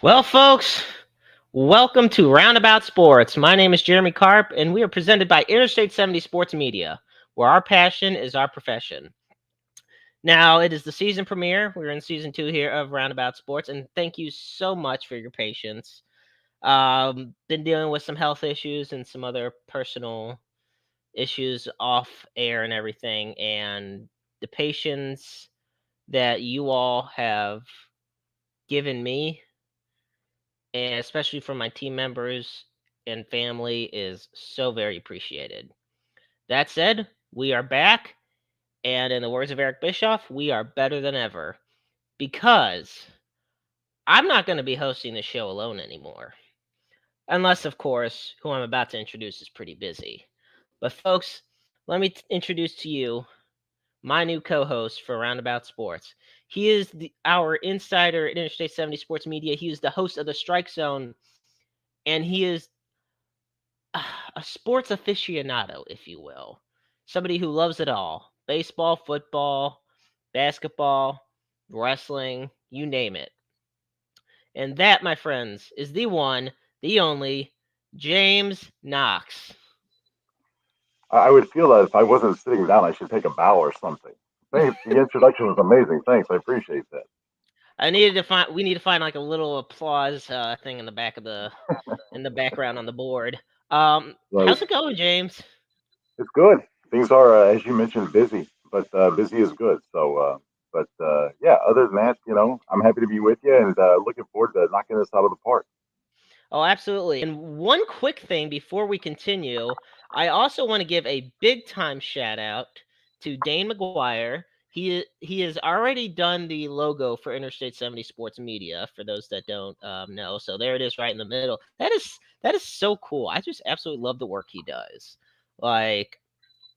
Well, folks, welcome to Roundabout Sports. My name is Jeremy Karp, and we are presented by Interstate 70 Sports Media, where our passion is our profession. Now, it is the season premiere. We're in season 2 here of Roundabout Sports, and thank you so much for your patience. Been dealing with some health issues and some other personal issues off air and everything, and the patience that you all have given me, and especially from my team members and family, is so very appreciated. That said, we are back, and in the words of Eric Bischoff, we are better than ever because I'm not going to be hosting the show alone anymore. Unless, of course, who I'm about to introduce is pretty busy. But, folks, let me introduce to you my new co host for Roundabout Sports. He is our insider at Interstate 70 Sports Media. He is the host of the Strike Zone, and he is a sports aficionado, if you will. Somebody who loves it all: baseball, football, basketball, wrestling, you name it. And that, my friends, is the one, the only, James Knox. I would feel that if I wasn't sitting down, I should take a bow or something. Thanks. The introduction was amazing. Thanks. I appreciate that. We need to find like a little applause thing in the back of in the background on the board. Right. How's it going, James? It's good. Things are, as you mentioned, busy, but busy is good. So, yeah, other than that, I'm happy to be with you and looking forward to knocking this out of the park. Oh, absolutely. And one quick thing before we continue, I also want to give a big time shout out to Dane McGuire. He has already done the logo for Interstate 70 Sports Media. For those that don't know, so there it is, right in the middle. That is so cool. I just absolutely love the work he does. Like,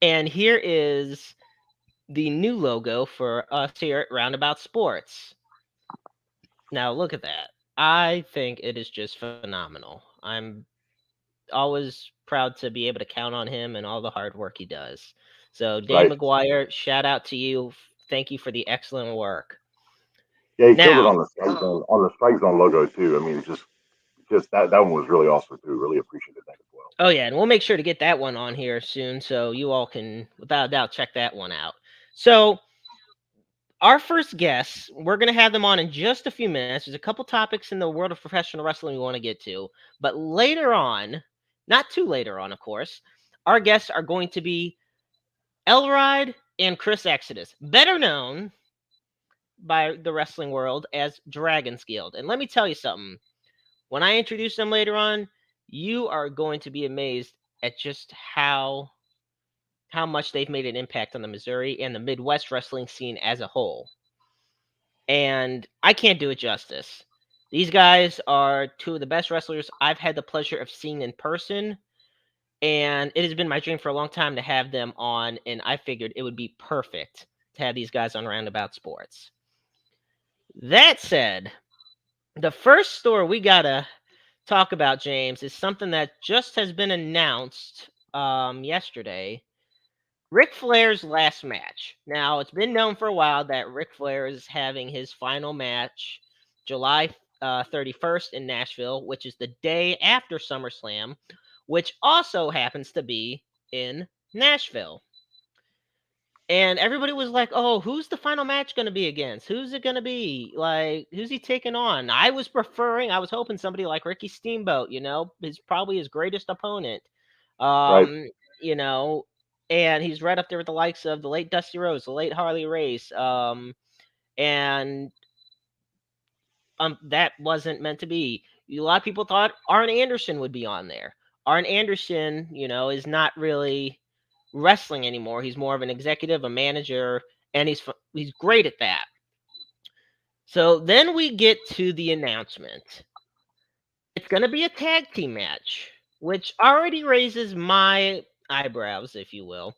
and here is the new logo for us here at Roundabout Sports. Now look at that. I think it is just phenomenal. I'm always proud to be able to count on him and all the hard work he does. So, Dane Right. McGuire, shout out to you. Thank you for the excellent work. Yeah, he killed it Now, on the strike zone logo too. I mean, it's just that one was really awesome too. Really appreciated that as well. oh yeah, and we'll make sure to get that one on here soon so you all can, without a doubt, check that one out. So, our first guests, we're going to have them on in just a few minutes. There's a couple topics in the world of professional wrestling we want to get to. But later on, not too later on, of course, our guests are going to be Elride and Chris Exodus, better known by the wrestling world as Dragon's Guild. And let me tell you something. When I introduce them later on, you are going to be amazed at just how much they've made an impact on the Missouri and the Midwest wrestling scene as a whole. And I can't do it justice. These guys are two of the best wrestlers I've had the pleasure of seeing in person, and it has been my dream for a long time to have them on, and I figured it would be perfect to have these guys on Roundabout Sports. That said, the first story we gotta talk about, James, is something that just has been announced yesterday. Ric Flair's last match. Now, it's been known for a while that Ric Flair is having his final match July 31st in Nashville, which is the day after SummerSlam, which also happens to be in Nashville. And everybody was like, "Oh, who's the final match going to be against? Who's it going to be? Like, who's he taking on?" I was hoping somebody like Ricky Steamboat, is probably his greatest opponent. Right. Um, you know, and he's right up there with the likes of the late Dusty Rhodes, the late Harley Race. And that wasn't meant to be. A lot of people thought Arn Anderson would be on there. Arn Anderson, is not really wrestling anymore. He's more of an executive, a manager, and he's great at that. So then we get to the announcement. It's going to be a tag team match, which already raises my eyebrows, if you will.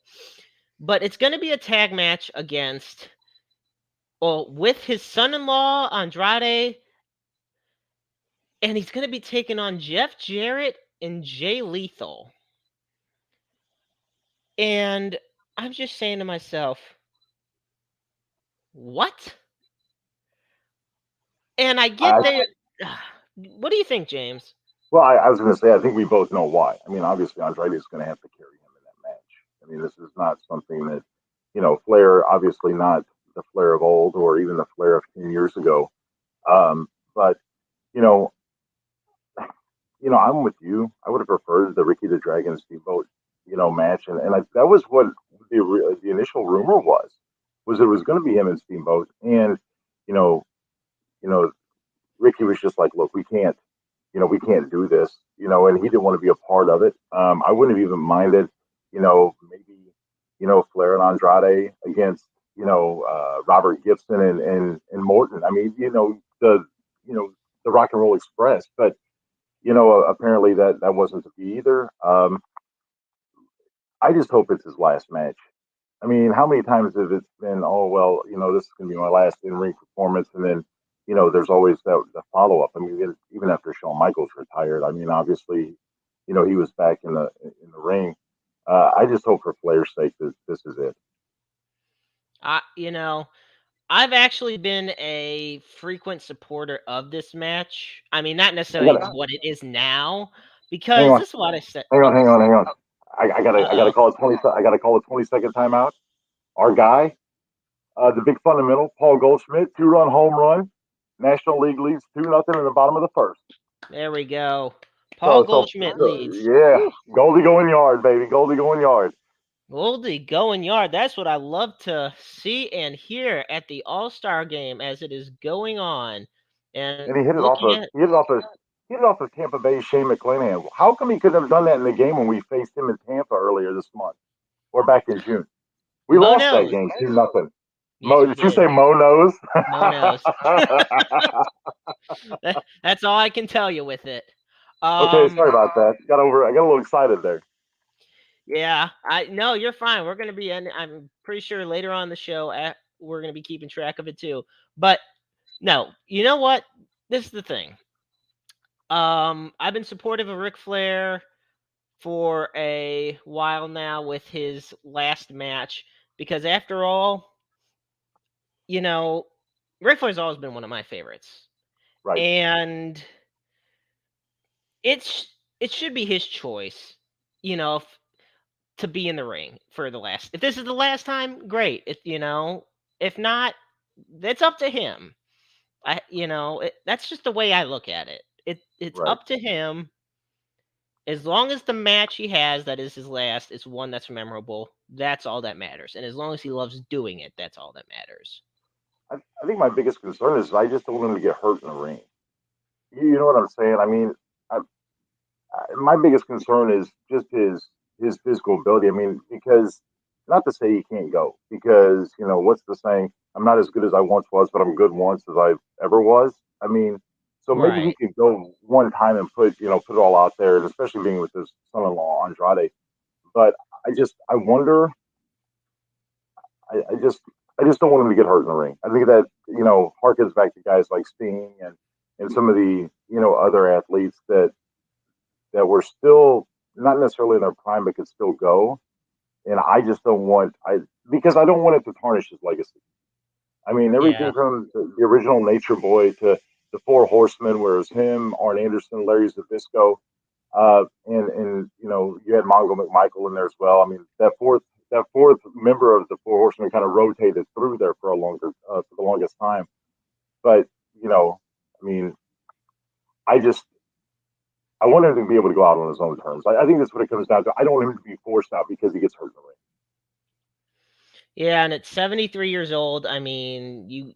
But it's going to be a tag match with his son-in-law Andrade, and he's going to be taking on Jeff Jarrett and Jay Lethal. And I'm just saying to myself, what? And I get I there. What do you think, James? Well, I was going to say, I think we both know why. I mean, obviously, Andrade is going to have to carry him in that match. I mean, this is not something that, Flair, obviously not the Flair of old or even the Flair of 10 years ago. But, you know, I'm with you. I would have preferred the Ricky the Dragon Steamboat, match. And that was what the initial rumor was it was going to be him and Steamboat. And, you know, you know, Ricky was just like, look, we can't do this, and he didn't want to be a part of it. I wouldn't have even minded, maybe, Flair and Andrade against, Robert Gibson and Morton. I mean, you know, the Rock and Roll Express, but, apparently that wasn't to be either. I just hope it's his last match. I mean, how many times has it been? Oh well, this is going to be my last in-ring performance, and then there's always that the follow-up. I mean, even after Shawn Michaels retired, I mean, obviously, he was back in the ring. I just hope for Flair's sake that this is it. I you know, I've actually been a frequent supporter of this match. I mean, not I necessarily gotta what it is now, hang because on, this is what I said. hang on, hang on, hang on. I gotta Uh call it 20. I gotta call a 20-second timeout. Our guy, the big fundamental, Paul Goldschmidt, two-run home run. National League leads 2-0 in the bottom of the first. there we go. Paul So Goldschmidt leads. yeah, Whew. Goldie going yard, baby. Goldie going yard. Goldie going yard. That's what I love to see and hear at the All Star game as it is going on. And And he hit it off looking of at he hit it off of he hit it off of Tampa Bay Shane McClanahan. How come he couldn't have done that in the game when we faced him in Tampa earlier this month or back in June? We Mo lost that knows. game 2-0. Yes, Mo, we did you did. say Mo knows? Mo knows. That's all I can tell you with it. Okay, Um, sorry about that. I got a little excited there. yeah, I no, you're fine. We're gonna be, and I'm pretty sure later on the show, we're gonna be keeping track of it too. But no, you know what? This is the thing. I've been supportive of Ric Flair for a while now with his last match because, after all, you know, Ric Flair's always been one of my favorites, Right, and it's it should be his choice. You know, to be in the ring for the last. If this is the last time, great. If not, that's up to him. That's just the way I look at it. It's right. up to him. As long as the match he has that is his last is one that's memorable, that's all that matters. And as long as he loves doing it, that's all that matters. I think my biggest concern is I just don't want him to get hurt in the ring. You know what I'm saying? I mean, my biggest concern is just his physical ability. I mean, because not to say he can't go, because what's the saying? I'm not as good as I once was, but I'm good once as I ever was. I mean, so maybe he Right. could go one time and put it all out there, and especially being with his son-in-law Andrade. But I wonder. I, I just I just don't want him to get hurt in the ring. I think that harkens back to guys like Sting and some of the other athletes that were still not necessarily in their prime but could still go. And I just don't want because I don't want it to tarnish his legacy. I mean, Yeah. everything from the original Nature Boy to the Four Horsemen, where it was him, Arn Anderson, Larry Zbyszko, and you had Mongo McMichael in there as well. I mean, that fourth member of the Four Horsemen kind of rotated through there for the longest time. But I mean, I just I want him to be able to go out on his own terms. I think that's what it comes down to. I don't want him to be forced out because he gets hurt in the ring. Yeah, and at 73 years old, I mean,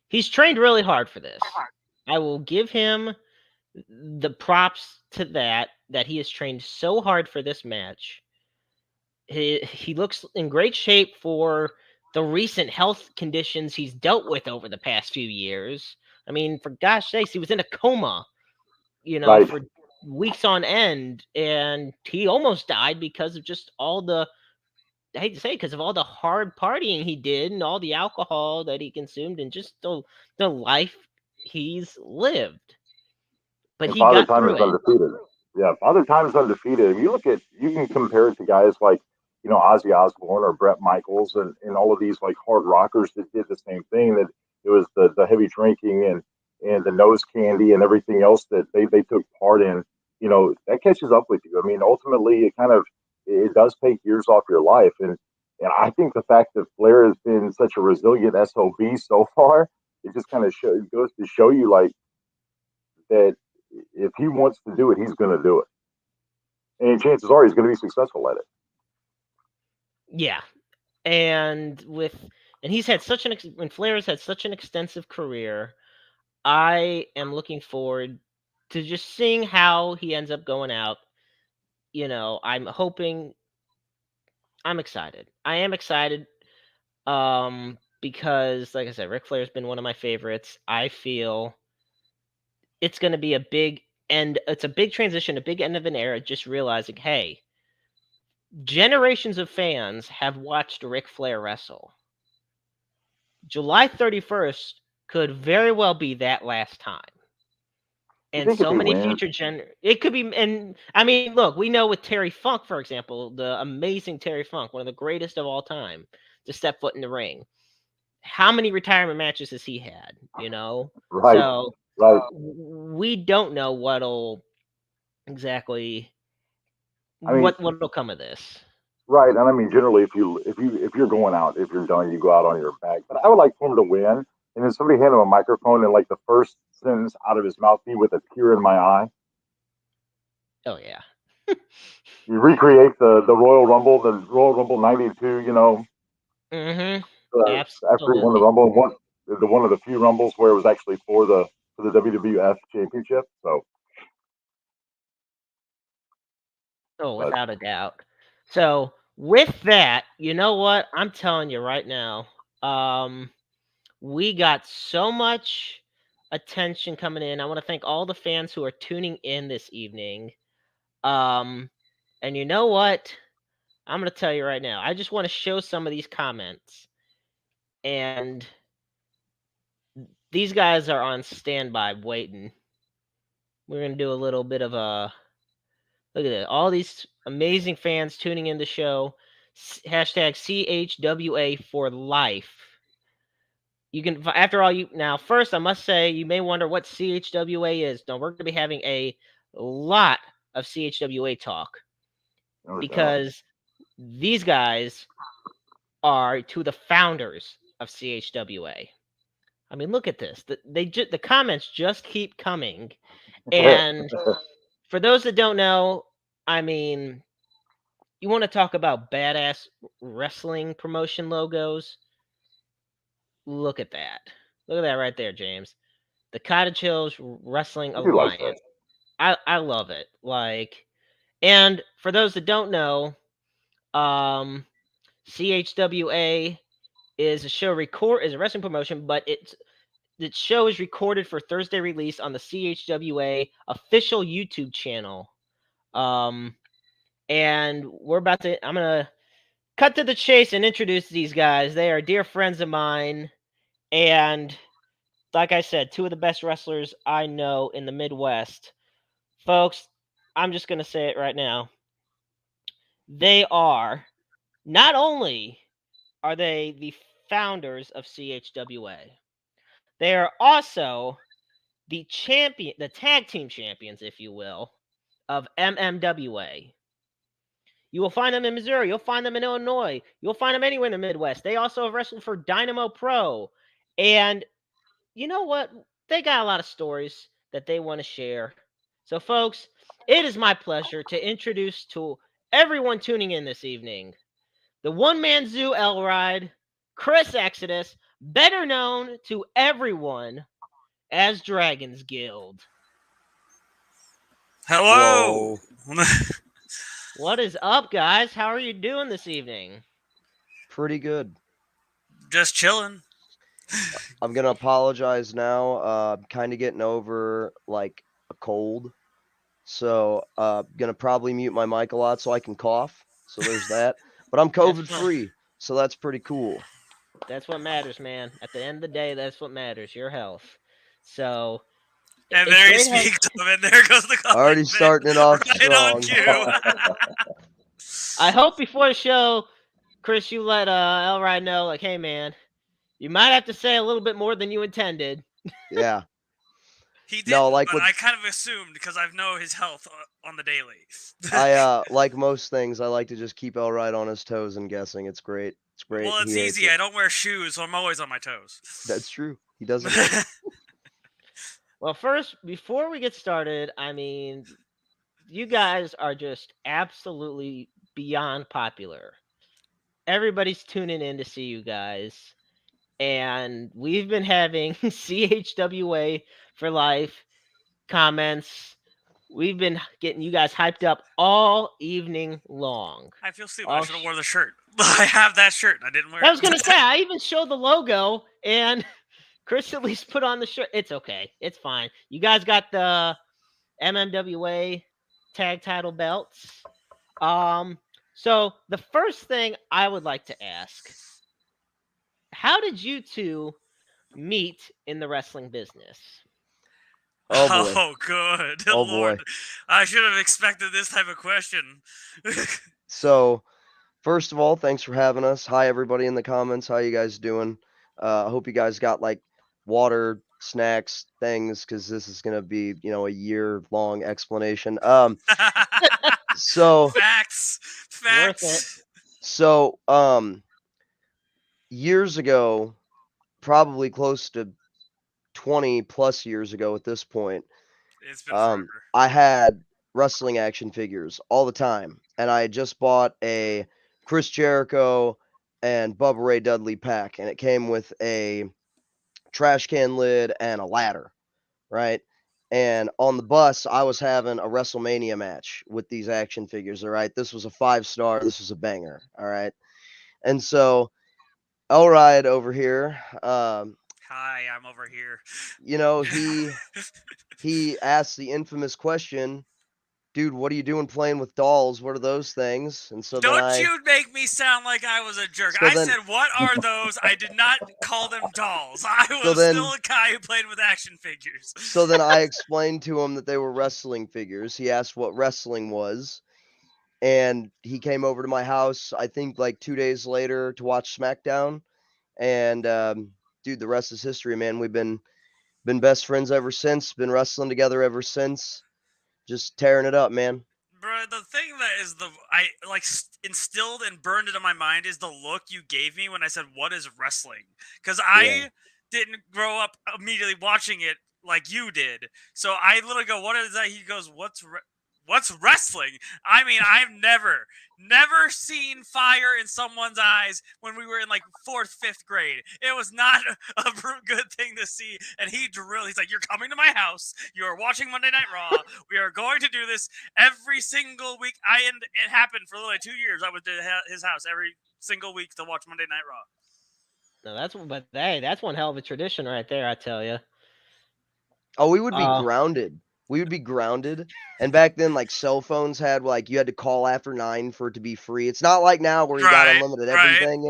he's trained really hard for this. I will give him the props to that he has trained so hard for this match. He looks in great shape for the recent health conditions he's dealt with over the past few years. I mean, for gosh sakes, he was in a coma, Right. for weeks on end, and he almost died because of just all the I hate to say because of all the hard partying he did and all the alcohol that he consumed and just the life he's lived. But And he Father got Time through is it. undefeated. Yeah, Father Time is undefeated. If you can compare it to guys like Ozzy Osbourne or Brett Michaels and all of these like hard rockers that did the same thing. That it was the heavy drinking and the nose candy and everything else that they took part in, that catches up with you. I mean, ultimately, it does take years off your life, and I think the fact that Flair has been such a resilient SOB so far, it just kind of goes to show you like that if he wants to do it, he's going to do it, and chances are he's going to be successful at it. Yeah, and he's had such when Flair's had such an extensive career, I am looking forward to just seeing how he ends up going out. I'm hoping. I'm excited. I am excited. Because like I said, Ric Flair's been one of my favorites. I feel it's going to be a big end. It's a big transition, a big end of an era. Just realizing, hey, generations of fans have watched Ric Flair wrestle. July 31st could very well be that last time. You And think if so he many wins, future it could be, and I mean, look, we know with Terry Funk, for example, the amazing Terry Funk, one of the greatest of all time, to step foot in the ring. How many retirement matches has he had? right, So right. we don't know what'll exactly I mean, what'll come of this. right, and I mean generally, if you're going out, if you're done, you go out on your back. But I would like for him to win, and then somebody hand him a microphone, and like the first sentence out of his mouth be with a tear in my eye. Oh yeah. You recreate the Royal Rumble '92. Mm-hmm. After he won the Absolutely. Rumble, and one of the few Rumbles where it was actually for the WWF Championship. So, Oh, but without a doubt. So with that, you know what? I'm telling you right now, we got so much attention coming in. I want to thank all the fans who are tuning in this evening. Um, and you know what? I'm going to tell you right now. I just want to show some of these comments. And these guys are on standby waiting. We're going to do a little bit of a look at it. All these amazing fans tuning in the show. Hashtag CHWA for life. You can, after all, you now, first, I must say, you may wonder what CHWA is. No, we're going to be having a lot of CHWA talk no doubt. because these guys are two of the founders of CHWA. I mean, look at this. The comments just keep coming. And for those that don't know, I mean, you want to talk about badass wrestling promotion logos? Look at that. Look at that right there, James. The Cottage Hills Wrestling I do like that. Alliance. I love it. Like, and for those that don't know, um, CHWA is a wrestling promotion, but the show is recorded for Thursday release on the CHWA official YouTube channel. Um, and I'm gonna cut to the chase and introduce these guys. They are dear friends of mine, and like I said, two of the best wrestlers I know in the Midwest. Folks, I'm just gonna say it right now. They are not only are they the founders of CHWA, they are also the tag team champions, if you will, of MMWA. You will find them in Missouri. You'll find them in Illinois. You'll find them anywhere in the Midwest. They also have wrestled for Dynamo Pro. And you know what? They got a lot of stories that they want to share. So, folks, it is my pleasure to introduce to everyone tuning in this evening the one man zoo L Ride, Chris Exodus, better known to everyone as Dragon's Guild. Hello. Whoa, What is up, guys? How are you doing this evening? pretty good. Just chilling. I'm gonna apologize now. Kind of getting over like a cold, so gonna probably mute my mic a lot so I can cough. So there's that. But I'm That's COVID fine. free, so that's pretty cool. That's what matters, man. At the end of the day, that's what matters, your health. So, And it's there he great having speaks of it. There goes the Already coughing fit. starting it off Right on strong. cue. I hope before the show, Chris, you let Elrod know, like, hey man, you might have to say a little bit more than you intended. Yeah, He didn't, No, like but with I kind of assumed because I know his health on the daily. I like most things, I like to just keep Elride on his toes and guessing. It's great. It's great. Well, He it's hates easy. it. I don't wear shoes, so I'm always on my toes. That's true. He doesn't like it. Well, first, before we get started, I mean, you guys are just absolutely beyond popular. Everybody's tuning in to see you guys. And we've been having CHWA for life comments. We've been getting you guys hyped up all evening long. I feel stupid. I All should have sh- wore the shirt. I have that shirt. I didn't wear I it. was gonna say I even showed the logo, and Chris at least put on the shirt. It's okay. It's fine. You guys got the MMWA tag title belts. So the first thing I would like to ask, how did you two meet in the wrestling business? Oh boy. Oh, good. Oh Lord. boy. I should have expected this type of question. So, first of all, thanks for having us. Hi everybody in the comments. How you guys doing? I hope you guys got like water, snacks, things, because this is gonna be, a year-long explanation. So Facts. Worth it. Facts. so years ago, probably close to 20 plus years ago at this point, It's been forever. I had wrestling action figures all the time, and I had just bought a Chris Jericho and Bubba Ray Dudley pack, and it came with a trash can lid and a ladder, right? And on the bus, I was having a WrestleMania match with these action figures, all right? This was a 5-star, this was a banger, all right? And so, Elride over here, Hi, I'm over here. he asked the infamous question, dude, what are you doing playing with dolls? What are those things? And so then Don't you make me sound like I was a jerk. So I then- said, what are those? I did not call them dolls. I So was then- still a guy who played with action figures. So then I explained to him that they were wrestling figures. He asked what wrestling was, and he came over to my house, I think like 2 days later, to watch SmackDown. And dude, the rest is history, man. We've been best friends ever since. Been wrestling together ever since. Just tearing it up, man. Bro, the thing that is I like instilled and burned into my mind is the look you gave me when I said, "What is wrestling?" Because I didn't grow up immediately watching it like you did. So I literally go, "What is that?" He goes, "What's wrestling?" I mean, I've never seen fire in someone's eyes when we were in like 4th, 5th grade. It was not a good thing to see. And he drilled. He's like, "You're coming to my house. You are watching Monday Night Raw. We are going to do this every single week." And it happened for literally 2 years. I went to his house every single week to watch Monday Night Raw. No, that's one hell of a tradition right there, I tell you. Oh, we would be grounded. We would be grounded. And back then, like, cell phones had, like, you had to call after 9 for it to be free. It's not like now where you got unlimited everything,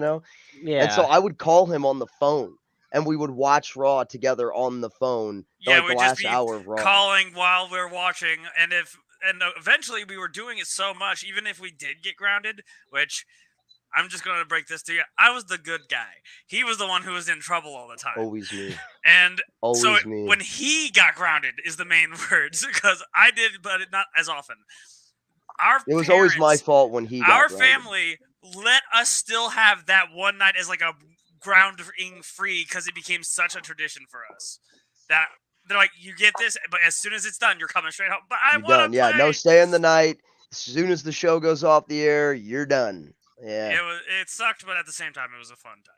Yeah. And so I would call him on the phone, and we would watch Raw together on the phone. Yeah, like we'd the just last be hour of Raw. calling while we're watching, and eventually we were doing it so much, even if we did get grounded, which I'm just going to break this to you. I was the good guy. He was the one who was in trouble all the time. Always me. And Always me. When he got grounded is the main words, because I did, but not as often. It was always my fault when he got Our grounded. family let us still have that one night as like a grounding free because it became such a tradition for us. That they're like, you get this, but as soon as it's done, you're coming straight home. But I want to play. Yeah, no staying the night. As soon as the show goes off the air, you're done. Yeah. It sucked, but at the same time, it was a fun time.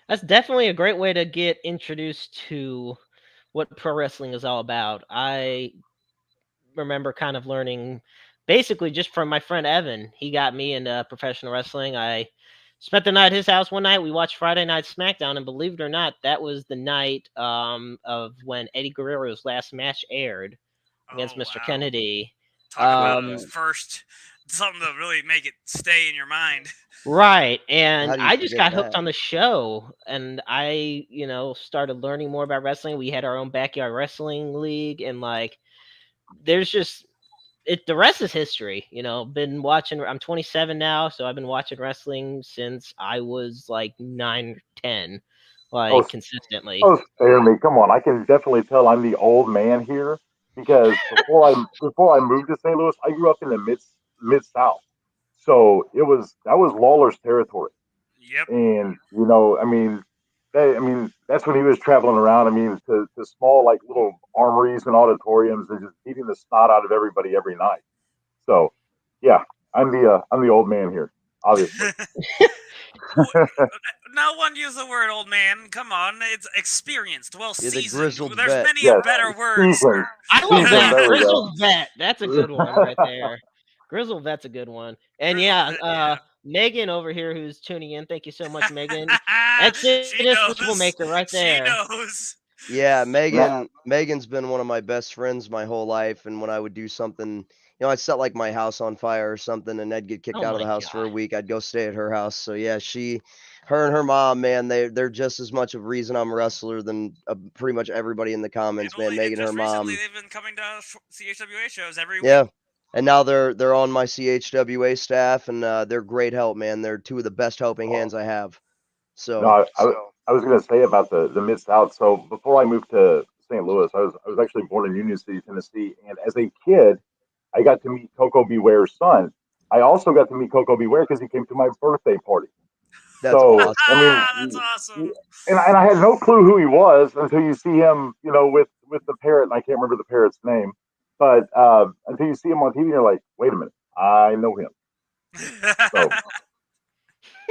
That's definitely a great way to get introduced to what pro wrestling is all about. I remember kind of learning basically just from my friend Evan. He got me into professional wrestling. I spent the night at his house one night. We watched Friday Night SmackDown, and believe it or not, that was the night of when Eddie Guerrero's last match aired against Mr. Kennedy. Talk about first something to really make it stay in your mind. Right. And I just got hooked that? on the show, and I, started learning more about wrestling. We had our own backyard wrestling league, and like there's just the rest is history. Been watching, I'm 27 now, so I've been watching wrestling since I was like 9 or 10. Oh, like consistently. oh, spare me. Come on. I can definitely tell I'm the old man here because before I moved to St. Louis, I grew up in the mid South. So that was Lawler's territory. Yep. And I mean that's when he was traveling around. I mean to small like little armories and auditoriums and just beating the snot out of everybody every night. So yeah, I'm the old man here, obviously. No one use the word old man. Come on, it's experienced, well You're the seasoned. grizzled There's vet. many a Yes, better word, seasoned, sir. I love seasoned. that. There we go. Grizzled vet. That's a good one right there. Grizzled vet's a good one. And Grizzled yeah, vet, yeah. Megan over here who's tuning in. Thank you so much, Megan. Exodus She knows. Troublemaker right She there. knows. Yeah, Yeah, Megan's been one of my best friends my whole life, and when I would do something, I'd set like my house on fire or something, and I'd get kicked Oh out of my the house for god. a week. I'd go stay at her house. So yeah, her and her mom, man, they're just as much of reason I'm a wrestler than pretty much everybody in the comments, man. And Megan and her just recently, mom, they've been coming to CHWA shows every week. yeah. And now they're on my CHWA staff, and they're great help, man. They're two of the best helping hands I have. no, So I was going to say about the mid South. So before I moved to St. Louis, I was actually born in Union City, Tennessee, and as a kid, I got to meet Coco Beware's son. I also got to meet Coco Beware because he came to my birthday party. that's So I awesome. mean, That's awesome. and I had no clue who he was until you see him, with the parrot, and I can't remember the parrot's name, but until you see him on TV, you're like, wait a minute, I know him. So,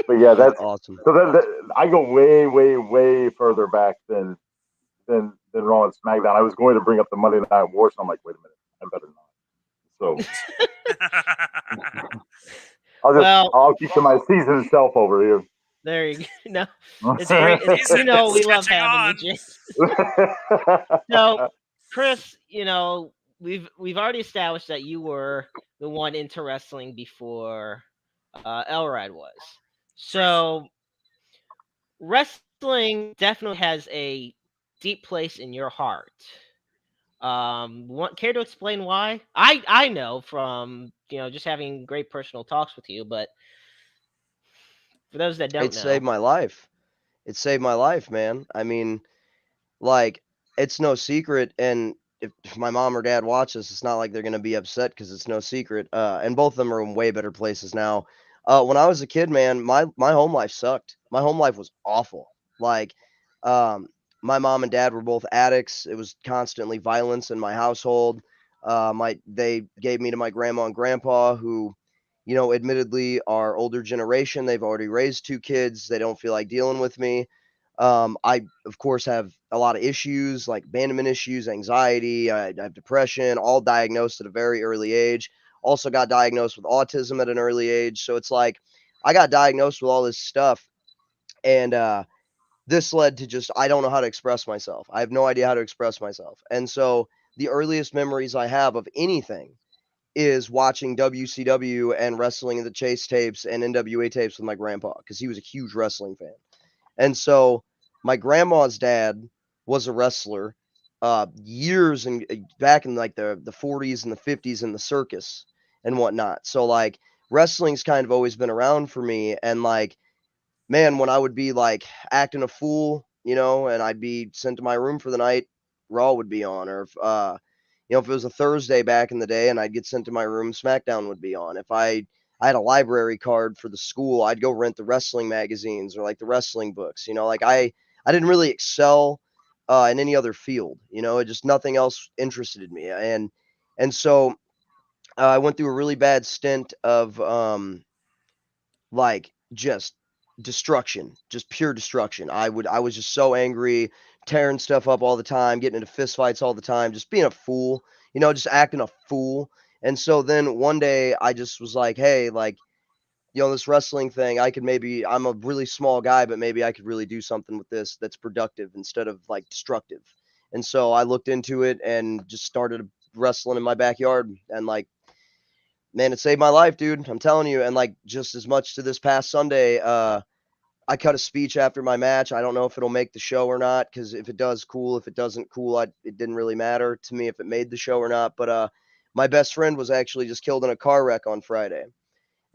but yeah, That's that's awesome. so I go way, way, way further back than Raw and SmackDown. I was going to bring up the Monday Night Wars, and I'm like, wait a minute, I better not. So Well, I'll keep to my seasoned self over here. there you go. No, it's great. You Season know, is we love catching having you, on. James. So, Chris, we've already established that you were the one into wrestling before Elrod was. Truth. So, wrestling definitely has a deep place in your heart. Care to explain why? I know from just having great personal talks with you, but for those that don't It saved know, my life. It saved my life, man. I mean, like, it's no secret, and if my mom or dad watch this, it's not like they're gonna be upset because it's no secret. And both of them are in way better places now. When I was a kid, man, my home life sucked. My home life was awful. Like, um, my mom and dad were both addicts. It was constantly violence in my household. They gave me to my grandma and grandpa, who, admittedly are older generation. They've already raised two kids. They don't feel like dealing with me. I, of course, have a lot of issues like abandonment issues, anxiety, I have depression, all diagnosed at a very early age. Also got diagnosed with autism at an early age. So it's like I got diagnosed with all this stuff. And this led to just, I don't know how to express myself. I have no idea how to express myself. And so the earliest memories I have of anything is watching WCW and wrestling in the Chase tapes and NWA tapes with my grandpa because he was a huge wrestling fan. And so my grandma's dad was a wrestler years and back in like the 40s and the 50s in the circus and whatnot. So like wrestling's kind of always been around for me. And like, man, when I would be like acting a fool, and I'd be sent to my room for the night, Raw would be on. Or if it was a Thursday back in the day and I'd get sent to my room, SmackDown would be on. If I had a library card for the school, I'd go rent the wrestling magazines or like the wrestling books. Like I didn't really excel in any other field. It just nothing else interested me. And so I went through a really bad stint of like just destruction, just pure destruction. I was just so angry, tearing stuff up all the time, getting into fist fights all the time, just being a fool, just acting a fool. And so then one day I just was like, hey, like, this wrestling thing, I'm a really small guy, but maybe I could really do something with this that's productive instead of like destructive. And so I looked into it and just started wrestling in my backyard, and like, man, it saved my life, dude. I'm telling you. And like, just as much to this past Sunday, I cut a speech after my match. I don't know if it'll make the show or not, because if it does, cool. If it doesn't, cool. It didn't really matter to me if it made the show or not. But my best friend was actually just killed in a car wreck on Friday.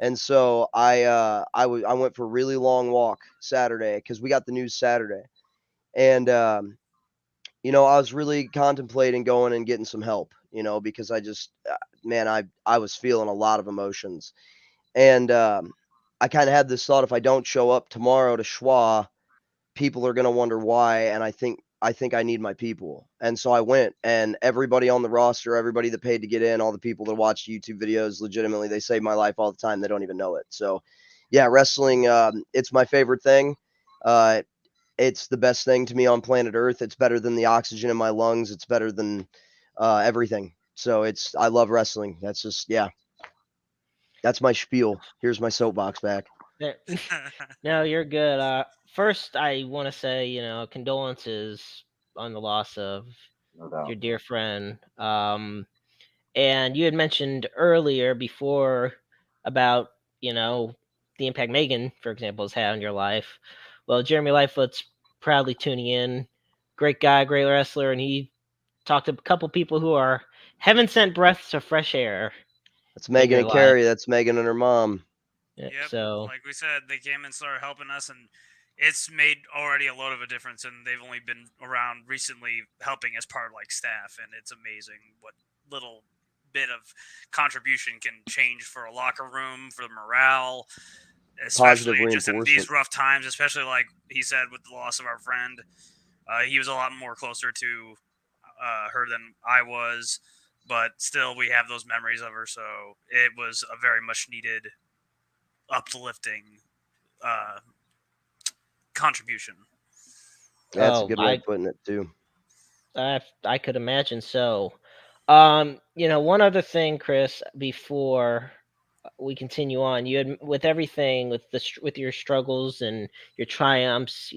And so I went for a really long walk Saturday because we got the news Saturday. And I was really contemplating going and getting some help, because I just, man, I was feeling a lot of emotions. And I kind of had this thought: if I don't show up tomorrow to Schwa, people are going to wonder why. And I think I need my people. And so I went, and everybody on the roster, everybody that paid to get in, all the people that watched YouTube videos, legitimately, they save my life all the time. They don't even know it. So yeah, wrestling, it's my favorite thing. Uh, it's the best thing to me on planet Earth. It's better than the oxygen in my lungs. It's better than everything. So I love wrestling. That's just, yeah, that's my spiel. Here's my soapbox back. There- No, you're good. First, I want to say, condolences on the loss of No your doubt. dear friend. And you had mentioned earlier before about, the impact Megan, for example, has had on your life. Well, Jeremy Lightfoot's proudly tuning in. Great guy, great wrestler, and he talked to a couple people who are heaven sent breaths of fresh air That's in Megan your and life. Carrie. That's Megan and her mom. Yeah, Yep, so like we said, they came and started helping us, and it's made already a load of a difference. And they've only been around recently, helping as part of like staff, and it's amazing what little bit of contribution can change for a locker room, for the morale, especially Positive just in reinforcement. these rough times. Especially like he said with the loss of our friend, he was a lot more closer to her than I was, but still we have those memories of her. So it was a very much needed uplifting uh, contribution. That's a oh, good way of putting it too. I could imagine so. One other thing, Chris, before we continue on, you had with everything with with your struggles and your triumphs.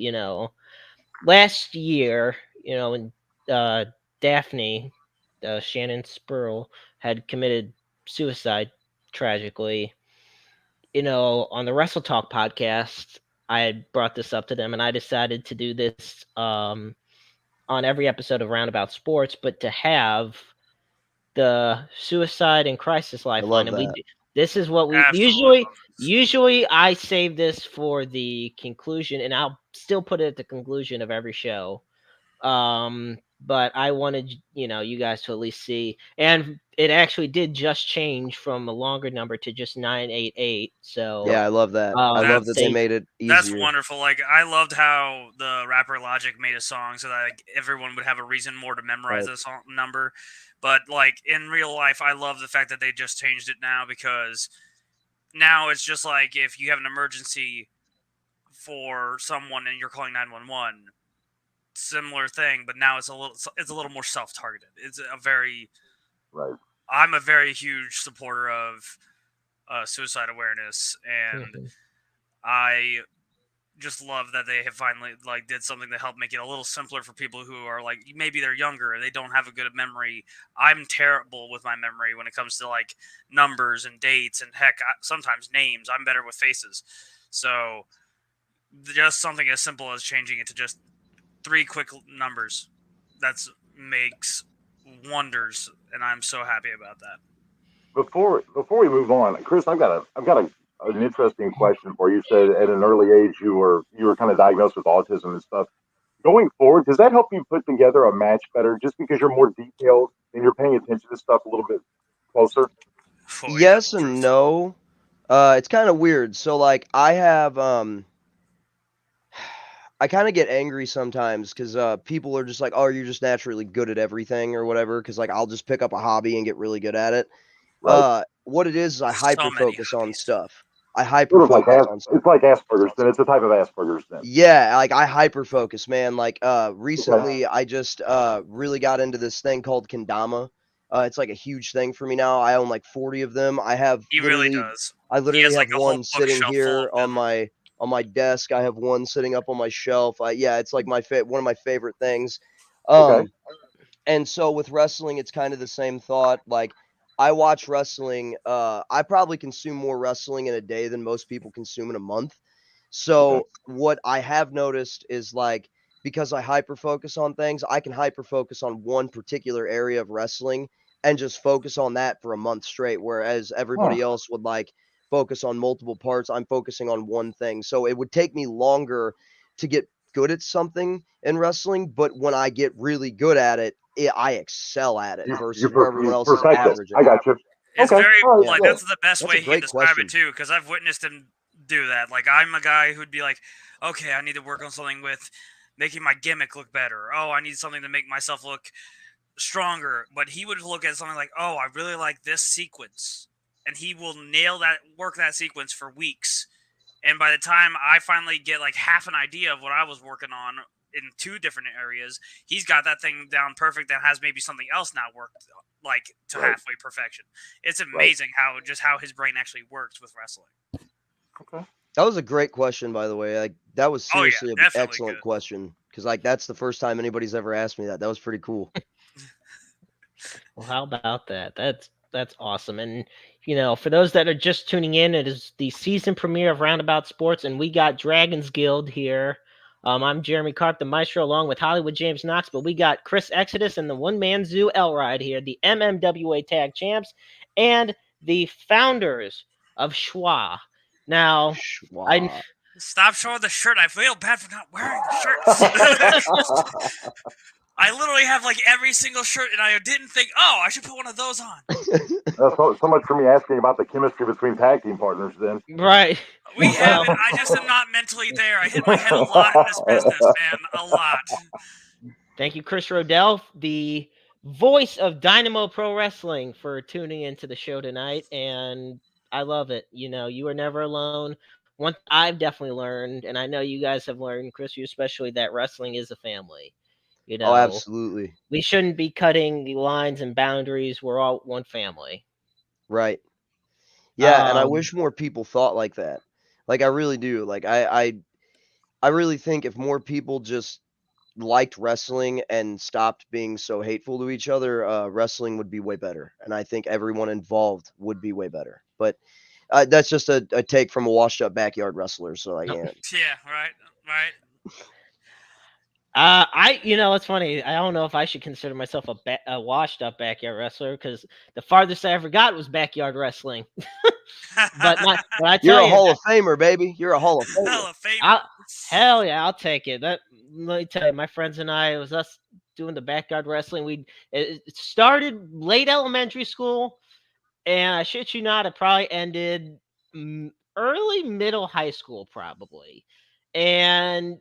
Last year, when uh, Daphne, Shannon Spurl, had committed suicide tragically. On the Wrestle Talk podcast, I had brought this up to them, and I decided to do this on every episode of Roundabout Sports, but to have the suicide and crisis I lifeline, love and that. this is what we Absolutely usually love this. usually I save this for the conclusion, and I'll still put it at the conclusion of every show. But I wanted you guys to at least see, and it actually did just change from a longer number to just 988. So Yep. Yeah, I love that. I love that they That's they made it that's easier. wonderful. Like I loved how the rapper Logic made a song so that like, everyone would have a reason more to memorize Right. the song number. But like in real life, I love the fact that they just changed it now because now it's just like if you have an emergency for someone and you're calling 911, similar thing, but now it's a little more self-targeted. It's a very Right. I'm a very huge supporter of suicide awareness, and Mhm. I just love that they have finally like did something to help make it a little simpler for people who are like maybe they're younger, they don't have a good memory. I'm terrible with my memory when it comes to like numbers and dates and heck, sometimes names. I'm better with faces. So just something as simple as changing it to just three quick numbers that's makes wonders, and I'm so happy about that. Before we move on, Chris, an interesting question for you. You said at an early age you were kind of diagnosed with autism and stuff. Going forward, does that help you put together a match better just because you're more detailed and you're paying attention to stuff a little bit closer? Oh yeah, Yes and truthfully. no. It's kind of weird. So like I kind of get angry sometimes because people are just like, "Oh, you're just naturally good at everything" or whatever. Because like I'll just pick up a hobby and get really good at it. Right. What it is I So hyper many focus on hobbies. stuff. I hyper Sort of like focus on stuff. it's like Asperger's. Then it's a type of Asperger's. Then. Yeah, like I hyper focus, man. Like Okay. recently I just really got into this thing called kendama. It's like a huge thing for me now. I own like 40 of them. He really does. I He literally has like have a whole one sitting bookshelf full of here them. on my desk. I have one sitting up on my shelf. Yeah, it's like one of my favorite things. Okay. Um and so with wrestling, it's kind of the same thought. Like I watch wrestling. I probably consume more wrestling in a day than most people consume in a month. Okay. So what I have noticed is like because I hyper focus on things, I can hyper focus on one particular area of wrestling and just focus on that for a month straight. Whereas Huh. everybody else would like focus on multiple parts. I'm focusing on one thing. So it would take me longer to get good at something in wrestling, but when I get really good at it, I excel at it versus where everyone You else is perfect it. average I at. got you. It's Okay. very All right. Yeah. like Yeah. that's the best That's way a he can great describe question. it too, because I've witnessed him do that. Like I'm a guy who'd be like, okay, I need to work on something with making my gimmick look better. Oh, I need something to make myself look stronger. But he would look at something like, oh, I really like this sequence, and he will work that sequence for weeks. And by the time I finally get like half an idea of what I was working on in 2 different areas, he's got that thing down perfect that has maybe something else not worked like to Right. halfway perfection. It's amazing how his brain actually works with wrestling. Okay. That was a great question, by the way. Like that was Oh yeah, seriously an definitely excellent good. question because like that's the first time anybody's ever asked me that. That was pretty cool. Well, how about that? That's awesome. And for those that are just tuning in, it is the season premiere of Roundabout Sports, and we got Dragons Guild here. I'm Jeremy Karp, the Maestro, along with Hollywood James Knox, but we got Chris Exodus and the One Man Zoo Elride here, the MMWA Tag Champs, and the founders of Schwa. Now, I Schwa. Stop showing the shirt. I feel bad for not wearing the shirt. I literally have like every single shirt, and I didn't think, oh, I should put one of those on. So much for me asking about the chemistry between tag team partners. Then. right. We have Well, it. I just am not mentally there. I hit my head a lot in this business, man. A lot. thank you, Chris Rodell, the voice of Dynamo Pro Wrestling, for tuning into the show tonight. And I love it. You are never alone. One thing I've definitely learned, and I know you guys have learned, Chris, you especially, that wrestling is a family. You Oh, know, absolutely. we shouldn't be cutting the lines and boundaries. We're all one family. Right. Yeah, and I Um, wish more people thought like that. Like I really do. Like I really think if more people just liked wrestling and stopped being so hateful to each other, wrestling would be way better. And I think everyone involved would be way better. But that's just a take from a washed up backyard wrestler. So I can't. Yeah, right. it's funny. I don't know if I should consider myself a washed up backyard wrestler, because the farthest I ever got was backyard wrestling. but I You're tell a you, Hall of Famer, baby. You're a Hall of Famer. Hell of Famer. I, hell yeah, I'll take it. Let me tell you, my friends and I, it was us doing the backyard wrestling. It started late elementary school, and I shit you not, it probably ended early middle high school, probably. And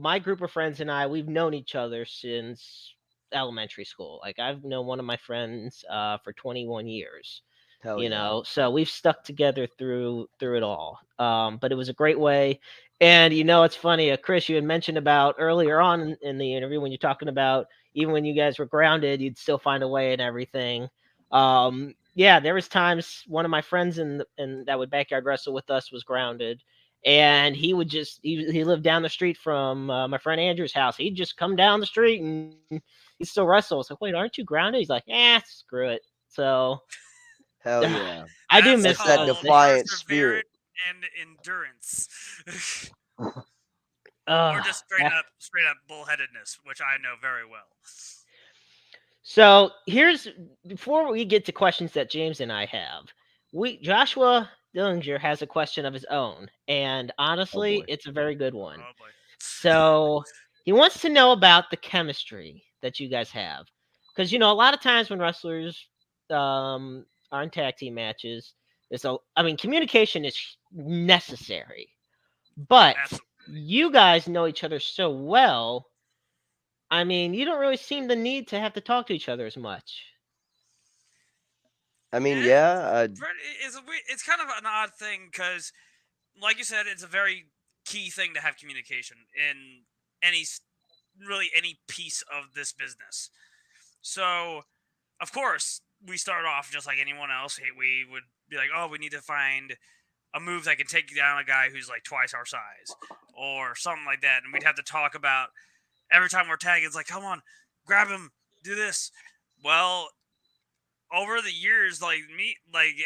my group of friends and I, we've known each other since elementary school. Like, I've known one of my friends for 21 years. Hell yeah. So we've stuck together through it all. But it was a great way. And it's funny, Chris, you had mentioned about earlier on in the interview, when you're talking about even when you guys were grounded, you'd still find a way and everything. Yeah, there was times one of my friends in that would backyard wrestle with us was grounded, and he would just he lived down the street from my friend Andrew's house. He'd just come down the street and he'd still wrestle. I was like, wait, aren't you grounded? He's like, screw it. So Hell yeah. I do That's miss That's that those. defiant perseverance spirit. and endurance. Uh, Or just straight up bullheadedness, which I know very well. so here's, before we get to questions that James and I have, Joshua Dillinger has a question of his own, and honestly, boy. it's a very good one. Oh boy. So he wants to know about the chemistry that you guys have, because a lot of times when wrestlers are in tag team matches, communication is necessary, but Absolutely. you guys know each other so well. You don't really seem the need to have to talk to each other as much. I mean, It- yeah. it's kind of an odd thing because, like you said, it's a very key thing to have communication in really any piece of this business. So, of course, we start off just like anyone else. We would be like, oh, we need to find a move that can take down a guy who's like twice our size or something like that. And we'd have to talk about every time we're tagging, it's like, come on, grab him, do this. Well, over the years, like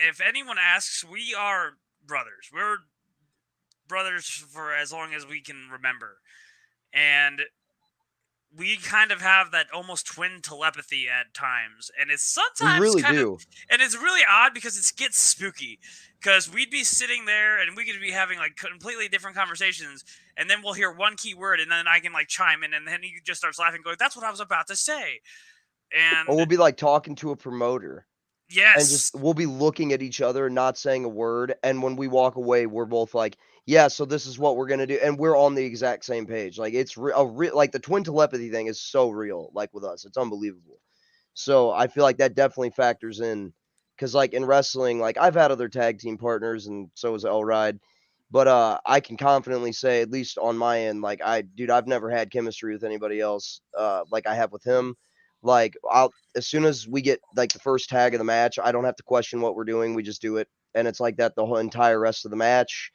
if anyone asks, we are brothers. We're brothers for as long as we can remember. And we kind of have that almost twin telepathy at times, and it's We sometimes really kind of, do. and it's really odd because it gets spooky. Because we'd be sitting there and we could be having like completely different conversations, and then we'll hear one key word, and then I can like chime in, and then he just starts laughing, going, "That's what I was about to say." Or And we'll be like talking to a promoter. And just yes, we'll be looking at each other and not saying a word, and when we walk away, we're both like, "Yeah, so this is what we're gonna do," and we're on the exact same page. Like it's like the twin telepathy thing is so real. Like with us, it's unbelievable. So I feel like that definitely factors in, because like in wrestling, like I've had other tag team partners, and so has Elride, but I can confidently say, at least on my end, like I've never had chemistry with anybody else like I have with him. Like I'll as soon as we get like the first tag of the match, I don't have to question what we're doing. We just do it, and it's like that the whole entire rest of the match.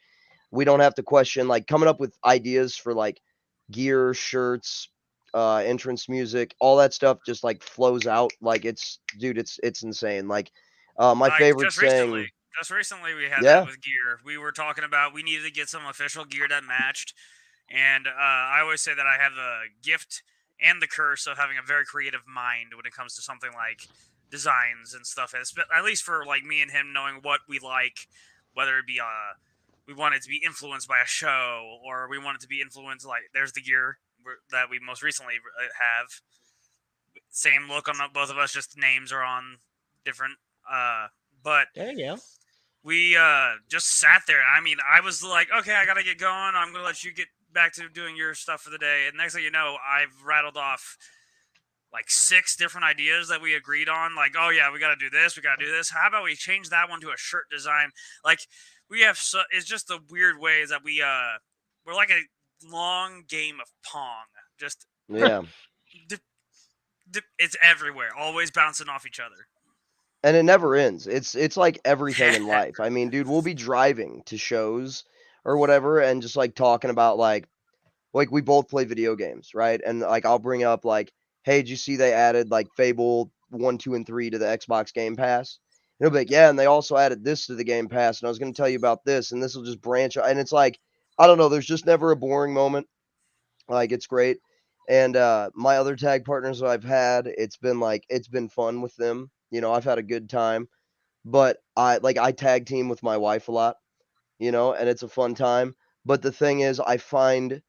We don't have to question like coming up with ideas for like gear, shirts, entrance music, all that stuff just like flows out. Like it's dude, it's insane. Like my like favorite saying, just recently we had that yeah, with gear. We were talking about we needed to get some official gear that matched. And I always say that I have the gift and the curse of having a very creative mind when it comes to something like designs and stuff. At least for like me and him knowing what we like, whether it be we want it to be influenced by a show or we want it to be influenced like there's the gear that we most recently have. Same look on both of us, just names are on different. But There you go. we just sat there. I mean, I was like, okay, I gotta get going. I'm gonna let you get back to doing your stuff for the day. And next thing you know, I've rattled off like 6 different ideas that we agreed on. Like, oh yeah, we gotta do this. We gotta do this. How about we change that one to a shirt design? Like, we have. It's just the weird ways that we're like a long game of pong. Just yeah. dip, it's everywhere, always bouncing off each other. And it never ends. It's like everything in life. I mean, dude, we'll be driving to shows or whatever and just like talking about like we both play video games, right? And like I'll bring up like, hey, did you see they added like Fable 1, 2, and 3 to the Xbox Game Pass? And he'll be like, yeah, and they also added this to the Game Pass, and I was gonna tell you about this, and this will just branch out. And it's like, I don't know, there's just never a boring moment. Like it's great. And my other tag partners that I've had, it's been fun with them. You know, I've had a good time. But I tag team with my wife a lot, and it's a fun time. But the thing is, I find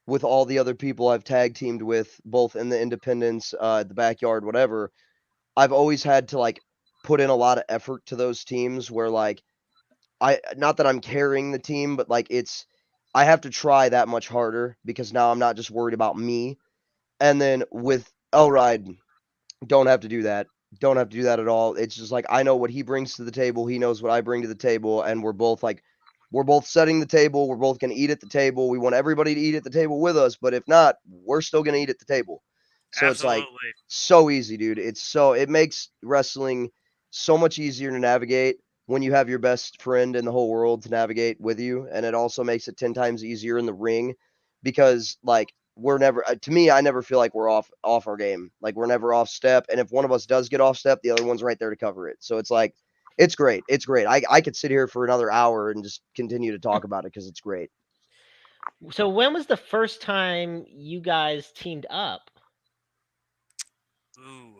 with all the other people I've tag teamed with, both in the independents, the backyard, whatever, I've always had to like put in a lot of effort to those teams where like I not that I'm carrying the team, but like I have to try that much harder because now I'm not just worried about me. And then with Elride, don't have to do that. Don't have to do that at all. It's just like I know what he brings to the table. He knows what I bring to the table, and we're both setting the table. We're both going to eat at the table. We want everybody to eat at the table with us, but if not, we're still going to eat at the table. So it's like Absolutely, so easy, dude. It makes wrestling so much easier to navigate when you have your best friend in the whole world to navigate with you, and it also makes it 10 times easier in the ring because like we're never to me I never feel like we're off our game. Like we're never off step, and if one of us does get off step, the other one's right there to cover it. So it's like it's great. It's great. I could sit here for another hour and just continue to talk about it because it's great. So when was the first time you guys teamed up? ooh.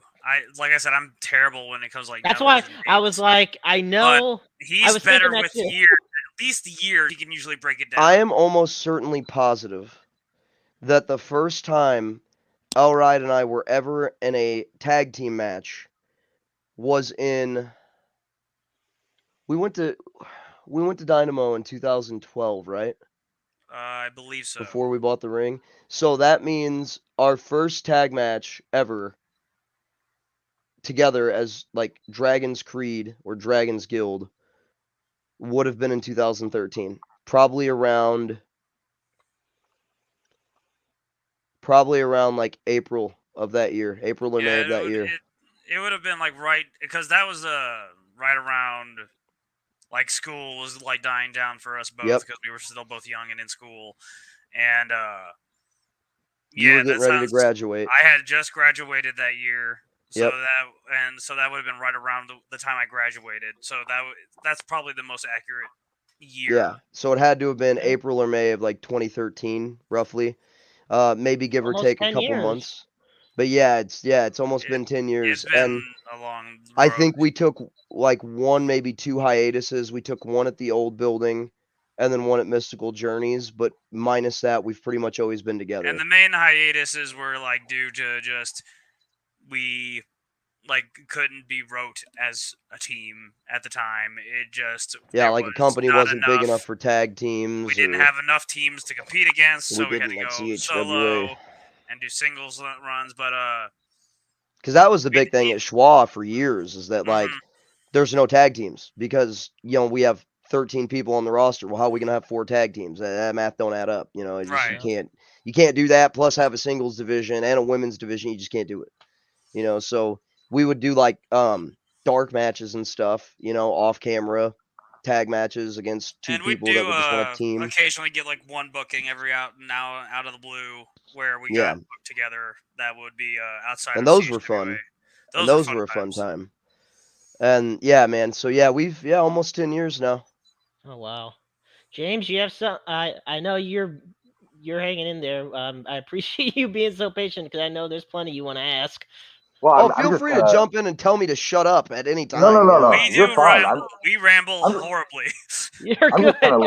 Like I said, I'm terrible when it comes to like That's numbers why and I was dates. like, I But know. I he's was thinking better that with too. years. At least the year, he can usually break it I down. am almost certainly positive that the first time Elride and I were ever in a tag team match was in we went to we went to Dynamo in 2012, right? I believe so. Before we bought the ring. So that means our first tag match ever together as like Dragon's Creed or Dragon's Guild would have been in 2013. Probably around like April of that year, April or May Yeah, of that year. it would have been like right because that was right around like school was like dying down for us both Yep. because we were still both young and in school, and You were yeah, getting that ready to sounds. graduate. I had just graduated that year, Yep. so that would have been right around the time I graduated. So that's probably the most accurate year. Yeah. So it had to have been Okay. April or May of like 2013, roughly. maybe give or Almost take a 10 couple years. months. But yeah, it's almost been 10 It's years, been and a long I road. think we took like one, maybe two hiatuses. We took one at the old building, and then one at Mystical Journeys. But minus that, we've pretty much always been And together. the main hiatuses were like due to just we like couldn't be wrote as a team at the time. It just Yeah, there like a was company not wasn't big enough enough. for tag We teams, didn't or have enough teams to compete against, we so we had didn't to like go CHWA. solo and do singles runs. But Because that was the we, big thing at Schwa for years, is that like mhm, there's no tag teams because we have 13 people on the roster. Well, how are we gonna have 4 tag teams? That math don't add up. It's just right. you can't do that. Plus have a singles division and a women's division. You just can't do it. So we would do like dark matches and stuff. Off camera tag matches against 2 And we'd people that do would just want to team. occasionally get like one booking every out of the blue where we Yeah, got booked together. That would be outside and of those were CHWA. fun. And Those were those fun were a fun times. time. And yeah, man. So yeah, we've almost 10 years now. Oh wow, James, you have some. I know you're hanging in there. I appreciate you being so patient because I know there's plenty you want to ask. Well, Oh, I'm feel just free kind to of jump in and tell me to shut up at any no, no, time. no, We no. do You're fine. ramble. We ramble I'm just, horribly. You're I'm good. just kind of.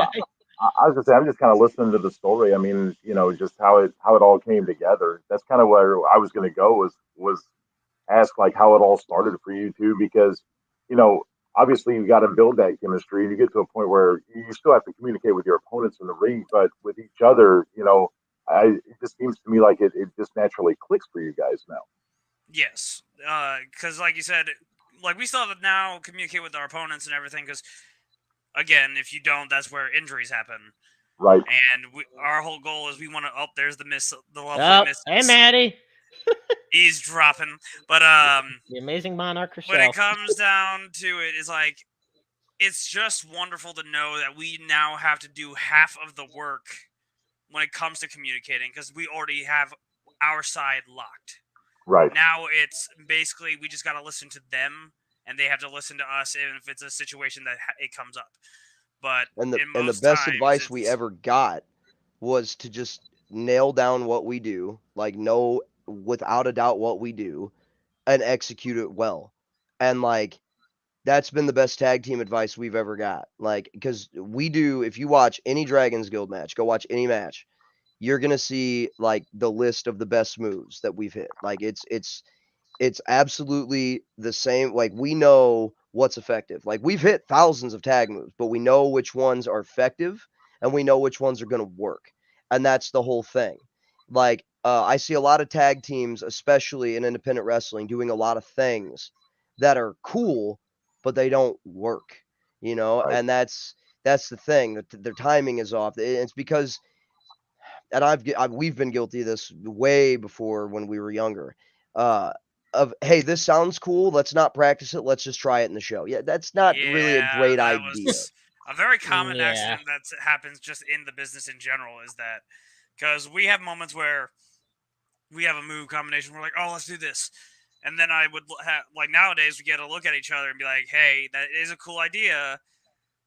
I was gonna say I'm just kind of listening to the story. I mean, just how it all came together. That's kind of where I was gonna go was ask like how it all started for you two because you know obviously you got to build that chemistry and you get to a point where you still have to communicate with your opponents in the ring, but with each other, it just seems to me like it just naturally clicks for you guys now. Yes, because like you said, like we still have to now communicate with our opponents and everything. Because again, if you don't, that's where injuries happen. Right. And our whole goal is we want to. Oh, there's the lovely Oh, hey Mrs. Maddie, He's dropping. But the amazing monarch when it herself. comes down to it, is like it's just wonderful to know that we now have to do half of the work when it comes to communicating because we already have our side locked. Right. Now it's basically we just got to listen to them and they have to listen to us if it's a situation that it comes up. But And the in and the most best times, advice we ever got was to just nail down what we do, like know without a doubt what we do, and execute it well. And like that's been the best tag team advice we've ever got. Like, because we do, if you watch any Dragons Guild match, go watch any match, you're gonna see like the list of the best moves that we've hit. Like it's absolutely the same. Like we know what's effective. Like we've hit thousands of tag moves, but we know which ones are effective and we know which ones are going to work. And that's the whole thing. Like I see a lot of tag teams, especially in independent wrestling, doing a lot of things that are cool, but they don't work. Right. And that's the thing that their timing is off. It's because, and we've been guilty of this way before when we were younger. Uh, of hey, this sounds cool. Let's not practice it. Let's just try it in the show. Yeah, that's not really a yeah, great that idea. was a very common Yeah. accident that happens just in the business in general. Is that because we have moments where we have a move combination. We're like, oh, let's do this. And then I would have, like nowadays, we get to look at each other and be like, hey, that is a cool idea,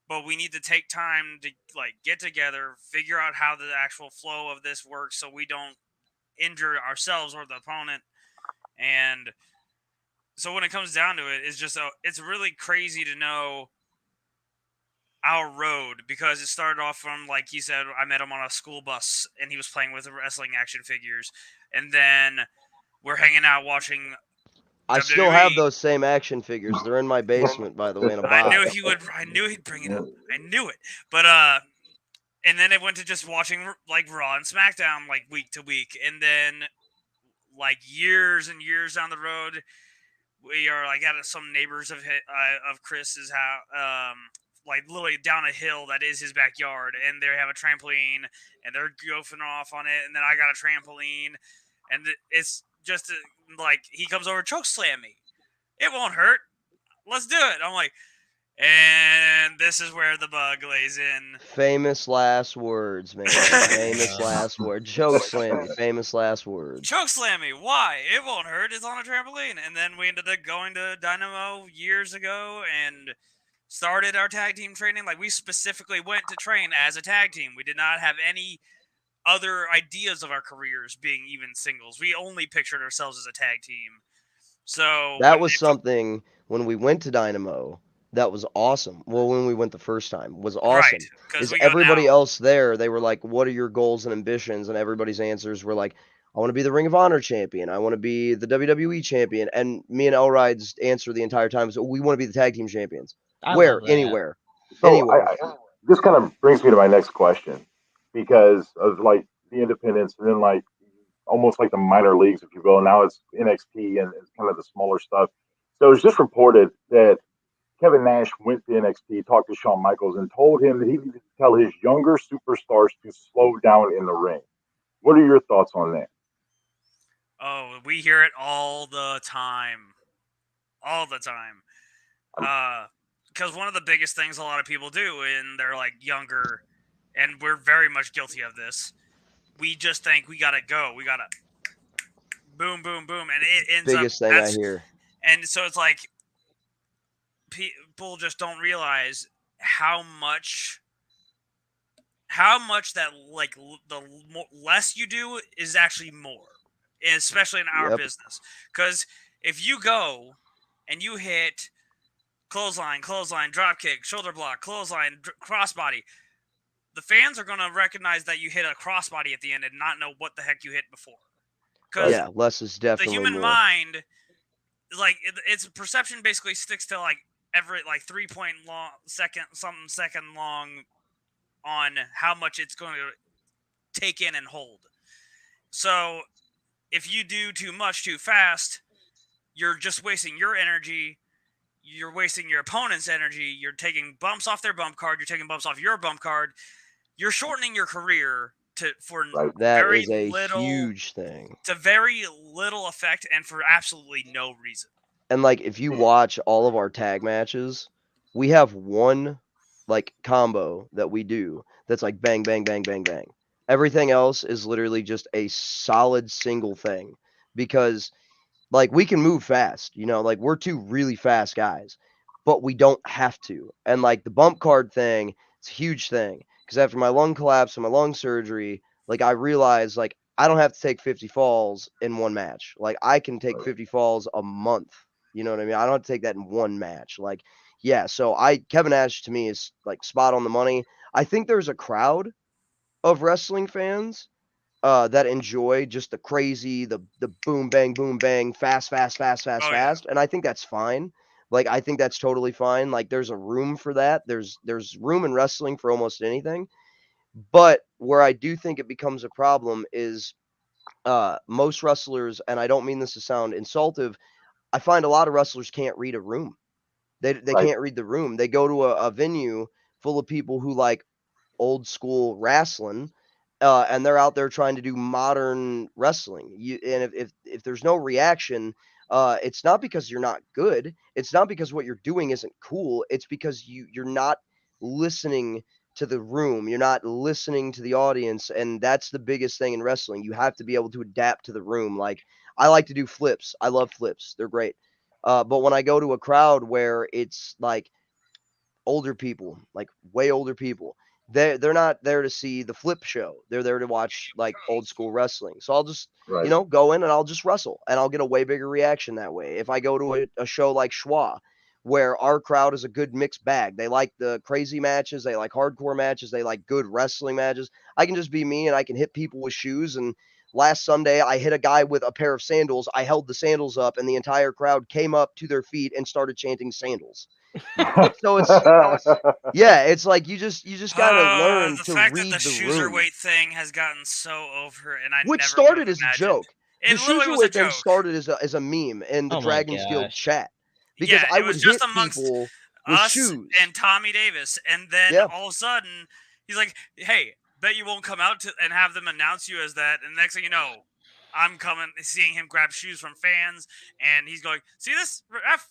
but we need to take time to like get together, figure out how the actual flow of this works so we don't injure ourselves or the opponent. And so when it comes down to it, it's really crazy to know our road because it started off from, like he said, I met him on a school bus and he was playing with wrestling action figures. And then we're hanging out watching I still WWE. have those same action figures. They're in my basement, by the way, in a I knew box. he would. I knew he'd bring it up. I knew it. But and then it went to just watching like Raw and SmackDown like week to week, and then like years and years down the road, we are like at some neighbors of Chris's house, like literally down a hill that is his backyard, and they have a trampoline, and they're goofing off on it, and then I got a trampoline, and it's just like he comes over, choke slam me. It won't hurt. Let's do it. I'm like, and this is where the bug lays in. Famous last words, man. Famous last word. Choke slam me. Famous last words. Choke slam me. Why? It won't hurt. It's on a trampoline. And then we ended up going to Dynamo years ago and started our tag team training. Like we specifically went to train as a tag team. We did not have any other ideas of our careers being even singles. We only pictured ourselves as a tag team. So That was something when we went to Dynamo that was awesome. Well, when we went the first time was right, awesome. because Is we go now. everybody else there, they were like, what are your goals and ambitions? And everybody's answers were like, I want to be the Ring of Honor champion. I want to be the WWE champion. And me and Elride's answer the entire time was, we want to be the tag team champions. I Where? love that. Anywhere. So Anywhere. this kind of brings me to my next question because of like the independents and then like almost like the minor leagues, if you will. Now it's NXT and it's kind of the smaller stuff. So it's just reported that Kevin Nash went to NXT, talked to Shawn Michaels, and told him that he needed to tell his younger superstars to slow down in the ring. What are your thoughts on that? Oh, we hear it all the time. All the time. Because one of the biggest things a lot of people do when they're like younger, and we're very much guilty of this, we just think we gotta go. We gotta boom, boom, boom. And it ends up Biggest thing I hear. And so it's like people just don't realize how much that like the less you do is actually more, especially in our business. Because if you go and you hit clothesline, drop kick, shoulder block, clothesline, crossbody, the fans are going to recognize that you hit a crossbody at the end and not know what the heck you hit before. Because less is definitely the human more. mind, like its perception basically sticks to like every like 3 second long on how much it's going to take in and hold. So if you do too much too fast, you're just wasting your energy. You're wasting your opponent's energy. You're taking bumps off their bump card. You're taking bumps off your bump card. You're shortening your career for that very is a little, huge thing. to very little effect and for absolutely no reason. And like if you watch all of our tag matches, we have one like combo that we do that's like bang, bang, bang, bang, bang. Everything else is literally just a solid single thing because like we can move fast, like we're two really fast guys, but we don't have to. And like the bump card thing, it's a huge thing because after my lung collapse and my lung surgery, like I realized like I don't have to take 50 falls in one match. Like I can take 50 falls a month. You know what I mean? I don't have to take that in one match. Like, yeah. So Kevin Nash to me is like spot on the money. I think there's a crowd of wrestling fans that enjoy just the crazy, the boom bang, fast, fast, and I think that's fine. Like I think that's totally fine. Like there's a room for that. There's room in wrestling for almost anything. But where I do think it becomes a problem is most wrestlers, and I don't mean this to sound insultive, I find a lot of wrestlers can't read a room. They can't read the room. They go to a venue full of people who like old school wrestling, and they're out there trying to do modern wrestling. And if there's no reaction, it's not because you're not good. It's not because what you're doing isn't cool. It's because you're not listening to the room. You're not listening to the audience, and that's the biggest thing in wrestling. You have to be able to adapt to the room. Like I like to do flips. I love flips. They're great. But when I go to a crowd where it's like older people, like way older people, they're not there to see the flip show. They're there to watch like old school wrestling. So I'll just go in and I'll just wrestle and I'll get a way bigger reaction that way. If I go to a show like Schwa, where our crowd is a good mixed bag, they like the crazy matches, they like hardcore matches, they like good wrestling matches. I can just be me and I can hit people with shoes. And last Sunday I hit a guy with a pair of sandals. I held the sandals up and the entire crowd came up to their feet and started chanting sandals. So it's like you just gotta learn to read the room. The fact that the shoeserweight thing has gotten so over, and which started as a joke. The shoeserweight thing started as a meme in the Dragons Guild chat because I would hit people with shoes and Tommy Davis, and then all of a sudden he's like, "Hey, bet you won't come out and have them announce you as that." And next thing you know, I'm seeing him grab shoes from fans, and he's going, "See this ref?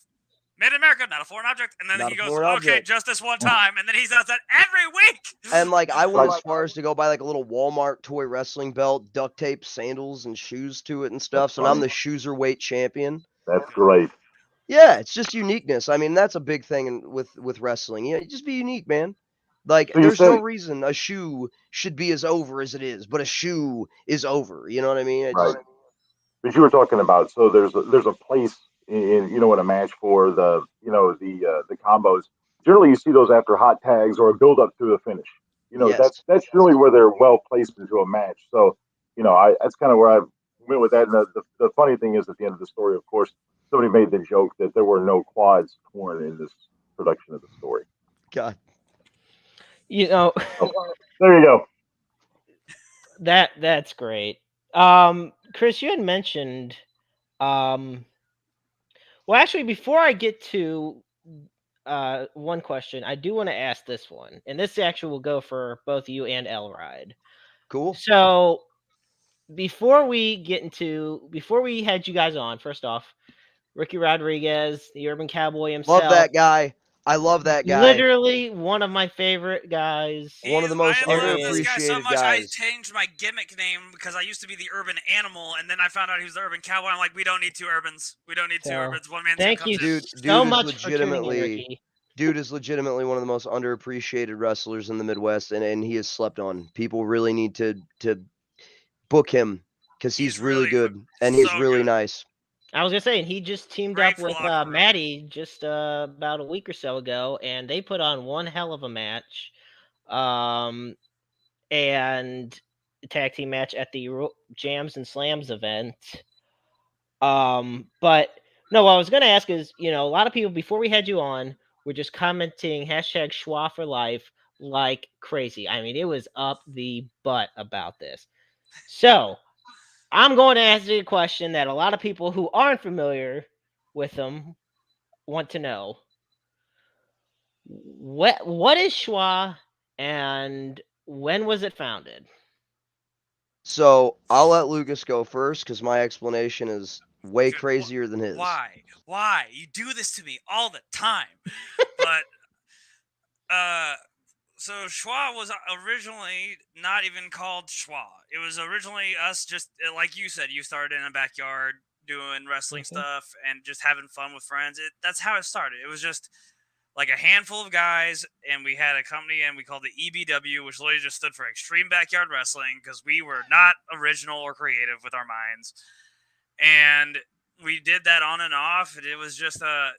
Made in America, not a foreign object." And then he goes, "Okay, just this one time." And then he does that every week. And like I went as far as to go buy like a little Walmart toy wrestling belt, duct tape, sandals, and shoes to it and stuff. So now I'm the shoeserweight champion. That's great. Yeah, it's just uniqueness. I mean, that's a big thing with wrestling. You just be unique, man. Like, So you there's no say reason a shoe should be as over as it is, but a shoe is over. You know what I mean? It right, just but you were talking about so there's a place in a match for the combos. Generally, you see those after hot tags or a build up to the finish. That's yes. that's generally where they're well placed into a match. So that's kind of where I went with that. And the funny thing is, at the end of the story, of course, somebody made the joke that there were no quads torn in this production of the story. God. You know, So there you go. that's great. Chris, you had mentioned um well, actually, before I get to one question, I do want to ask this one, and this actually will go for both you and Elride. Cool. So before we had you guys on, first off, Ricky Rodriguez, the Urban Cowboy Love himself, that guy. I love that guy. literally one of my favorite guys. One of the I most love There this is. guy so underappreciated much. I guys. changed my gimmick name because I used to be the Urban Animal, and then I found out he was the Urban Cowboy. I'm like, we don't need two Urbans. We don't need two So Urbans. One man team thank comes you in. so Dude is much for tuning in, legitimately Ricky. one of the most underappreciated wrestlers in the Midwest, and he is slept on. People really need to book him because he's He's really really good and so he's really good. nice. I was gonna say, and he just teamed Great up for with locker room. Maddie just about a week or so ago, and they put on one hell of a match, and tag team match at the Jams and Slams event. But no, what I was gonna ask is, a lot of people before we had you on were just commenting hashtag Schwa for life like crazy. I mean, it was up the butt about this. So I'm going to ask you a question that a lot of people who aren't familiar with them want to know. What is Schwa and when was it founded? So I'll let Lucas go first because my explanation is way Good. crazier than his. Why? You do this to me all the time. But uh so Schwa was originally not even called Schwa. It was originally us just like you said, you started in a backyard doing wrestling Mhm. stuff and just having fun with friends. That's how it started. It was just like a handful of guys, and we had a company, and we called it EBW, which literally just stood for Extreme Backyard Wrestling, because we were not original or creative with our minds, and we did that on and off. And it was just a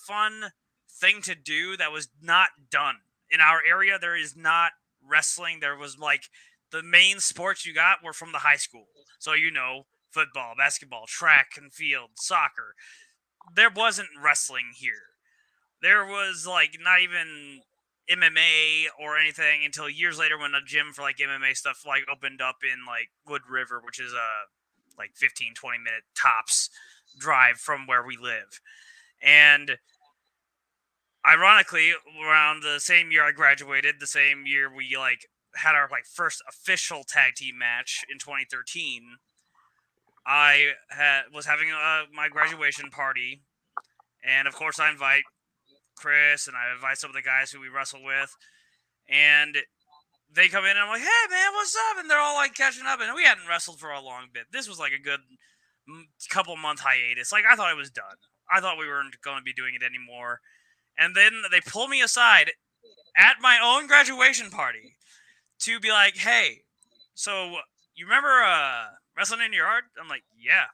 fun thing to do that was not done in our area. There is not wrestling. There was like the main sports you got were from the high school, so football, basketball, track and field, soccer. There wasn't wrestling here. There was like not even MMA or anything until years later when a gym for like MMA stuff like opened up in like Wood River, which is a like 15-20 minute tops drive from where we live. And ironically, around the same year I graduated, the same year we like had our like first official tag team match in 2013. Was having my graduation party, and of course I invite Chris and I invite some of the guys who we wrestle with, and they come in and I'm like, "Hey man, what's up?" And they're all like catching up, and we hadn't wrestled for a long bit. This was like a good couple month hiatus. Like I thought it was done. I thought we weren't going to be doing it anymore. And then they pull me aside at my own graduation party to be like, "Hey, so you remember wrestling in your yard?" I'm like, "Yeah.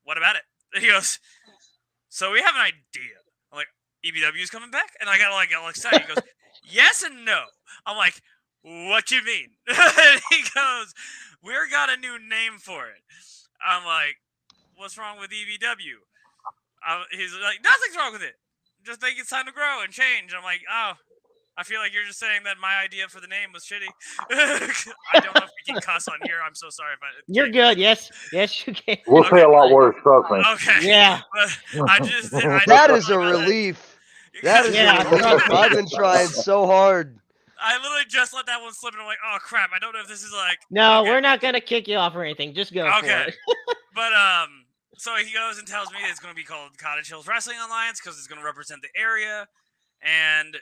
What about it?" He goes, "So we have an idea." I'm like, "EBW is coming back?" And I got like all excited. He goes, "Yes and no." I'm like, "What do you mean?" And he goes, "We're got a new name for it." I'm like, "What's wrong with EBW?" He's like, "Nothing's wrong with it. Just think it's time to grow and change." I'm like, "Oh, I feel like you're just saying that my idea for the name was shitty." I don't know if we can cuss on here. I'm so sorry if I You're can't. good. Yes, you can. We'll say Okay. a lot worse. Trust me. Okay. Yeah, But I just I That never is thought a about that. relief. That is a Yeah, relief. trust me. I've been trying so hard. I literally just let that one slip, and I'm like, "Oh crap! I don't know if this is like No, okay, we're not gonna kick you off or anything. Just go for okay." it. But so he goes and tells me it's going to be called Cottage Hills Wrestling Alliance because it's going to represent the area, and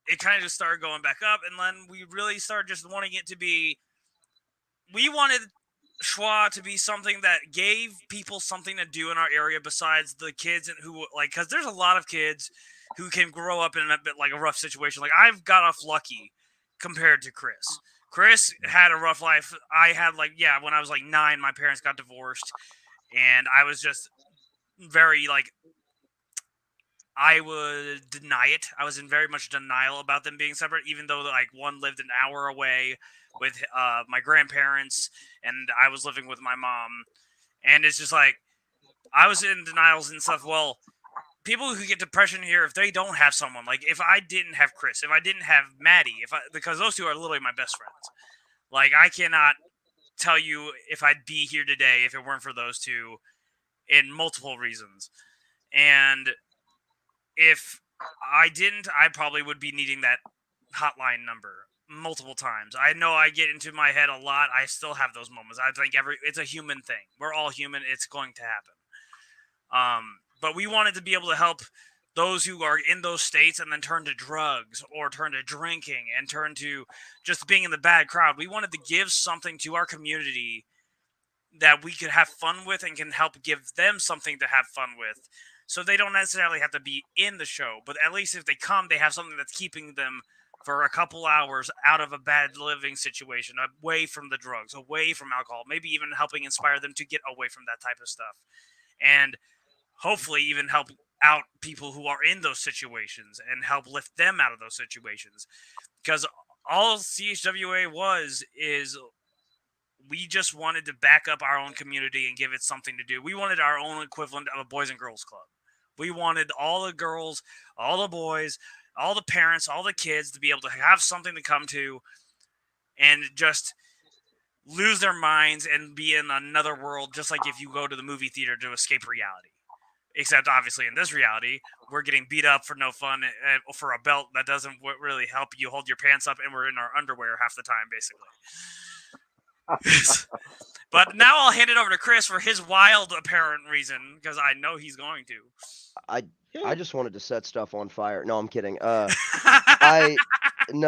it kind of just started going back up, and then we really started just wanting it to be. We wanted Schwa to be something that gave people something to do in our area besides the kids and who like because there's a lot of kids who can grow up in a bit like a rough situation. Like I've got off lucky compared to Chris. Chris had a rough life. I had when I was 9, my parents got divorced, and I was just very I would deny it. I was in very much denial about them being separate, even though one lived an hour away with my grandparents, and I was living with my mom. And it's just I was in denials and stuff. Well, people who get depression here, if they don't have someone, if I didn't have Chris, if I didn't have Maddie, because those two are literally my best friends. I cannot tell you if I'd be here today if it weren't for those two, in multiple reasons. And if I didn't, I probably would be needing that hotline number multiple times. I know I get into my head a lot. I still have those moments. I think it's a human thing. We're all human. It's going to happen. But we wanted to be able to help those who are in those states and then turn to drugs or turn to drinking and turn to just being in the bad crowd. We wanted to give something to our community that we could have fun with and can help give them something to have fun with. So they don't necessarily have to be in the show, but at least if they come, they have something that's keeping them for a couple hours out of a bad living situation, away from the drugs, away from alcohol, maybe even helping inspire them to get away from that type of stuff. And hopefully even help out people who are in those situations and help lift them out of those situations. Because all CHWA is we just wanted to back up our own community and give it something to do. We wanted our own equivalent of a Boys and Girls Club. We wanted all the girls, all the boys, all the parents, all the kids to be able to have something to come to and just lose their minds and be in another world, just like if you go to the movie theater to escape reality. Except, obviously, in this reality, we're getting beat up for no fun for a belt that doesn't really help you hold your pants up, and we're in our underwear half the time, basically. But now I'll hand it over to Chris for his wild apparent reason, because I know he's going to. I just wanted to set stuff on fire. No, I'm kidding. I've I mean,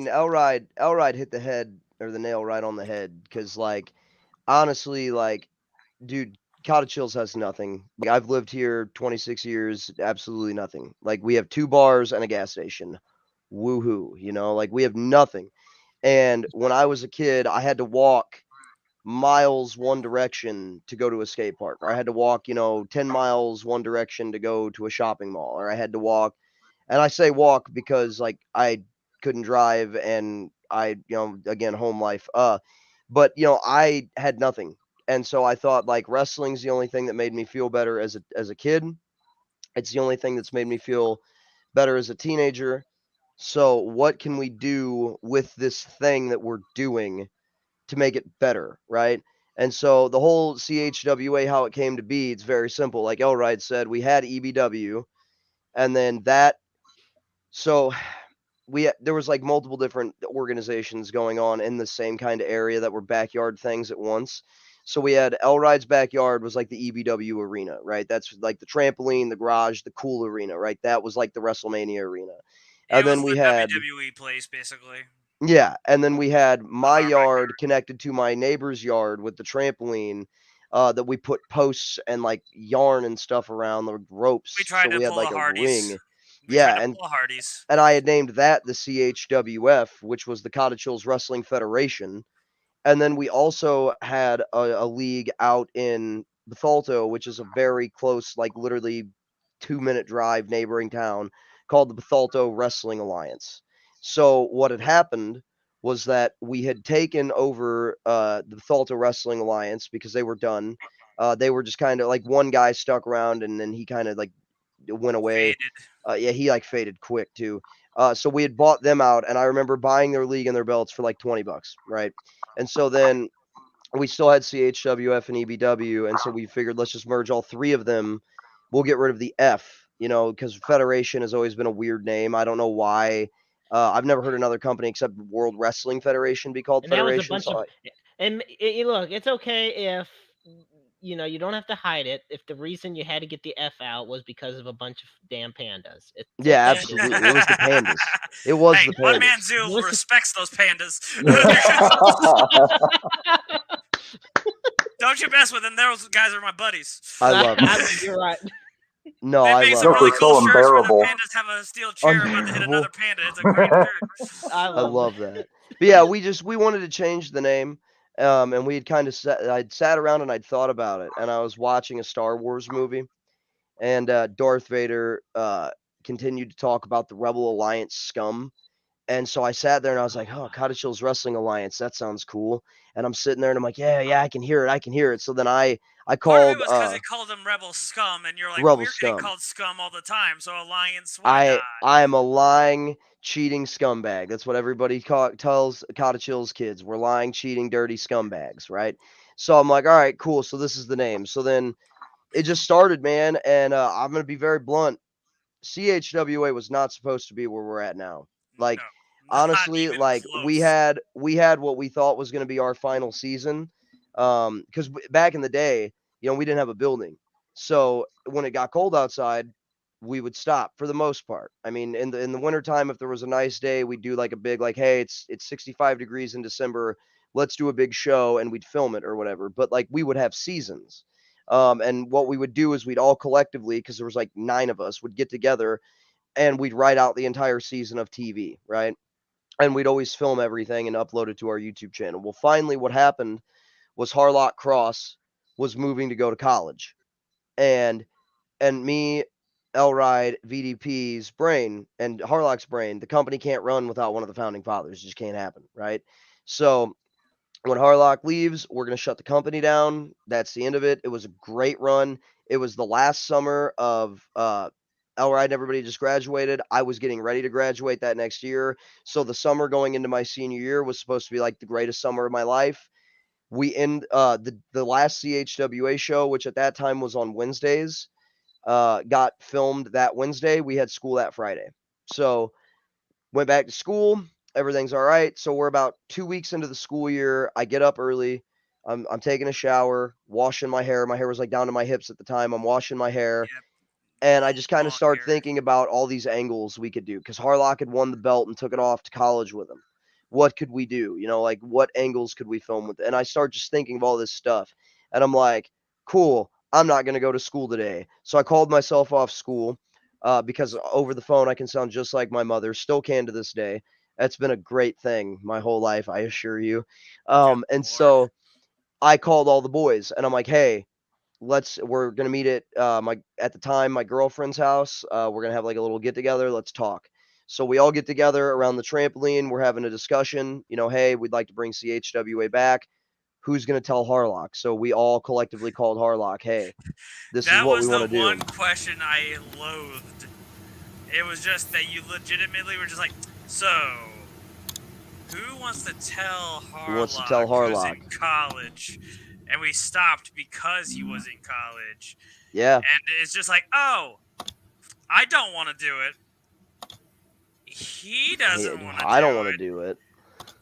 Elride hit the head or the nail right on the head because, honestly, dude, Cottage Hills has nothing. I've lived here 26 years, absolutely nothing. We have 2 bars and a gas station. Woohoo, we have nothing. And when I was a kid, I had to walk miles one direction to go to a skate park, or I had to walk, 10 miles one direction to go to a shopping mall, or I had to walk. And I say walk because I couldn't drive and I, again, home life. But I had nothing. And so I thought wrestling's the only thing that made me feel better as a kid. It's the only thing that's made me feel better as a teenager. So what can we do with this thing that we're doing to make it better, right? And so the whole CHWA, how it came to be, it's very simple. Like Elride said, we had EBW, and then so there was multiple different organizations going on in the same kind of area that were backyard things at once. So we had Elride's backyard was the EBW arena, right? That's the trampoline, the garage, the cool arena, right? That was the WrestleMania arena. And then we had WWE place, basically. Yeah, and then we had my yard connected to my neighbor's yard with the trampoline that we put posts and yarn and stuff around the ropes. We tried to we had pull a a Hardee's. ring. We tried to pull a Hardee's. And I had named that the CHWF, which was the Cottage Hills Wrestling Federation. And then we also had a league out in Bethalto, which is a very close, literally 2-minute drive neighboring town, called the Bethalto Wrestling Alliance. So what had happened was that we had taken over the Bethalto Wrestling Alliance because they were done. They were just kind of one guy stuck around and then he kind of went away. He faded quick too. So we had bought them out, and I remember buying their league and their belts for $20, right? And so then we still had CHWF and EBW, and so we figured let's just merge all 3 of them. We'll get rid of the F, because Federation has always been a weird name. I don't know why. I've never heard another company except World Wrestling Federation be called Federation. That was a bunch look, it's okay if you don't have to hide it. If the reason you had to get the F out was because of a bunch of damn pandas. Absolutely. It was the pandas. It was the pandas. One Man Zoo respects those pandas. Don't you mess with them. Those guys are my buddies. I love it. You're right. No, It I makes love some it. really Joker's cool so shirts where the unbearable. pandas have a steel chair about to hit another Unbearable. panda. It's a great shirt. I I love love that. But yeah, we wanted to change the name, and we had kind of I'd sat around and I'd thought about it, and I was watching a Star Wars movie, and Darth Vader continued to talk about the Rebel Alliance scum. And so I sat there and I was like, "Oh, Cottage Hills Wrestling Alliance, that sounds cool." And I'm sitting there and I'm like, "Yeah, yeah, I can hear it, I can hear it." So then I Part of it called was because they called them rebel scum, and you're like, Rebel we're getting Scum. called scum all the time, so Alliance, why not? I am a lying, cheating scumbag. That's what everybody tells Cottage Hills kids. We're lying, cheating, dirty scumbags, right? So I'm like, all right, cool. So this is the name. So then it just started, man. And I'm gonna be very blunt. CHWA was not supposed to be where we're at now. No, Like not honestly, even like close. we had what we thought was going to be our final season. Because back in the day, we didn't have a building, so when it got cold outside, we would stop for the most part. I mean, in the wintertime, if there was a nice day, we'd do like a big like, hey, it's 65 degrees in December. Let's do a big show and we'd film it or whatever. But like we would have seasons. And what we would do is we'd all collectively, because there was like 9 of us, would get together and we'd write out the entire season of TV, right? And we'd always film everything and upload it to our YouTube channel. Well, finally, what happened was Harlock Cross was moving to go to college, and me, Elride, VDP's brain, and Harlock's brain, the company can't run without one of the founding fathers. It just can't happen, right? So when Harlock leaves, we're going to shut the company down. That's the end of it. It was a great run. It was the last summer of Elride and everybody just graduated. I was getting ready to graduate that next year. So the summer going into my senior year was supposed to be like the greatest summer of my life. We end the last CHWA show, which at that time was on Wednesdays, got filmed that Wednesday. We had school that Friday. So went back to school. Everything's all right. So we're about 2 weeks into the school year. I get up early. I'm taking a shower, washing my hair. My hair was like down to my hips at the time. I'm washing my hair. Yep, And I just kind of long started hair. thinking about all these angles we could do because Harlock had won the belt and took it off to college with him. What could we do? Like what angles could we film with? And I start just thinking of all this stuff. And I'm like, cool, I'm not going to go to school today. So I called myself off school because over the phone I can sound just like my mother, still can to this day. That's been a great thing my whole life, I assure you. Good And lord. so I called all the boys and I'm like, hey, we're gonna meet at my at the time my girlfriend's house. We're gonna have like a little get together. Let's talk. So we all get together around the trampoline. We're having a discussion. Hey, we'd like to bring CHWA back. Who's gonna tell Harlock? So we all collectively called Harlock. Hey, this is That what we was want the to do. one question I loathed. It was just that you legitimately were just like, so who wants to tell Who wants to tell Harlock who's Harlock? in college? And we stopped because he was in college. Yeah, And it's just like, oh, I don't want to do it. He doesn't want to I do don't want to it. do it.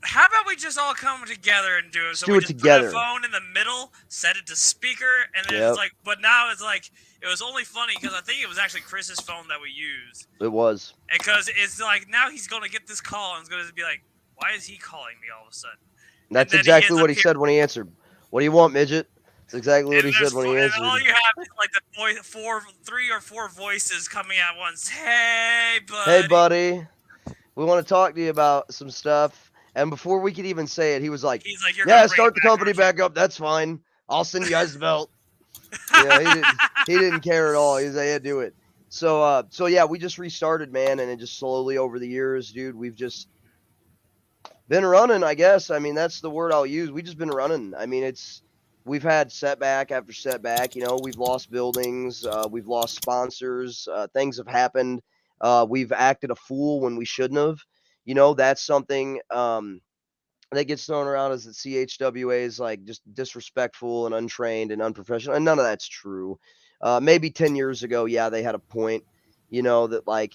How about we just all come together and do it? Let's So do we it just together. put a phone in the middle, set it to speaker, and then Yep. it's like, but now it's like, it was only funny because I think it was actually Chris's phone that we used. It was. Because it's like, now he's going to get this call and it's going to be like, why is he calling me all of a sudden? That's then he exactly ends what up he here. said when he answered. What do you want, midget? That's exactly what he said when he And answered. all you have is like the 3 or 4 voices coming at once. Hey, buddy. Hey, buddy. We want to talk to you about some stuff. And before we could even say it, he was like, He's like, you're yeah, going to bring start it the back, company aren't you? back up. That's fine. I'll send you guys the belt. He didn't care at all. He was like, yeah, do it. So yeah, we just restarted, man. And it just slowly over the years, dude, we've just been running, I guess. I mean, that's the word I'll use. We just been running. I mean, we've had setback after setback. We've lost buildings, we've lost sponsors, things have happened. We've acted a fool when we shouldn't have. That's something that gets thrown around as that CHWA is like just disrespectful and untrained and unprofessional, and none of that's true. Maybe 10 years ago, yeah, they had a point, that like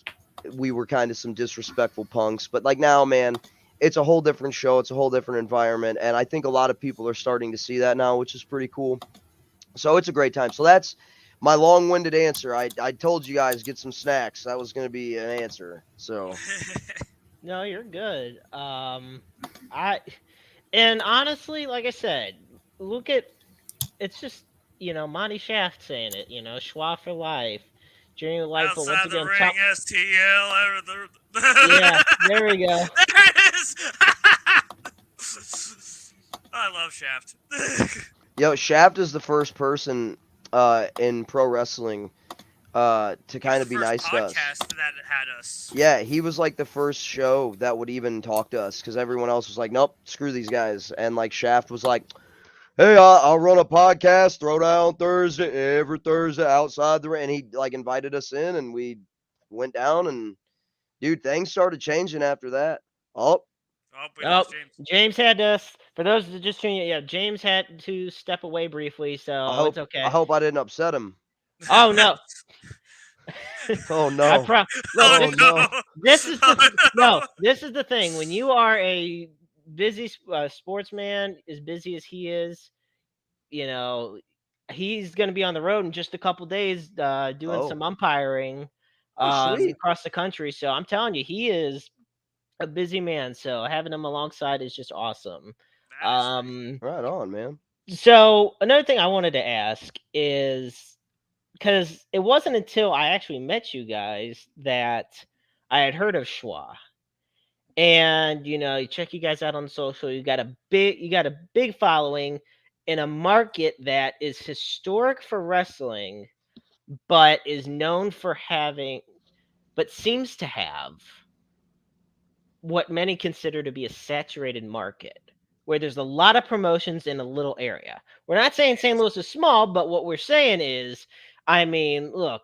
we were kind of some disrespectful punks, but like now, man, it's a whole different show. It's a whole different environment. And I think a lot of people are starting to see that now, which is pretty cool. So it's a great time. So that's my long-winded answer. I told you guys get some snacks. That was going to be an answer. So No, you're good. I and honestly, like I said, look at it's just Monty Shaft saying it. Schwa for life. Journey with Light, but once Outside the again, ring, top. STL. Yeah, there we go. There it is. I love Shaft. Yo, Shaft is the first person in pro wrestling to He was kind the of be first nice to us. podcast that had us. Yeah, he was like the first show that would even talk to us because everyone else was like, nope, screw these guys. And like Shaft was like, hey, I'll run a podcast, throw down Thursday, every Thursday outside the ring. And he like invited us in and we went down and dude, things started changing after that. Oh, Oh, we Oh, lost James. James had to. For those that just tuning in, yeah, James had to step away briefly, so it's I okay. hope I didn't upset him. Oh no, Oh I no. look. Oh Oh This no. no! this is the no. Oh This is the thing. When you are a busy sportsman, as busy as he is, you know, he's going to be on the road in just a couple days, doing Oh. some umpiring Oh, sweet. across the country. So I'm telling you, he is a busy man. So having him alongside is just awesome. no! That is sweet. Um, Right on, man. so another thing I wanted to ask is because it wasn't until I actually met you guys that I had heard of Schwa. And you check you guys out on social. You got a big following in a market that is historic for wrestling, but is known for having, but seems to have what many consider to be a saturated market, where there's a lot of promotions in a little area. We're not saying St. Louis is small, but what we're saying is, I mean, look,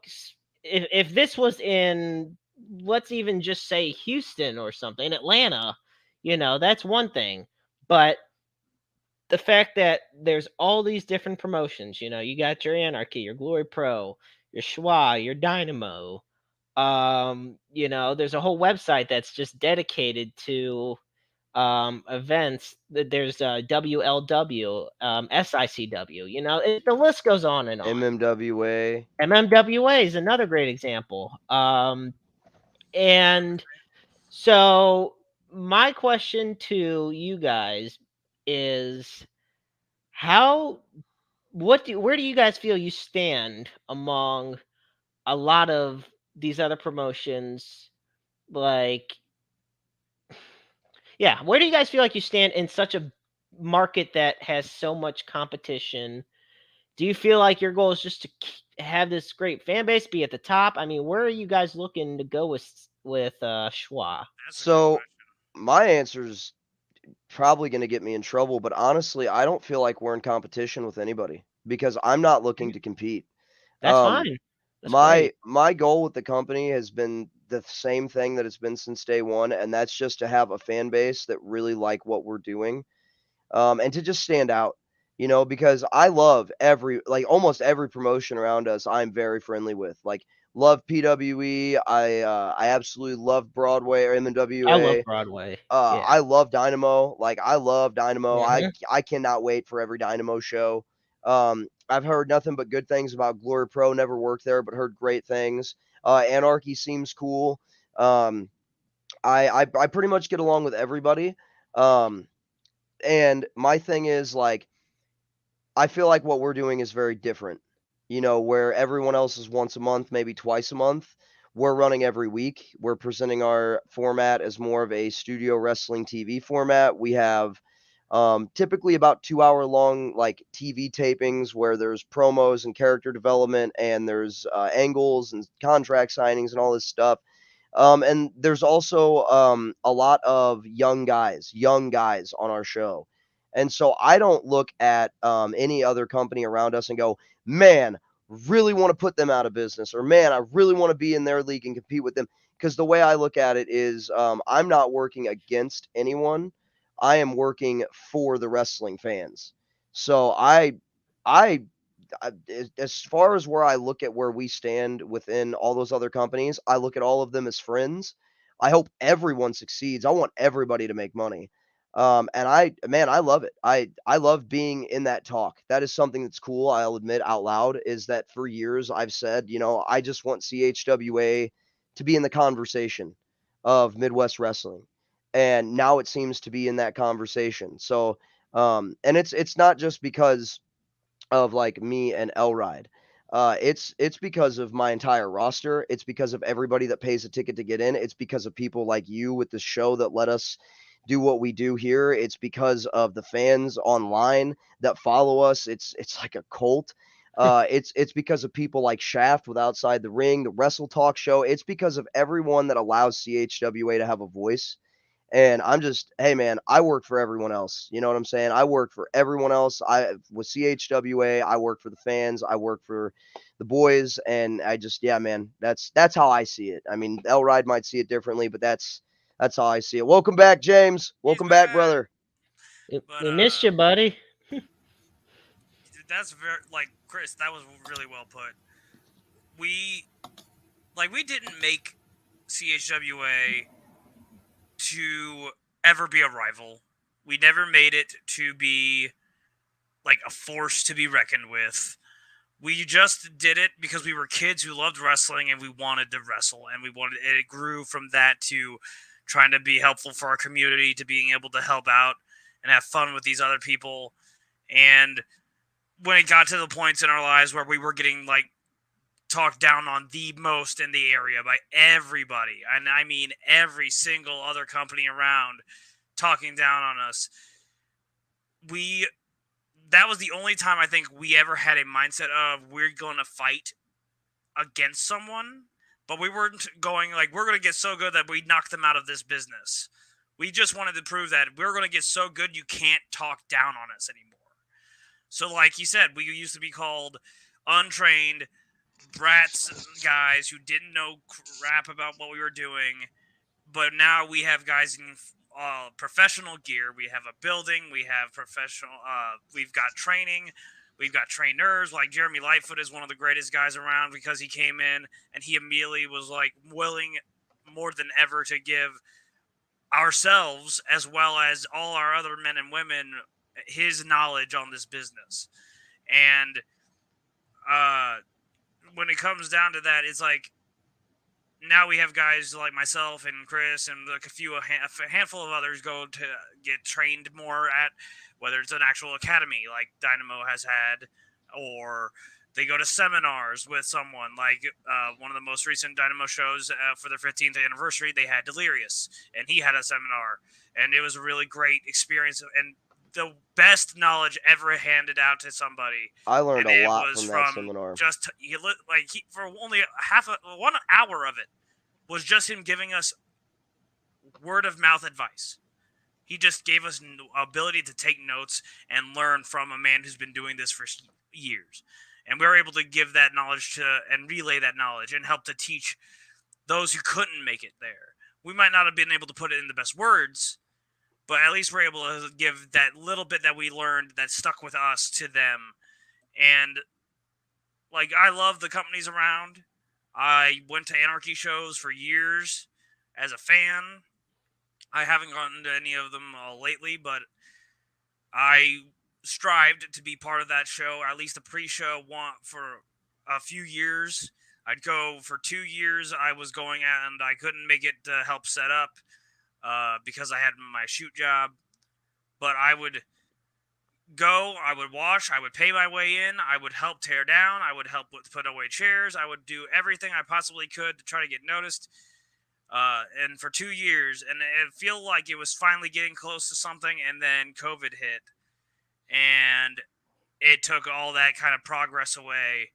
if this was in, let's even just say Houston or something, Atlanta, that's one thing. But the fact that there's all these different promotions, you got your Anarchy, your Glory Pro, your Schwa, your Dynamo, there's a whole website that's just dedicated to events. There's WLW, SICW, the list goes on and on. MMWA. MMWA is another great example. And so my question to you guys is, how where do you guys feel you stand among a lot of these other promotions? Like, yeah, where do you guys feel like you stand in such a market that has so much competition? Do you feel like your goal is just to have this great fan base, be at the top? I mean, where are you guys looking to go with Schwa? That's a good So question. my answer's probably going to get me in trouble, but honestly, I don't feel like we're in competition with anybody because I'm not looking to compete. That's Um, fine. That's my great. my goal with the company has been the same thing that it's been since day one, and that's just to have a fan base that really like what we're doing, and to just stand out. Because I love almost every promotion around us. I'm very friendly with, love PWE. I absolutely love Broadway or I love MMWA. Broadway. Yeah. I love Dynamo. I love Dynamo. I Mhm. I cannot wait for every Dynamo show. I've heard nothing but good things about Glory Pro. Never worked there, but heard great things. Anarchy seems cool. Um, I pretty much get along with everybody. Um, and my thing is I feel like what we're doing is very different. Where everyone else is once a month, maybe twice a month. We're running every week. We're presenting our format as more of a studio wrestling TV format. We have typically about 2 hour long TV tapings where there's promos and character development and there's angles and contract signings and all this stuff. And there's also a lot of young guys on our show. And so I don't look at any other company around us and go, man, really want to put them out of business, or man, I really want to be in their league and compete with them. Because the way I look at it is I'm not working against anyone. I am working for the wrestling fans. So I as far as where I look at where we stand within all those other companies, I look at all of them as friends. I hope everyone succeeds. I want everybody to make money. And man, I love it. I love being in that talk. That is something that's cool. I'll admit out loud is that for years I've said, I just want CHWA to be in the conversation of Midwest wrestling. And now it seems to be in that conversation. So, and it's not just because of me and Elride. It's because of my entire roster. It's because of everybody that pays a ticket to get in. It's because of people like you with the show that let us do what we do here. It's because of the fans online that follow us. It's like a cult. It's because of people like Shaft with Outside the Ring, the Wrestle Talk show. It's because of everyone that allows CHWA to have a voice. And I'm just, hey man, I work for everyone else. You know what I'm saying? I work for everyone else. I with CHWA, I work for the fans, I work for the boys, and I just, yeah, man, that's how I see it. I mean, El Ride might see it differently, but that's how I see it. Welcome back, James. He's Welcome back, back. brother. But We missed you, buddy. that's very like Chris. That was really well put. We we didn't make CHWA to ever be a rival. We never made it to be like a force to be reckoned with. We just did it because we were kids who loved wrestling and we wanted to wrestle, and it grew from that to trying to be helpful for our community, to being able to help out and have fun with these other people. And when it got to the points in our lives where we were getting like talked down on the most in the area by everybody, and I mean every single other company around talking down on us, we that was the only time I think we ever had a mindset of we're going to fight against someone, but we weren't going like we're going to get so good that we knock them out of this business. We just wanted to prove that we're going to get so good you can't talk down on us anymore. So, like you said, we used to be called untrained brats guys who didn't know crap about what we were doing, but now we have guys in professional gear. We have a building. We have professional. We've got training. We've got trainers. Like Jeremy Lightfoot is one of the greatest guys around because he came in and he immediately was like willing more than ever to give ourselves as well as all our other men and women his knowledge on this business. And when it comes down to that, it's like now we have guys like myself and Chris and like a handful of others go to get trained more at whether it's an actual academy like Dynamo has had, or they go to seminars with someone like one of the most recent Dynamo shows for their 15th anniversary. They had Delirious, and he had a seminar, and it was a really great experience and the best knowledge ever handed out to somebody. I learned And a it lot was from that from seminar. just for only 1 hour of it was just him giving us word of mouth advice. He just gave us ability to take notes and learn from a man who's been doing this for years. And we were able to give that knowledge to and relay that knowledge and help to teach those who couldn't make it there. We might not have been able to put it in the best words, but at least we're able to give that little bit that we learned that stuck with us to them. And like, I love the companies around. I went to Anarchy shows for years as a fan. I haven't gotten to any of them lately, but I strived to be part of that show, or at least the pre-show for a few years. I'd go for 2 years. I was going and I couldn't make it to help set up because I had my shoot job. But I would go, I would wash, I would pay my way in, I would help tear down, I would help with put away chairs, I would do everything I possibly could to try to get noticed. And for 2 years, and it felt like it was finally getting close to something, and then COVID hit, and it took all that kind of progress away.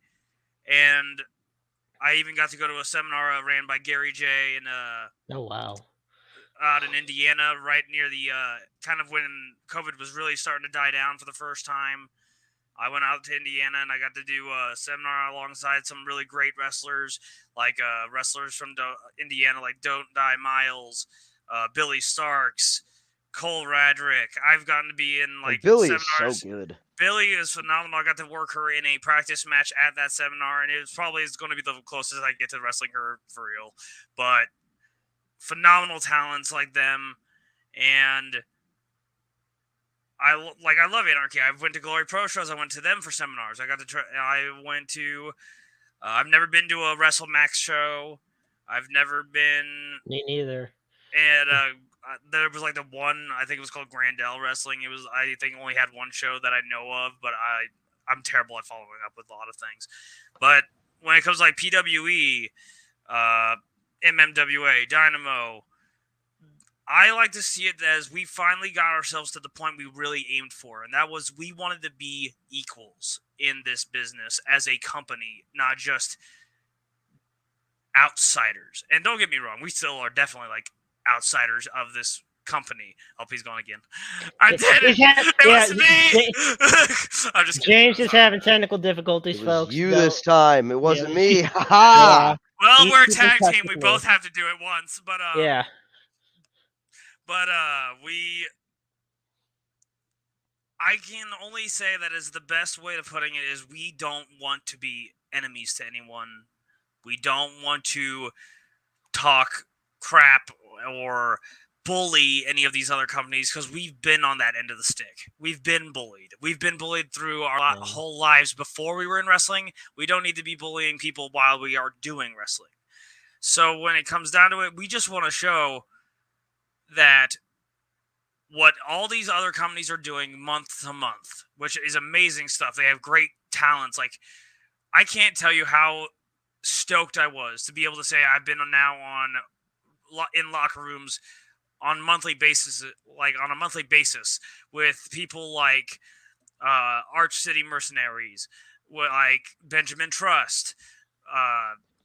And I even got to go to a seminar ran by Gary J. and Oh wow. out in Indiana, right near the kind of when COVID was really starting to die down for the first time. I went out to Indiana and I got to do a seminar alongside some really great wrestlers, like wrestlers from Indiana, like Don't Die Miles, Billy Starks, Cole Radrick. I've gotten to be in like Billy is seminars. so good. Billy is phenomenal. I got to work her in a practice match at that seminar, and it was probably going to be the closest I get to wrestling her for real. But phenomenal talents like them, and I love Anarchy. I went to Glory Pro shows. I went to them for seminars. I got to try. I went to. I've never been to a WrestleMax show. I've never been. Me neither. And there was like the one. I think it was called Grandel Wrestling. It was. I think only had one show that I know of, but I'm terrible at following up with a lot of things. But when it comes to like PWE, MMWA, Dynamo, I like to see it as we finally got ourselves to the point we really aimed for, and that was we wanted to be equals in this business as a company, not just outsiders. And don't get me wrong, we still are definitely like outsiders of this company. Oh, he's gone again. I did it. It was me. I'm just kidding. James is having technical difficulties, It was folks. you Don't- this time. It wasn't Yeah. me. Ha ha. Well, He- we're a he's tag been team. We technical. both have to do it once, but Yeah. we. I can only say that is the best way of putting it is we don't want to be enemies to anyone. We don't want to talk crap or bully any of these other companies because we've been on that end of the stick. We've been bullied. We've been bullied through our whole lives before we were in wrestling. We don't need to be bullying people while we are doing wrestling. So when it comes down to it, we just want to show that what all these other companies are doing month to month, which is amazing stuff. They have great talents. Like, I can't tell you how stoked I was to be able to say I've been now in locker rooms on monthly basis, like on a monthly basis with people like Arch City Mercenaries, like Benjamin Trust,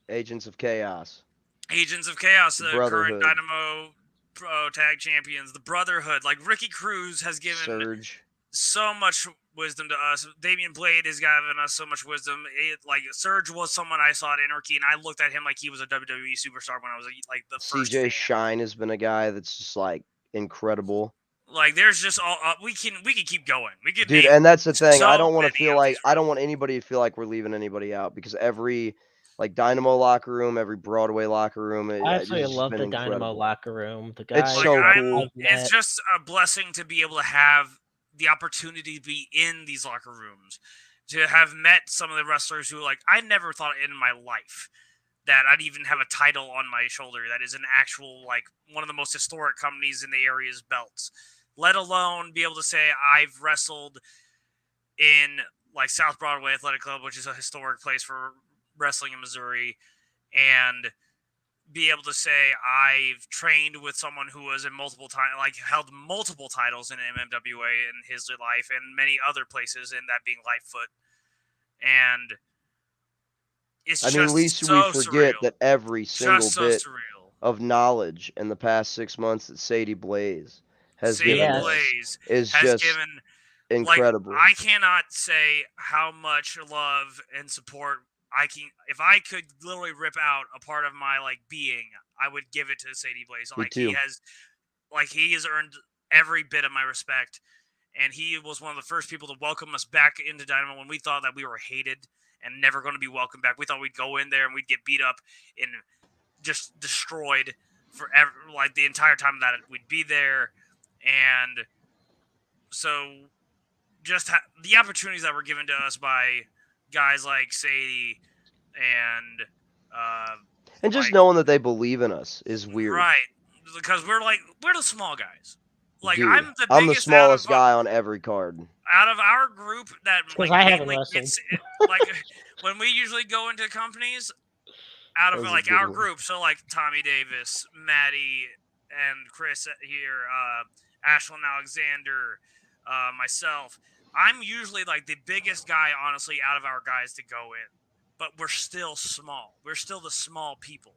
Agents of Chaos. The Brotherhood. current Dynamo Pro Tag Champions, the Brotherhood. Like Ricky Cruz has given Surge. so much wisdom to us. Damian Blade has given us so much wisdom. Like Surge was someone I saw at Anarchy, and I looked at him like he was a WWE superstar when I was like the first. CJ fan. Shine has been a guy that's just like incredible. Like there's just all we can keep going. We can Dude, name and that's the thing. so I don't want to many feel of like these I don't want anybody to feel like we're leaving anybody out because every like Dynamo locker room, every Broadway locker room, I absolutely it's just love been the Dynamo incredible. locker room. The guys, It's so cool. It's just a blessing to be able to have the opportunity to be in these locker rooms, to have met some of the wrestlers who, like, I never thought in my life that I'd even have a title on my shoulder that is an actual, like, one of the most historic companies in the area's belts, let alone be able to say I've wrestled in, like, South Broadway Athletic Club, which is a historic place for wrestling in Missouri, and be able to say I've trained with someone who was in multiple times, like held multiple titles in MMWA in his life and many other places, and that being Lightfoot. And it's I mean, at least we forget that every single bit of knowledge in the past 6 months that Sadie Blaze has given us is just incredible. Like, I cannot say how much love and support if I could literally rip out a part of my like being, I would give it to Sadie Blaze. Like he has earned every bit of my respect, and he was one of the first people to welcome us back into Dynamo when we thought that we were hated and never going to be welcomed back. We thought we'd go in there and we'd get beat up and just destroyed forever, like the entire time that we'd be there. And so just the opportunities that were given to us by guys like Sadie and just knowing that they believe in us is weird, right? Because we're the small guys. Like, dude, I'm the smallest guy on every card out of our group. That like I haven't wrestled. Like when we usually go into companies, out of like our group, so like Tommy Davis, Maddie, and Chris here, Ashlyn Alexander, myself. I'm usually like the biggest guy, honestly, out of our guys to go in. But we're still small. We're still the small people.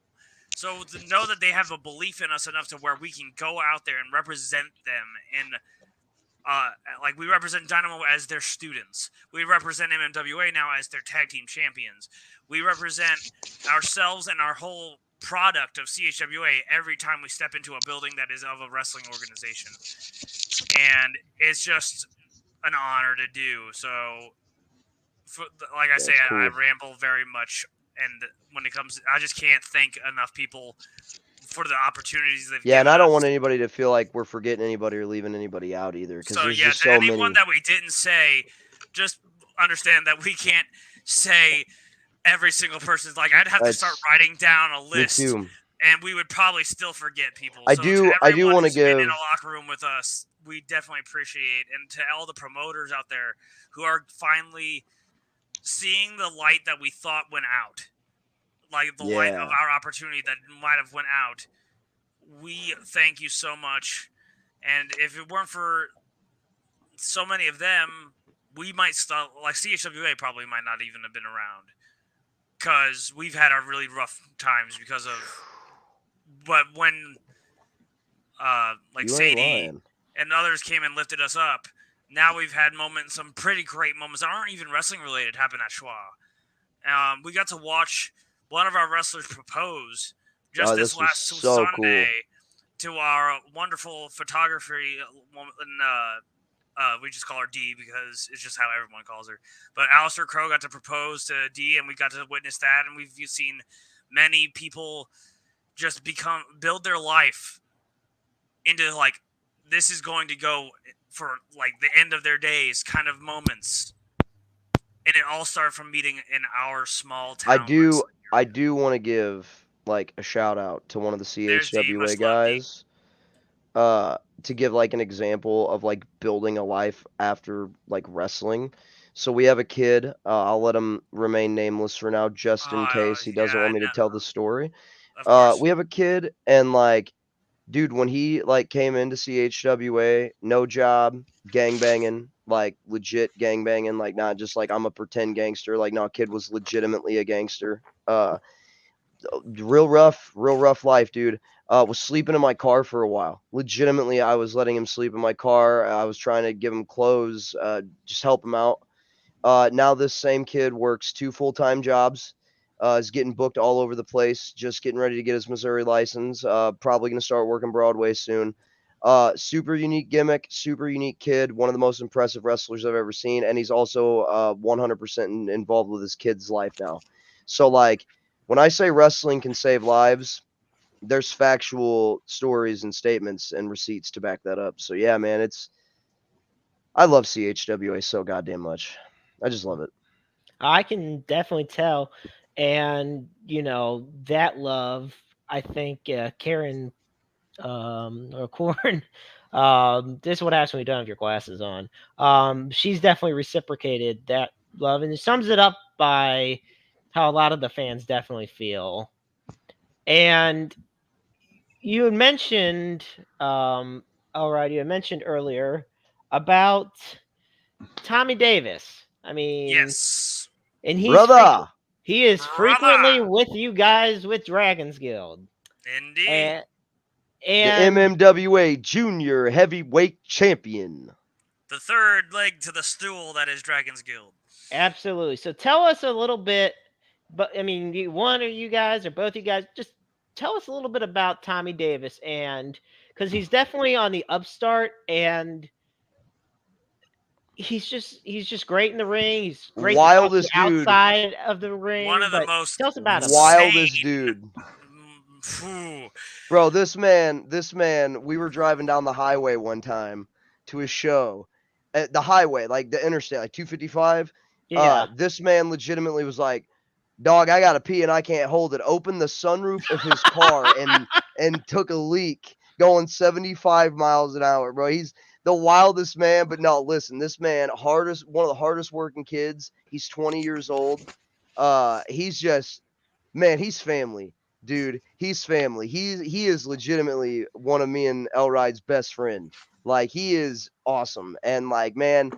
So to know that they have a belief in us enough to where we can go out there and represent them in, like we represent Dynamo as their students. We represent MMWA now as their tag team champions. We represent ourselves and our whole product of CHWA every time we step into a building that is of a wrestling organization. And it's just an honor to do. So, like I say, cool. I ramble very much, and when it comes, I just can't thank enough people for the opportunities they've given and I don't us. want anybody to feel like we're forgetting anybody or leaving anybody out either. Because So there's yeah, just to so anyone many. that we didn't say, just understand that we can't say every single person. Like I'd have to start writing down a list. Me too. And we would probably still forget people. I do want to give been in a locker room with us. We definitely appreciate, and to all the promoters out there who are finally seeing the light that we thought went out, like the light of Yeah. our opportunity that might have went out. We thank you so much. And if it weren't for so many of them, we might stop. Like CHWA probably might not even have been around because we've had our really rough times because of. But when like You ain't Sadie lying. and others came and lifted us up, now we've had moments, some pretty great moments that aren't even wrestling related, happen at Schwa. We got to watch one of our wrestlers propose just Oh, this this was last so cool. Sunday to our wonderful photography woman. We just call her D because it's just how everyone calls her. But Alistair Crow got to propose to D, and we got to witness that. And we've seen many people just build their life into like this is going to go for like the end of their days kind of moments. And it all started from meeting in our small I town do wrestling I area. do want to give like a shout out to one of the There's D, CHWA much love D. guys to give like an example of like building a life after like wrestling. So we have a kid, I'll let him remain nameless for now just in case he doesn't Yeah, want me to tell the story. of course. We have a kid and like dude, when he like came into CHWA, no job, gang banging, like legit gang banging, like not just like I'm a pretend gangster. Like no, kid was legitimately a gangster. Real rough life, dude. Was sleeping in my car for a while. Legitimately, I was letting him sleep in my car. I was trying to give him clothes, just help him out. Now this same kid works 2 full-time jobs. Is getting booked all over the place. Just getting ready to get his Missouri license. Probably going to start working Broadway soon. Super unique gimmick, super unique kid. One of the most impressive wrestlers I've ever seen, and he's also 100% involved with his kid's life now. So like when I say wrestling can save lives, there's factual stories and statements and receipts to back that up. So yeah, man, I love CHWA so goddamn much. I just love it. I can definitely tell, and that love. I think Karen or Corn. This is what happens when you don't have your glasses on. She's definitely reciprocated that love, and it sums it up by how a lot of the fans definitely feel. And you had mentioned, all right, you had mentioned earlier about Tommy Davis. I mean, Yes. and Brother, he is frequently Brother. with you guys with Dragons Guild, Indeed. and the and MMWA Junior Heavyweight Champion. The third leg to the stool that is Dragon's Guild. absolutely. So tell us a little bit, but I mean, one of you guys or both of you guys, just tell us a little bit about Tommy Davis, and because he's definitely on the upstart, and he's just great in the ring. He's great to talk to Wildest dude. outside of the One ring. of the But most tell us about him, bro. Wildest insane. dude. Phew. Bro, this man, we were driving down the highway one time to a show. At the highway, like the interstate, like 255. Yeah. This man legitimately was like, dog, I gotta pee and I can't hold it. Opened the sunroof of his car and took a leak going 75 miles an hour, bro. He's the wildest man, but no, listen, this man, one of the hardest working kids. He's 20 years old. He's just man, he's family, dude. He's family. He is legitimately one of me and Elride's best friend. Like he is awesome. And like, man,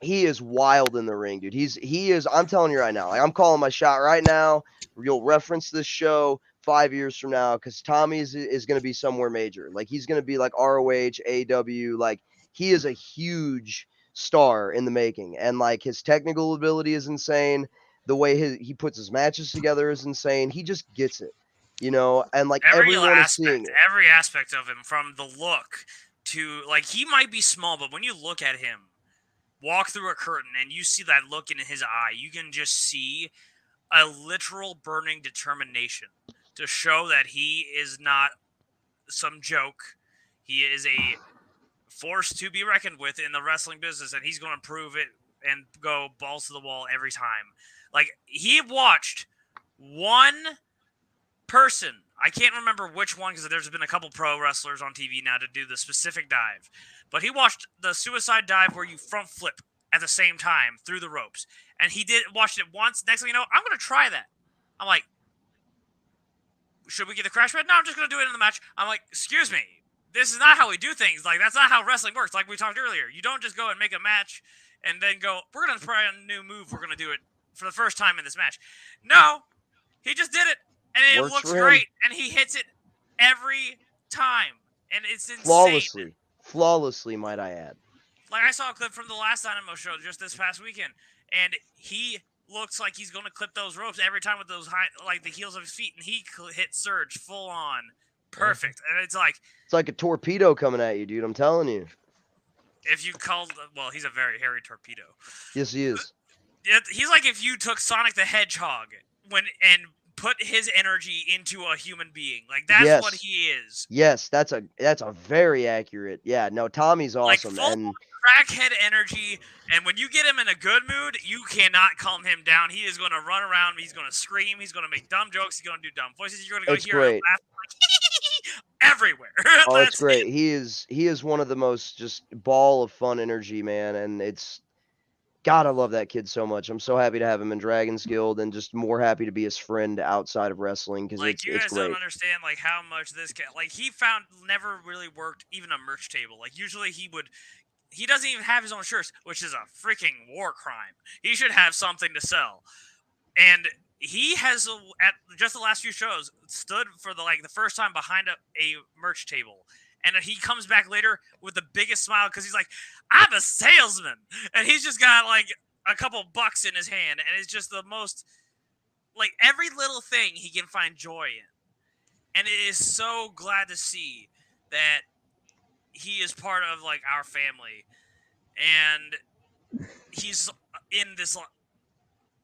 he is wild in the ring, dude. He is. I'm telling you right now. Like I'm calling my shot right now. You'll reference this show 5 years from now because Tommy is going to be somewhere major. Like he's going to be like ROH, AW. Like he is a huge star in the making, and like his technical ability is insane. The way he puts his matches together is insane. He just gets it, and like everyone is seeing it. Every aspect of him, from the look to like he might be small, but when you look at him walk through a curtain and you see that look in his eye, you can just see a literal burning determination to show that he is not some joke. He is a force to be reckoned with in the wrestling business, and he's going to prove it and go balls to the wall every time. Like, he watched one person. I can't remember which one because there's been a couple pro wrestlers on TV now to do the specific dive. But he watched the suicide dive where you front flip at the same time through the ropes. And he watched it once. Next thing you know, I'm going to try that. I'm like, should we get the crash pad? No, I'm just going to do it in the match. I'm like, excuse me. This is not how we do things. Like, that's not how wrestling works. Like we talked earlier. You don't just go and make a match and then go, we're going to try a new move. We're going to do it for the first time in this match. No, he just did it. And it Works looks for him. great. And he hits it every time. And it's insane. Flawlessly, might I add. Like, I saw a clip from the last Dynamo show just this past weekend. And he looks like he's going to clip those ropes every time with those high, like the heels of his feet. And he hit Surge full on. Perfect. And it's like a torpedo coming at you, dude. I'm telling you. If you called, well, he's a very hairy torpedo. Yes, he is. He's like if you took Sonic the Hedgehog and put his energy into a human being. Like, that's what he is. Yes, that's a very accurate. Yeah, no, Tommy's awesome. Like, full crackhead energy, and when you get him in a good mood, you cannot calm him down. He is going to run around. He's going to scream. He's going to make dumb jokes. He's going to do dumb voices. You're going to hear him laugh everywhere. Oh, it's great. He is one of the most just ball of fun energy, man, and it's God, I love that kid so much. I'm so happy to have him in Dragon's Guild, and just more happy to be his friend outside of wrestling, because like, you guys great. don't understand like how much this guy, like, he never really worked even a merch table. Like, usually he doesn't even have his own shirts, which is a freaking war crime. He should have something to sell. And he has, at just the last few shows, stood for the first time behind a merch table. And he comes back later with the biggest smile because he's like, I'm a salesman. And he's just got like a couple bucks in his hand. And it's just the most, like, every little thing he can find joy in. And it is so glad to see that he is part of like our family. And he's in this,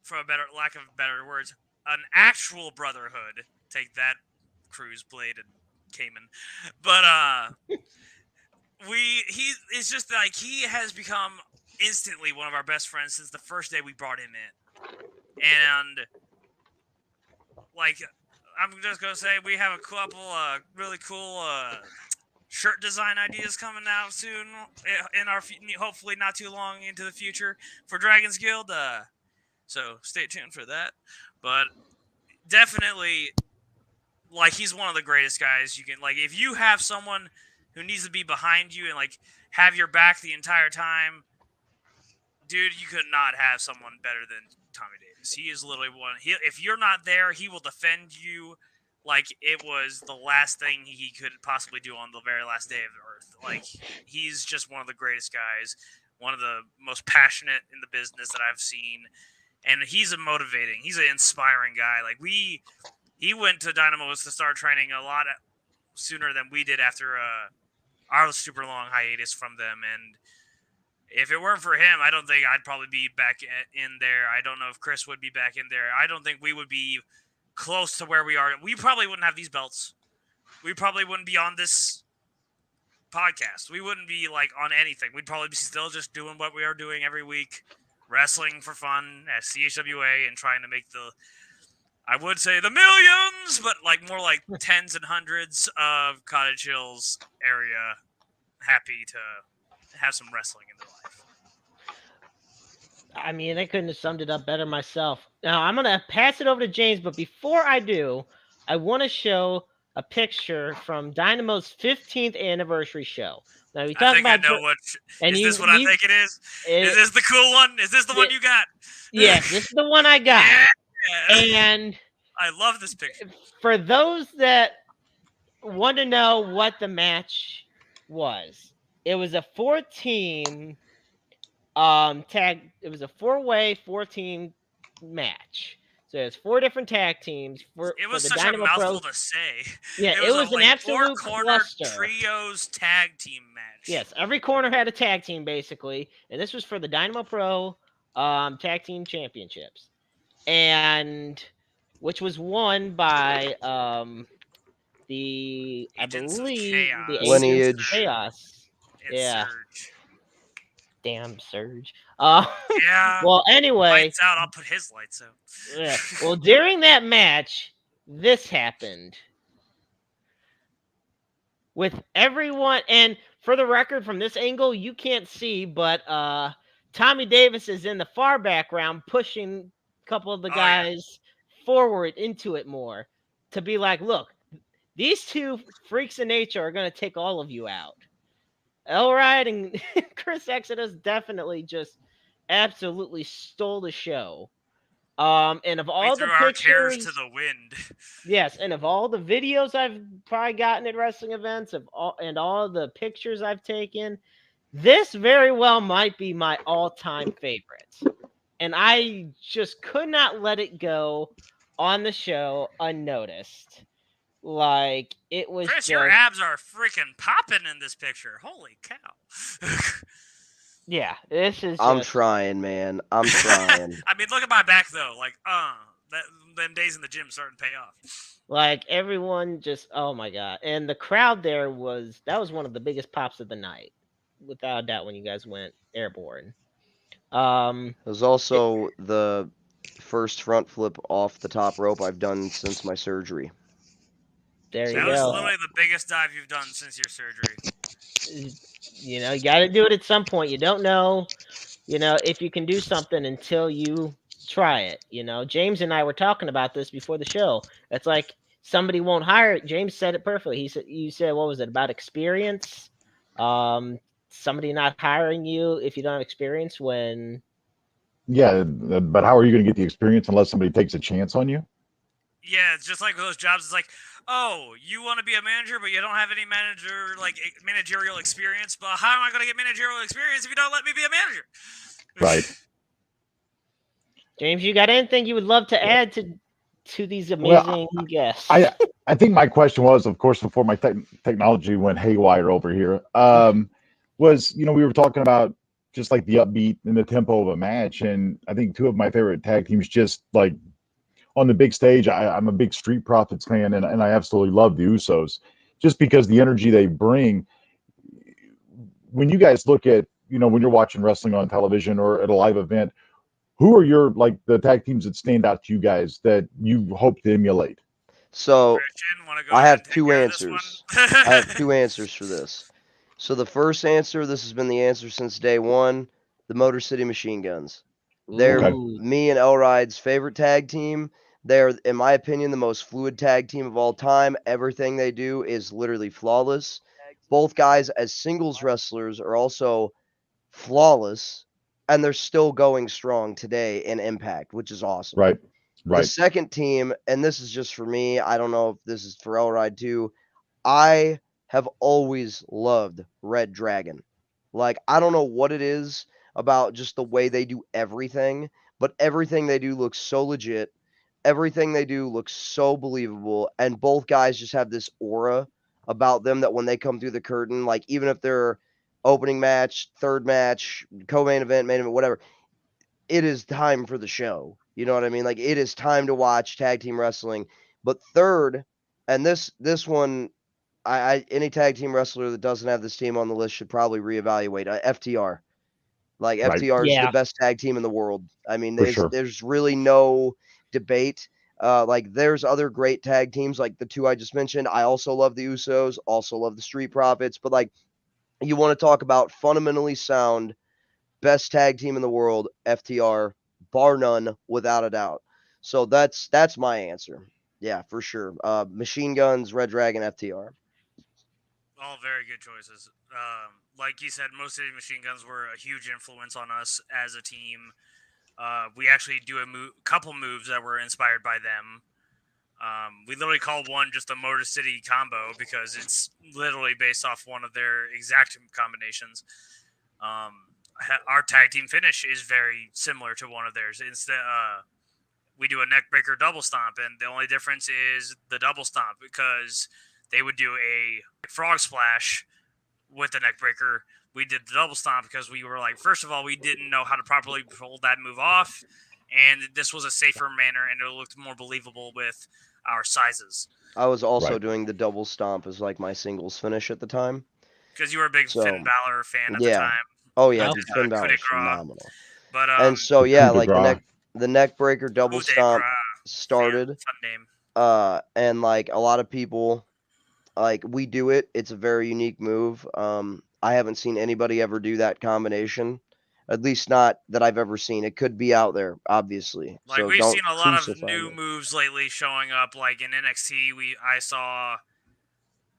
for a lack of better words, an actual brotherhood. Take that, Cruz, Blade, and Cayman. But it's just like he has become instantly one of our best friends since the first day we brought him in. And like, I'm just gonna say we have a couple really cool shirt design ideas coming out soon in our hopefully not too long into the future for Dragon's Guild. So stay tuned for that. But definitely, like, he's one of the greatest guys you can, like, if you have someone who needs to be behind you and like have your back the entire time, dude, you could not have someone better than Tommy Davis. He is literally one. If you're not there, he will defend you like it was the last thing he could possibly do on the very last day of the earth. Like, he's just one of the greatest guys, one of the most passionate in the business that I've seen. And he's he's an inspiring guy. Like, he went to Dynamo to start training a lot sooner than we did after our super long hiatus from them. And if it weren't for him, I don't think I'd probably be back in there. I don't know if Chris would be back in there. I don't think we would be close to where we are. We probably wouldn't have these belts. We probably wouldn't be on this podcast. We wouldn't be like on anything. We'd probably be still just doing what we are doing every week, wrestling for fun at CHWA and trying to make I would say the millions, but like more like tens and hundreds of Cottage Hills area happy to have some wrestling in their life. I mean, I couldn't have summed it up better myself. Now, I'm going to pass it over to James, but before I do, I want to show a picture from Dynamo's 15th anniversary show. Now, we talk about... I know what... Is this what I think it is? Is this the cool one? Is this the one you got? Yes, this is the one I got. Yeah. And... I love this picture. For those that want to know what the match was, it was a 4-team tag. It was a 4-way 4-team match. So there's 4 different tag teams. It was for the such Dynamo a mouthful Pro. to say. Yeah, it was an absolute 4-corner cluster. trios tag team match. Yes, every corner had a tag team basically, and this was for the Dynamo Pro tag team championships, and which was won by the Agents of Chaos. Lineage. Chaos. Yeah. Surge. Damn Surge. Yeah. Well, anyway. Lights out. I'll put his lights out. Yeah. Well, during that match, this happened. With everyone, and for the record, from this angle, you can't see, but Tommy Davis is in the far background pushing a couple of the Oh, yeah. guys forward into it more to be like, look, these two freaks of nature are going to take all of you out. Elride and Chris Exodus definitely just absolutely stole the show. And of We all the threw our cares to pictures, the wind. yes, and of all the videos I've probably gotten at wrestling events, and all the pictures I've taken, this very well might be my all-time favorite. And I just could not let it go on the show unnoticed. Like it was Chris, your just abs are freaking popping in this picture. Holy cow. yeah, this is I'm just trying, man. I'm trying. I mean, look at my back though. Like, that them days in the gym starting to pay off. like everyone just oh my god. And the crowd there was one of the biggest pops of the night. Without a doubt when you guys went airborne. Um It was it, also the first front flip off the top rope I've done since my surgery. there So you That there's was go. that. literally the biggest dive you've done since your surgery. You know, you got to do it at some point. You don't know, if you can do something until you try it. James and I were talking about this before the show. It's like somebody won't hire it. James said it perfectly. You said, what was it about experience? Somebody not hiring you if you don't have experience when. Yeah, but how are you going to get the experience unless somebody takes a chance on you? Yeah, it's just like those jobs. It's like, oh, you want to be a manager, but you don't have any managerial experience. But how am I going to get managerial experience if you don't let me be a manager? Right. James, you got anything you would love to add to these Well, amazing guests? I think my question was, of course, before my technology went haywire over here, was we were talking about just like the upbeat and the tempo of a match, and I think two of my favorite tag teams just like on the big stage. I'm a big Street Profits fan, and I absolutely love the Usos just because the energy they bring. When you guys look at when you're watching wrestling on television or at a live event, who are your like the tag teams that stand out to you guys that you hope to emulate? So Christian, want to go I ahead have and take two care of this answers. I have one? two answers for this. So the first answer, this has been the answer since day one, the Motor City Machine Guns. They're Okay. Ooh, me and Elride's favorite tag team. They're, in my opinion, the most fluid tag team of all time. Everything they do is literally flawless. Both guys, as singles wrestlers, are also flawless, and they're still going strong today in Impact, which is awesome. Right. The Right. second team, and this is just for me, I don't know if this is for Elride too. I have always loved Red Dragon. Like, I don't know what it is about just the way they do everything, but everything they do looks so legit. Everything they do looks so believable. And both guys just have this aura about them that when they come through the curtain, like, even if they're opening match, third match, co main event, main event, whatever, it is time for the show. You know what I mean? Like, it is time to watch tag team wrestling. But third, and this one, I any tag team wrestler that doesn't have this team on the list should probably reevaluate. FTR, like Right. FTR is the yeah. best tag team in the world. I mean, For there's sure. there's really no debate. Like there's other great tag teams like the two I just mentioned. I also love the Usos, also love the Street Profits, but like you want to talk about fundamentally sound best tag team in the world, FTR, bar none, without a doubt. So that's my answer. Yeah, for sure. Machine Guns, Red Dragon, FTR. All very good choices. Like you said, most City Machine Guns were a huge influence on us as a team. We actually do a couple moves that were inspired by them. We literally call one just a Motor City combo because it's literally based off one of their exact combinations. Our tag team finish is very similar to one of theirs. Instead, we do a neck breaker double stomp, and the only difference is the double stomp because they would do a frog splash with the neck breaker. We did the double stomp because we were like, first of all, we didn't know how to properly pull that move off, and this was a safer manner, and it looked more believable with our sizes. I was also Right. doing the double stomp as like my singles finish at the time. Because you were a big Finn So Balor fan at the yeah. time. Oh You yeah, Okay. dude, did Finn coup de Balor's grace. phenomenal. But And so The yeah, coup de like grace. the neck breaker double coup de stomp grace. started. Fun name. And like a lot of people like we do it. It's a very unique move. I haven't seen anybody ever do that combination. At least not that I've ever seen. It could be out there, obviously. Like So we've don't seen a lot of crucify new me. moves lately showing up. Like in NXT, I saw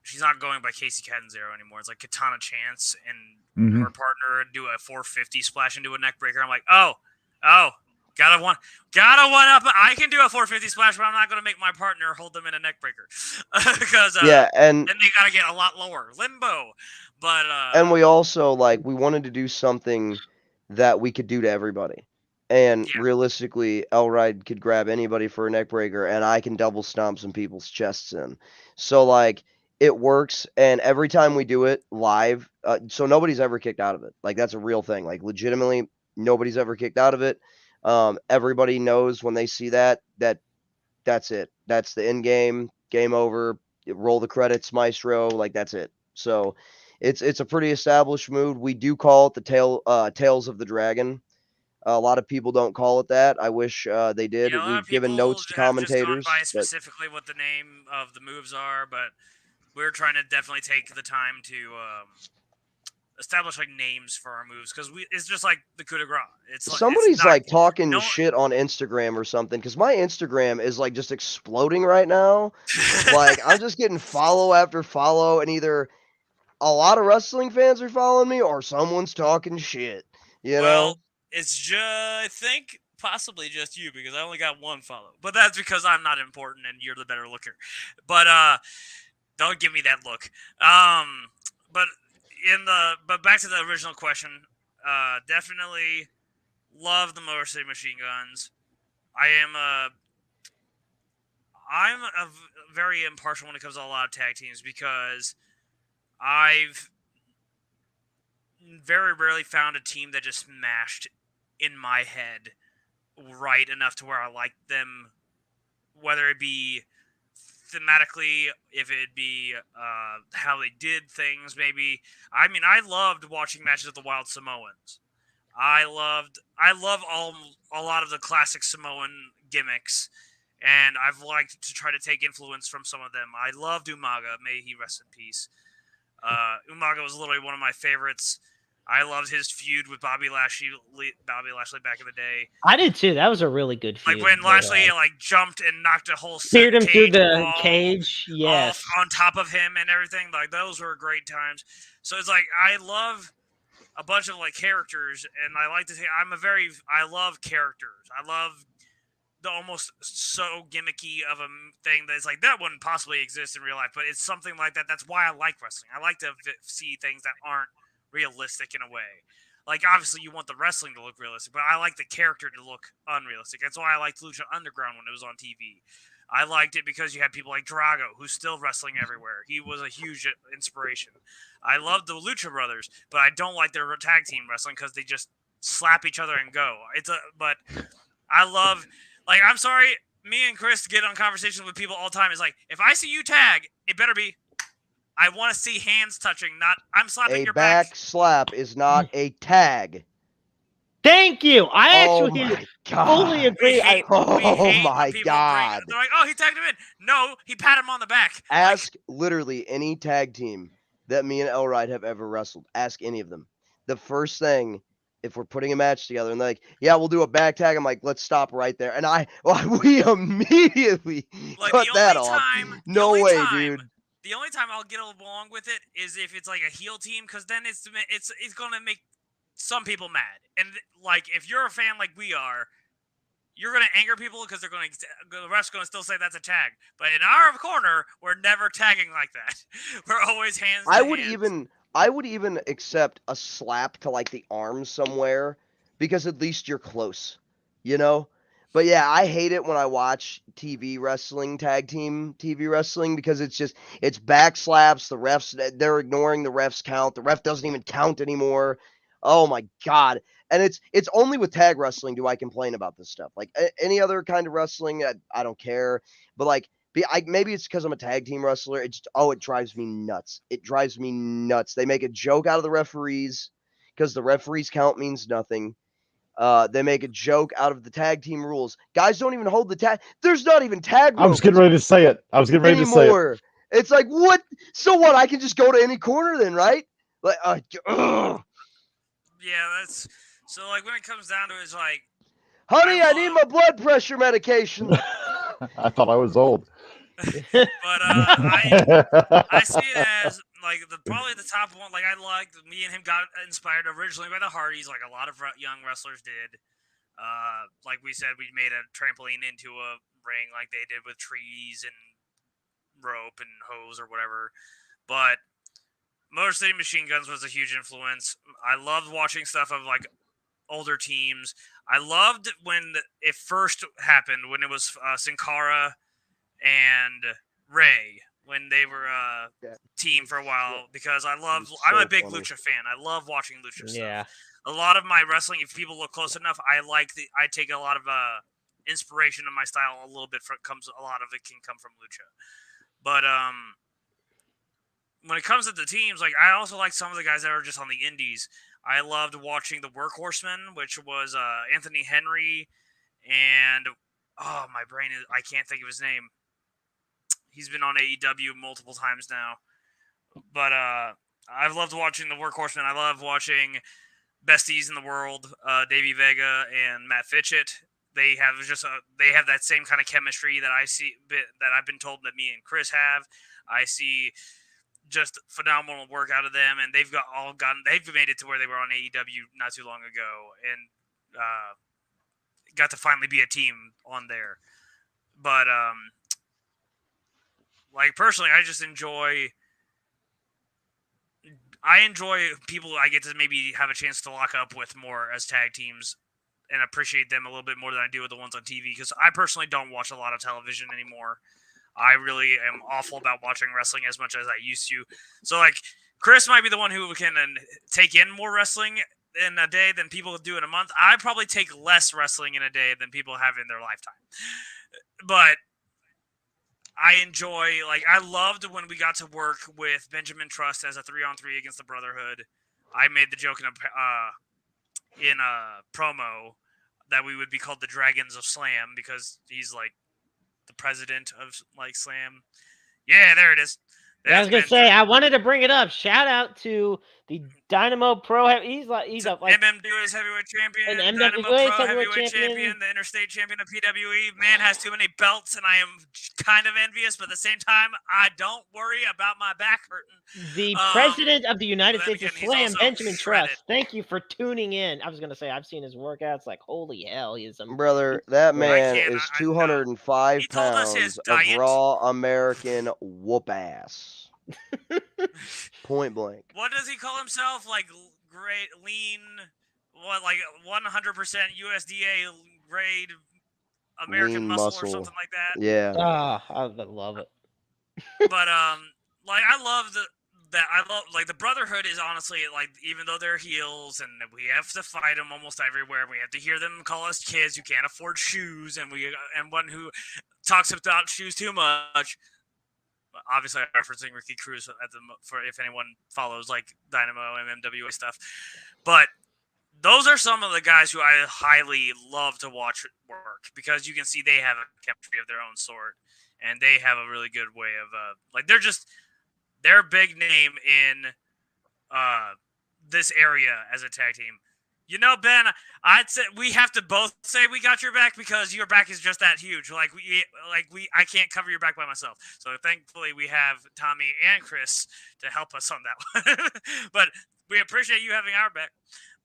she's not going by Casey Catanzaro anymore. It's like Katana Chance and her partner do a 450 splash into a neck breaker. I'm like, oh, gotta one up. I can do a 450 splash, but I'm not gonna make my partner hold them in a neck breaker because Yeah, and then they gotta get a lot lower limbo. But and we also we wanted to do something that we could do to everybody. And yeah, realistically, Elride could grab anybody for a neck breaker, and I can double stomp some people's chests in. So it works, and every time we do it live, so nobody's ever kicked out of it. Like that's a real thing. Like legitimately, nobody's ever kicked out of it. Everybody knows when they see that's it. That's the end game over. Roll the credits, maestro. Like that's it. So it's a pretty established move. We do call it the Tails of the Dragon. A lot of people don't call it that. I wish they did. a lot of We've given people notes to have just gone by commentators, but specifically what the name of the moves are, but we're trying to definitely take the time to establish names for our moves because it's just like the coup de grace. somebody's it's not talking no shit on Instagram or something because my Instagram is just exploding right now. I'm just getting follow after follow, and either a lot of wrestling fans are following me or someone's talking shit. You know? It's just I think possibly just you because I only got one follow, but that's because I'm not important and you're the better looker. But don't give me that look. But back to the original question. Definitely love the Motor City Machine Guns. I'm very impartial when it comes to a lot of tag teams because I've very rarely found a team that just smashed in my head right enough to where I like them, whether it be thematically, if it be how they did things, maybe. I mean, I loved watching matches of the Wild Samoans. I love a lot of the classic Samoan gimmicks, and I've liked to try to take influence from some of them. I loved Umaga, may he rest in peace. Umaga was literally one of my favorites. I loved his feud with Bobby Lashley back in the day. I did too. That was a really good feud. Like when Lashley jumped and knocked a whole steered him through the wall cage. Yes, on top of him and everything. Like those were great times. So it's like I love a bunch of characters, and I like to say I love characters. I love the almost so gimmicky of a thing that's like that wouldn't possibly exist in real life, but it's something like that. That's why I like wrestling. I like to see things that aren't realistic in a way. Like obviously you want the wrestling to look realistic, but I like the character to look unrealistic. That's why I liked Lucha Underground when it was on TV. I liked it because you had people like Drago, who's still wrestling everywhere. He was a huge inspiration. I love the Lucha Brothers, but I don't like their tag team wrestling because they just slap each other and go. But I love, I'm sorry, me and Chris get on conversations with people all the time. It's like, if I see you tag, it better be, I want to see hands touching, not I'm slapping your back. A back slap is not a tag. Thank you. I actually fully agree. My God. They're like, oh, he tagged him in. No, he patted him on the back. Ask literally any tag team that me and Elride have ever wrestled. Ask any of them. The first thing, if we're putting a match together and they're like, yeah, we'll do a back tag, I'm like, let's stop right there. And we immediately cut that off. No way, dude. The only time I'll get along with it is if it's like a heel team, because then it's gonna make some people mad. And if you're a fan like we are, you're gonna anger people because the ref's gonna still say that's a tag. But in our corner, we're never tagging like that. We're always hands. I would even accept a slap to the arm somewhere because at least you're close, you know. But yeah, I hate it when I watch TV wrestling, tag team TV wrestling, because it's back slaps. The refs, they're ignoring the ref's count. The ref doesn't even count anymore. Oh my God. And it's only with tag wrestling do I complain about this stuff. Any other kind of wrestling, I don't care. But maybe it's because I'm a tag team wrestler. It drives me nuts. It drives me nuts. They make a joke out of the referees because the referees count means nothing. They make a joke out of the tag team rules. Guys don't even hold the tag. There's not even tag rules. I was getting ready to say it. It's like, what? So what? I can just go to any corner then, right? Yeah, So like when it comes down to it, it's like Honey, I need love, my blood pressure medication. I thought I was old. but I see it as like probably the top one. Like I liked me and him got inspired originally by the Hardys, like a lot of young wrestlers did. Like we said, we made a trampoline into a ring, like they did with trees and rope and hose or whatever. But Motor City Machine Guns was a huge influence. I loved watching stuff of like older teams. I loved when it first happened, when it was Sin Cara and Ray, when they were a team for a while, because I'm a big funny. Lucha fan. I love watching Lucha Yeah. stuff. A lot of my wrestling, if people look close enough, I take a lot of inspiration in my style a little bit a lot of it can come from Lucha. But when it comes to the teams, like I also like some of the guys that are just on the indies. I loved watching the Workhorsemen, which was Anthony Henry and my brain is I can't think of his name. He's been on AEW multiple times now. But I've loved watching the Workhorsemen. I love watching besties in the world, Davey Vega and Matt Fitchett. They have that same kind of chemistry that that I've been told that me and Chris have. I see just phenomenal work out of them, and they've made it to where they were on AEW not too long ago, and got to finally be a team on there. But like personally, I enjoy people I get to maybe have a chance to lock up with more as tag teams and appreciate them a little bit more than I do with the ones on TV, because I personally don't watch a lot of television anymore. I really am awful about watching wrestling as much as I used to. So like Chris might be the one who can take in more wrestling in a day than people do in a month. I probably take less wrestling in a day than people have in their lifetime. But I loved when we got to work with Benjamin Trust as a 3-on-3 against the Brotherhood. I made the joke in a promo that we would be called the Dragons of Slam because he's like the president of like Slam. Yeah, there it is. I was gonna say I wanted to bring it up. Shout out to the Dynamo Pro. He's like MMW's heavyweight champion, an Dynamo MWA's Pro heavyweight heavyweight champion, the Interstate champion of PWE. Man has too many belts, and I am kind of envious, but at the same time, I don't worry about my back hurting. The president of the United States of Slam, Benjamin shredded. Trust. Thank you for tuning in. I was gonna say I've seen his workouts. Like holy hell, he is a Brother, that man is 205 pounds of raw American whoop ass. Point blank. What does he call himself? Like great lean, like 100% USDA grade American lean muscle or something like that. Yeah. I love it. But like I love the Brotherhood is honestly like, even though they're heels and we have to fight them almost everywhere, we have to hear them call us kids who can't afford shoes, and one who talks about shoes too much. Obviously, I'm referencing Ricky Cruz for if anyone follows like Dynamo and MWA stuff. But those are some of the guys who I highly love to watch work, because you can see they have a chemistry of their own sort, and they have a really good way of they're a big name in this area as a tag team. You know, Ben, I'd say we have to both say we got your back, because your back is just that huge. I can't cover your back by myself. So thankfully we have Tommy and Chris to help us on that one. But we appreciate you having our back.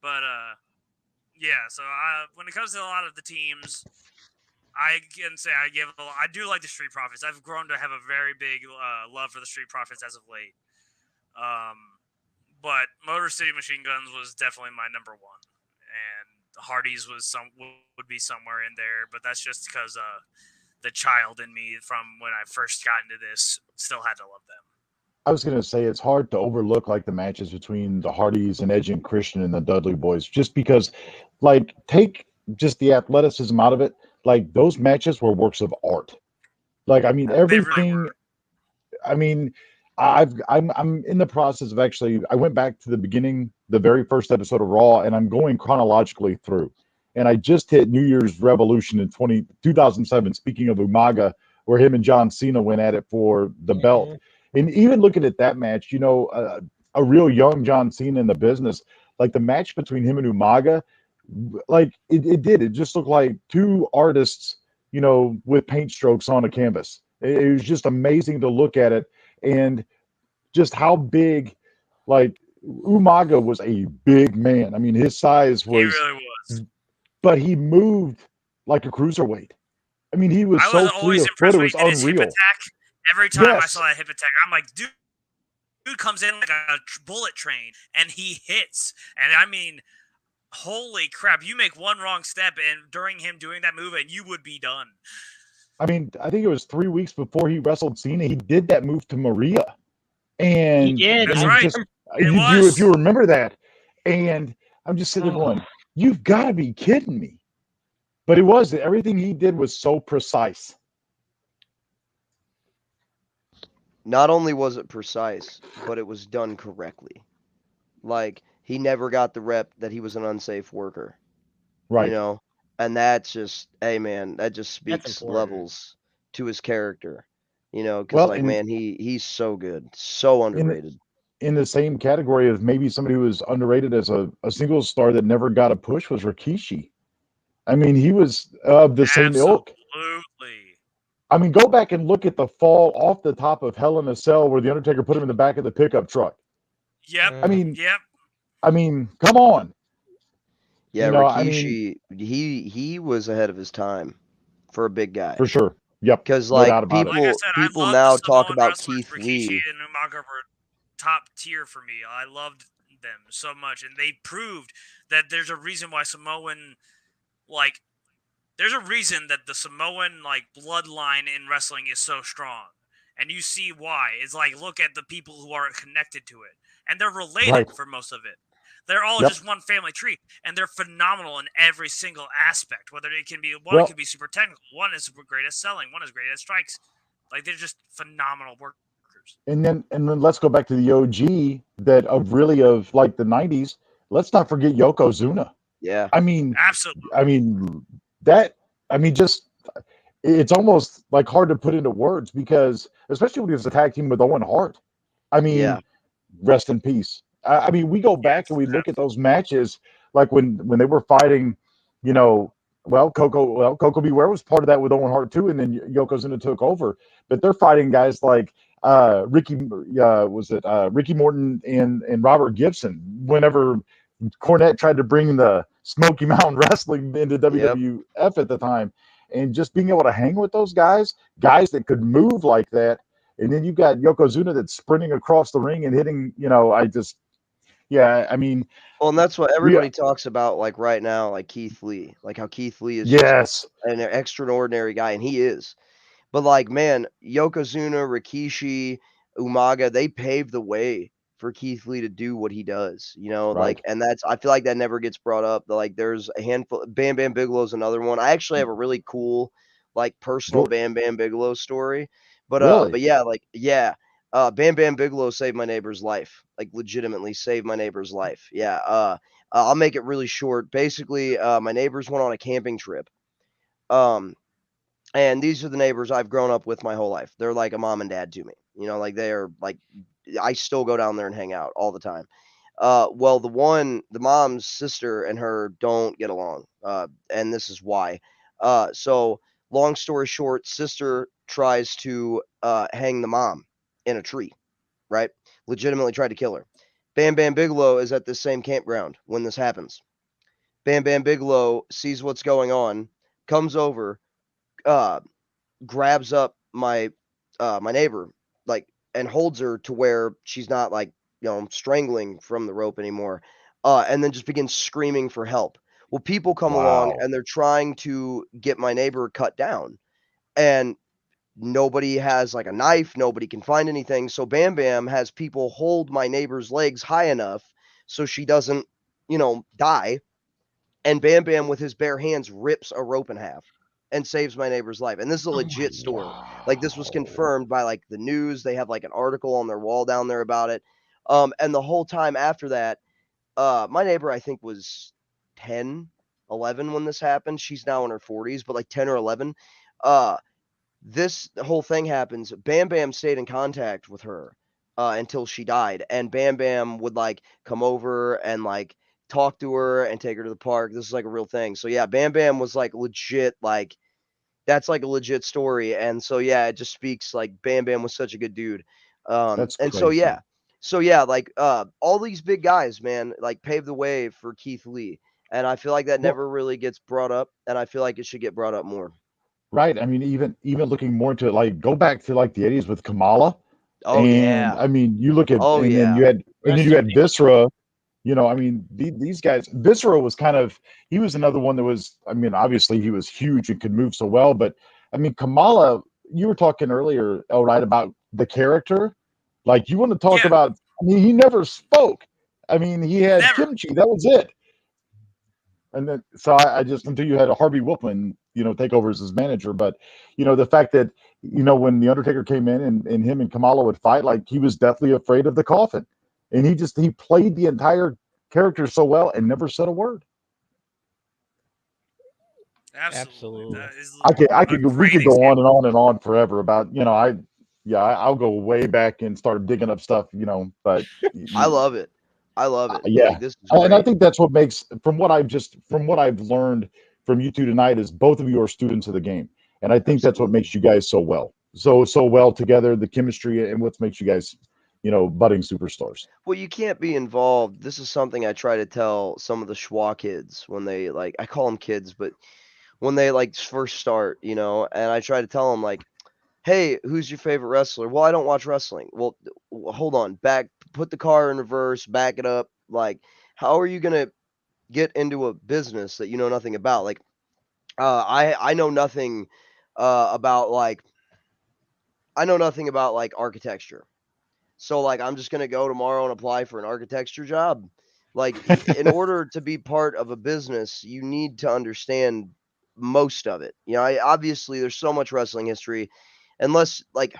But yeah, so when it comes to a lot of the teams, I can say I do like the Street Profits. I've grown to have a very big love for the Street Profits as of late. But Motor City Machine Guns was definitely my number one. And Hardy's would be somewhere in there, but that's just because the child in me from when I first got into this still had to love them. I was going to say it's hard to overlook like the matches between the Hardys and Edge and Christian and the Dudley Boys, just because, like, take just the athleticism out of it. Like, those matches were works of art. Like, I mean, everything. Really, I mean, I'm in the process of actually. I went back to the beginning, the very first episode of Raw, and I'm going chronologically through. And I just hit New Year's Revolution in 2007. Speaking of Umaga, where him and John Cena went at it for the belt. And even looking at that match, you know, a real young John Cena in the business, like the match between him and Umaga, like it did. It just looked like two artists, with paint strokes on a canvas. It was just amazing to look at it, and just how big, like Umaga was a big man. I mean, his size He was, really was. but he moved like a cruiserweight. I mean, he was I was so fleet always of foot, impressed it when was he did his hip unreal. attack. Every time I Yes. saw that hip attack, I'm like, dude comes in like a bullet train, and he hits. And I mean, holy crap! You make one wrong step, and during him doing that move, and you would be done. I mean, I think it was 3 weeks before he wrestled Cena. He did that move to Maria, He and did. That's I I'm right. just, remember. It if you was. remember that, and I'm just sitting there Oh, going, "You've got to be kidding me!" But it was, everything he did was so precise. Not only was it precise, but it was done correctly. Like, he never got the rep that he was an unsafe worker, you Right. know? And that's just, hey man, that just that's speaks important. levels to his character. Because Well, like man, he's so good, so in underrated. in the same category of maybe somebody who was underrated as a single star that never got a push was Rikishi. I mean, he was of the same ilk. Absolutely. I mean, go back and look at the fall off the top of Hell in a Cell where the Undertaker put him in the back of the pickup truck. Yep. I mean, Yep. come on. Yeah, I mean, Rikishi, he was ahead of his time for a big guy. for sure. Yep, Because no like doubt about it. Like I people said, I people love the now talk Samoan about wrestlers. Keith Rikishi Lee. and Umaga were top tier for me. I loved them so much, and they proved that there's a reason why Samoan, like, there's a reason that the Samoan bloodline in wrestling is so strong, and you see why. It's like, look at the people who are connected to it, and they're Right. related for most of it. They're all Yep. just one family tree, and they're phenomenal in every single aspect. Whether it can be one Well, can be super technical, one is super great at selling, one is great at strikes. Like, they're just phenomenal workers. and then let's go back to the OG that of like the '90s. Let's not forget Yokozuna. Yeah. I mean, I Absolutely. mean that. I mean, just it's almost like hard to put into words because, especially when he was a tag team with Owen Hart. I Yeah. mean, rest in peace. I mean, we go back and Yes, we look at those absolutely. matches, like when they were fighting, you know, Coco Beware was part of that with Owen Hart too, and then Yokozuna took over. But they're fighting guys like Ricky Morton and Robert Gibson. Whenever Cornette tried to bring the Smoky Mountain Wrestling into Yep. WWF at the time, and just being able to hang with those guys that could move like that, and then you've got Yokozuna that's sprinting across the ring and hitting. Yeah. I mean, Well, and that's what we everybody talks about, like right now, like Keith Lee, like how Keith Lee is just yes, an extraordinary guy, and he is. But like, man, Yokozuna, Rikishi, Umaga, they paved the way for Keith Lee to do what he does, right. and that's I feel like that never gets brought up. Like there's a handful Bam Bam Bigelow's another one. I actually have a really cool, like personal Go, Bam Bam Bigelow story. But really, yeah, Bam Bam Bigelow saved my neighbor's life. Like legitimately saved my neighbor's life. Yeah. I'll make it really short. Basically, my neighbors went on a camping trip. Um, and these are the neighbors I've grown up with my whole life. They're like a mom and dad to me. Like they are like I still go down there and hang out all the time. Well, the mom's sister and her don't get along, and this is why. So long story short, sister tries to hang the mom in a tree, right? Legitimately tried to kill her. Bam Bam Bigelow is at the same campground when this happens. Bam Bam Bigelow sees what's going on, comes over, uh, grabs up my neighbor, like, and holds her to where she's not like, strangling from the rope anymore. And then just begins screaming for help. Well, people come along wow, and they're trying to get my neighbor cut down. And nobody has like a knife, nobody can find anything. So Bam Bam has people hold my neighbor's legs high enough so she doesn't, die. And Bam Bam with his bare hands rips a rope in half and saves my neighbor's life. And this is a Oh my legit god. story. Like this was wow, confirmed by like the news. They have like an article on their wall down there about it. And the whole time after that, my neighbor I think was 10, 11 when this happened. She's now in her 40s, but like 10 or 11. Uh this whole thing happens. Bam Bam stayed in contact with her until she died, and Bam Bam would like come over and like talk to her and take her to the park. This is like a real thing. So yeah, Bam Bam was like legit, like that's like a legit story. And so yeah, it just speaks like Bam Bam was such a good dude. That's And so crazy. yeah. So yeah, like all these big guys, man, like paved the way for Keith Lee. And I feel like that Well, never really gets brought up, and I feel like it should get brought up more. right. I mean, even looking more into it, like go back to like the 80s with Kamala. Oh And yeah. I mean, you look at, Oh yeah. and then Rest you in had Viscera. I mean, these guys, Viscera was kind of, he was another one that was, I mean, obviously he was huge and could move so well, but I mean, Kamala, you were talking earlier, all right, about the character. Like, you want to talk Yeah, about, I mean, he never spoke. I mean, he had never. kimchi, that was it. And then, so I just, until you had a Harvey Wolfman, take over as his manager. But, the fact that, when The Undertaker came in and him and Kamala would fight, like he was deathly afraid of the coffin. And he played the entire character so well and never said a word. Absolutely, Absolutely. that is a We great could go example. on and on forever about, I'll go way back and start digging up stuff, but I love it. I love it. yeah. Like this is And I great. think that's what makes, from what I've learned from you two tonight, is both of you are students of the game. And I think that's what Absolutely. makes you guys so well together, the chemistry, and what makes you guys, budding superstars. Well, you can't be involved. This is something I try to tell some of the schwa kids when they like I call them kids, but when they like first start, and I try to tell them like, "Hey, who's your favorite wrestler?" "Well, I don't watch wrestling." "Well, hold on. Put the car in reverse, back it up. Like, how are you going to get into a business that you know nothing about?" Like, I know nothing about like I know nothing about like architecture. So like I'm just going to go tomorrow and apply for an architecture job. Like in order to be part of a business, you need to understand most of it. Obviously there's so much wrestling history, unless like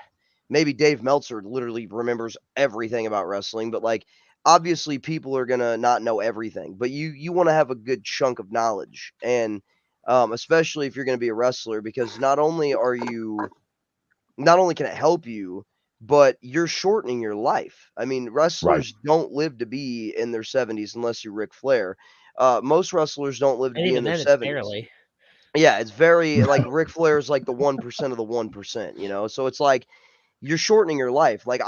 maybe Dave Meltzer literally remembers everything about wrestling, but like obviously people are going to not know everything, but you want to have a good chunk of knowledge. And especially if you're going to be a wrestler, because not only can it help you, but you're shortening your life. I mean, Right. wrestlers don't live to be in their 70s unless you're Ric Flair. Most wrestlers don't live to And be in even their then, it's 70s. barely. Yeah, it's very like Ric Flair is like the 1% of the 1%, So it's like you're shortening your life. Like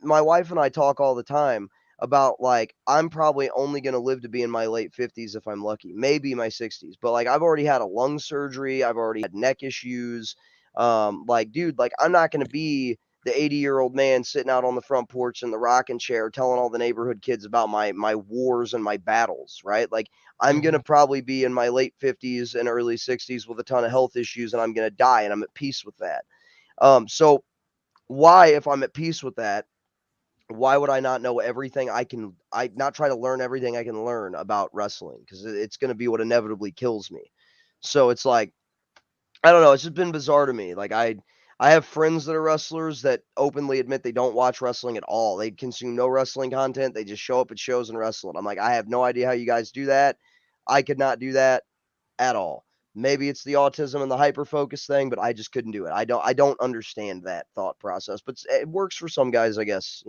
my wife and I talk all the time about like I'm probably only going to live to be in my late 50s if I'm lucky, maybe my 60s. But like I've already had a lung surgery, I've already had neck issues. Like dude, like I'm not going to be the 80-year-old man sitting out on the front porch in the rocking chair telling all the neighborhood kids about my wars and my battles, right? Like I'm going Mhm. to probably be in my late 50s and early 60s with a ton of health issues, and I'm going to die, and I'm at peace with that. So why, if I'm at peace with that, why would I not know everything I not try to learn everything I can learn about wrestling? Because it's going to be what inevitably kills me. So it's like, I don't know. It's just been bizarre to me. Like I have friends that are wrestlers that openly admit they don't watch wrestling at all. They consume no wrestling content. They just show up at shows and wrestle. And I'm like, I have no idea how you guys do that. I could not do that at all. Maybe it's the autism and the hyper focus thing, but I just couldn't do it. I don't understand that thought process, but it works for some guys, I guess.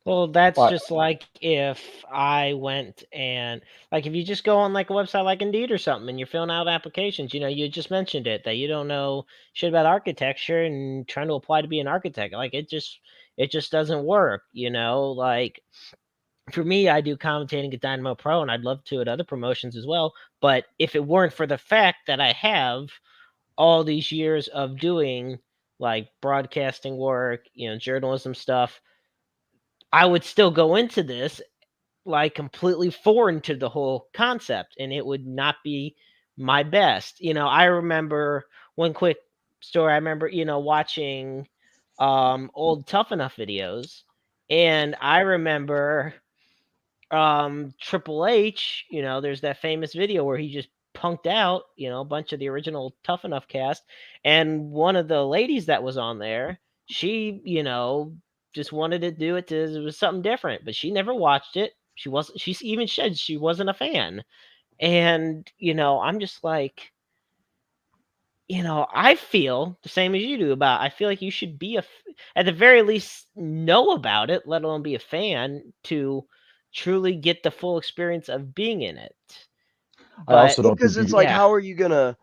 Well, that's But just like if I went and like if you just go on like a website like Indeed or something and you're filling out applications, you just mentioned it that you don't know shit about architecture and trying to apply to be an architect. Like it just doesn't work, like for me, I do commentating at Dynamo Pro and I'd love to at other promotions as well. But if it weren't for the fact that I have all these years of doing like broadcasting work, journalism stuff, I would still go into this like completely foreign to the whole concept and it would not be my best. I remember one quick story. I remember, watching old Tough Enough videos and I remember Triple H, there's that famous video where he just punked out, a bunch of the original Tough Enough cast. And one of the ladies that was on there, she, just wanted to do it to it was something different, but she never watched it. She even said she wasn't a fan. And, I'm just like, I feel the same as you do about I feel like you should be at the very least know about it, let alone be a fan to truly get the full experience of being in it. I But also Well, don't because think it's you. like, yeah, how are you gonna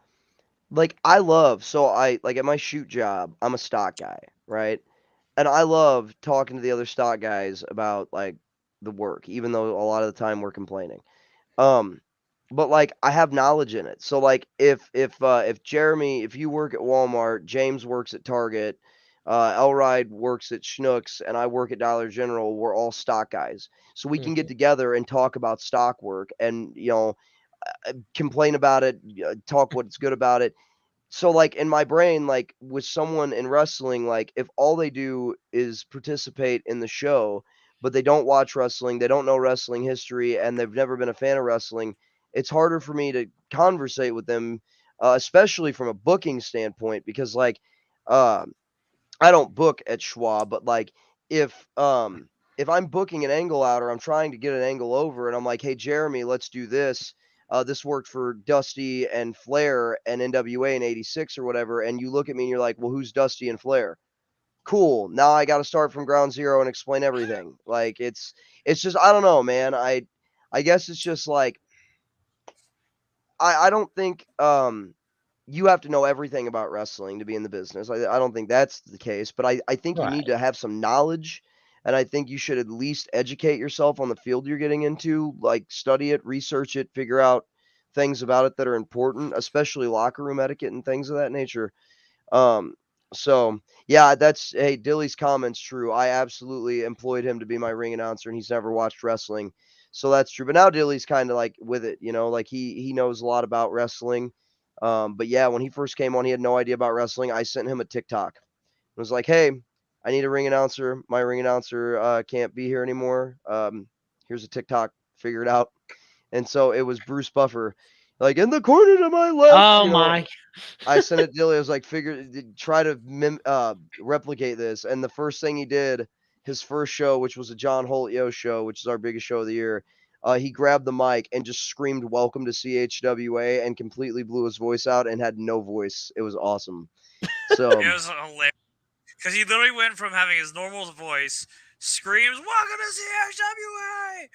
like? I love so at my shoot job, I'm a stock guy, right? And I love talking to the other stock guys about like the work, even though a lot of the time we're complaining. Um, but like I have knowledge in it. So like if Jeremy, if you work at Walmart, James works at Target, Elride works at Schnucks, and I work at Dollar General, we're all stock guys. So we can get mhm, together and talk about stock work and complain about it, talk what's good about it. So like in my brain, like with someone in wrestling, like if all they do is participate in the show, but they don't watch wrestling, they don't know wrestling history, and they've never been a fan of wrestling, it's harder for me to conversate with them, especially from a booking standpoint, because like uh, I don't book at Schwa, but like if if I'm booking an angle out or I'm trying to get an angle over and I'm like, hey Jeremy, let's do this. This worked for Dusty and Flair and NWA in '86 or whatever, and you look at me and you're like, well, who's Dusty and Flair? Cool. Now I got to start from ground zero and explain everything. Like it's just I don't know, man. I guess it's just like I don't think you have to know everything about wrestling to be in the business. I don't think that's the case, but I think you need right. to have some knowledge, and I think you should at least educate yourself on the field you're getting into, like study it, research it, figure out things about it that are important, especially locker room etiquette and things of that nature. Um, so yeah, that's hey, Dilly's comment's true. I absolutely employed him to be my ring announcer, and he's never watched wrestling. So that's true. But now Dilly's kind of like with it, like he knows a lot about wrestling. But yeah, when he first came on, he had no idea about wrestling. I sent him a TikTok. It was like, hey, I need a ring announcer. My ring announcer can't be here anymore. Here's a TikTok. Figure it out. And so it was Bruce Buffer, like in the corner to my left. Oh my. I sent it to Dilly. I was like, try to replicate this. And the first thing he did, his first show, which was a John Holt Yo show, which is our biggest show of the year, he grabbed the mic and just screamed "Welcome to CHWA" and completely blew his voice out and had no voice. It was awesome. So It was hilarious because he literally went from having his normal voice, screams "Welcome to CHWA,"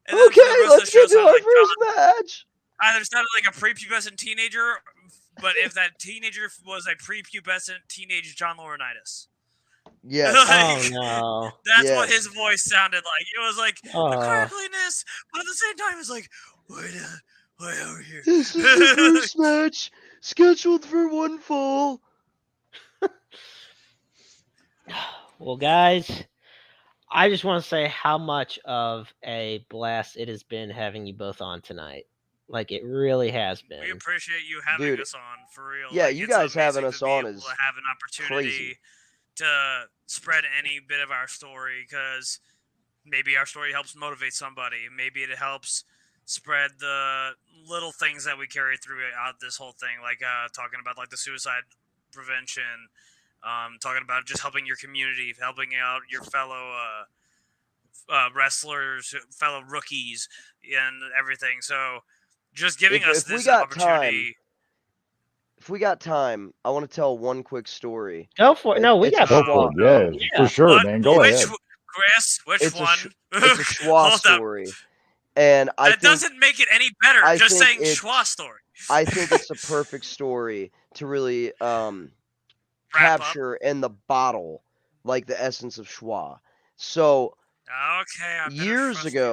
and then for the okay, rest of the let's show, get to sounded our like first match. either sounded like a prepubescent teenager, but if that teenager was a prepubescent teenage John Laurinaitis. Yes, Oh Like, no. that's what his yes. voice sounded like. It was like the Oh. crackliness, but at the same time, it's like, wait over here. This is the first match scheduled for one fall. Well, guys, I just want to say how much of a blast it has been having you both on tonight. Like it really has We been. appreciate you having Dude, us on for real. yeah, Like you it's guys having amazing to us be on able to is have an crazy. opportunity to spread any bit of our story because maybe our story helps motivate somebody. Maybe it helps spread the little things that we carry throughout this whole thing, like talking about like the suicide prevention, talking about just helping your community, helping out your fellow wrestlers, fellow rookies, and everything. So just giving us If we this got time, opportunity. if we got time, I want to tell one quick story. Go for it. No, we It's a got Go for schwa. it. No. Yeah, for yeah. sure, What? man. Go Which? ahead. Chris? Which It's a one? it's a schwa Hold up. story, and That doesn't make it any better. I Just think saying schwa story. it's a perfect story to really Wrap up. capture in the bottle like the essence of schwa. So Okay, I better trust you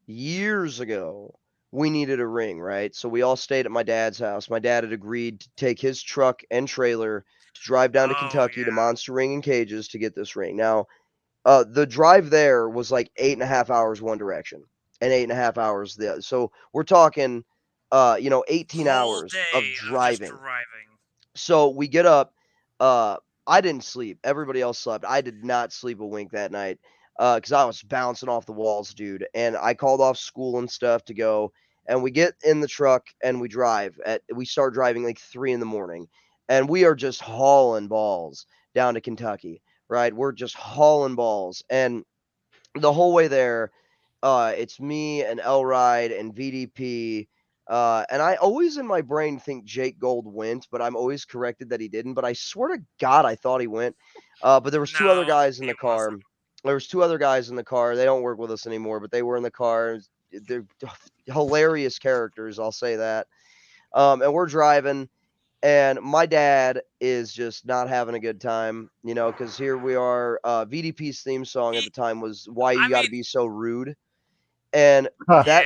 years ago, we needed a ring, right? So we all stayed at my dad's house. My dad had agreed to take his truck and trailer to drive then. down to Oh Kentucky to yeah. Monster Ring and Cages to get this ring. Now, the drive there was like 8.5 hours one direction and 8.5 hours the other. So we're talking, 18 Whole hours of day of just driving. driving. So we get up. I didn't sleep. Everybody else slept. I did not sleep a wink that night because I was bouncing off the walls, dude. And I called off school and stuff to go. And we get in the truck and we drive. We start driving like 3 in the morning, and we are just hauling balls down to Kentucky. Right, we're just hauling balls, and the whole way there, it's me and Elride and VDP. And I always in my brain think Jake Gold went, but I'm always corrected that he didn't. But I swear to God, I thought he went. But there was two other No, guys in he the car. wasn't. There was 2 other guys in the car. They don't work with us anymore, but they were in the car. They're hilarious characters, I'll say that. And we're driving, and my dad is just not having a good time, because here we are. VDP's theme song at the time was "Why You I Got to mean, Be So Rude," and that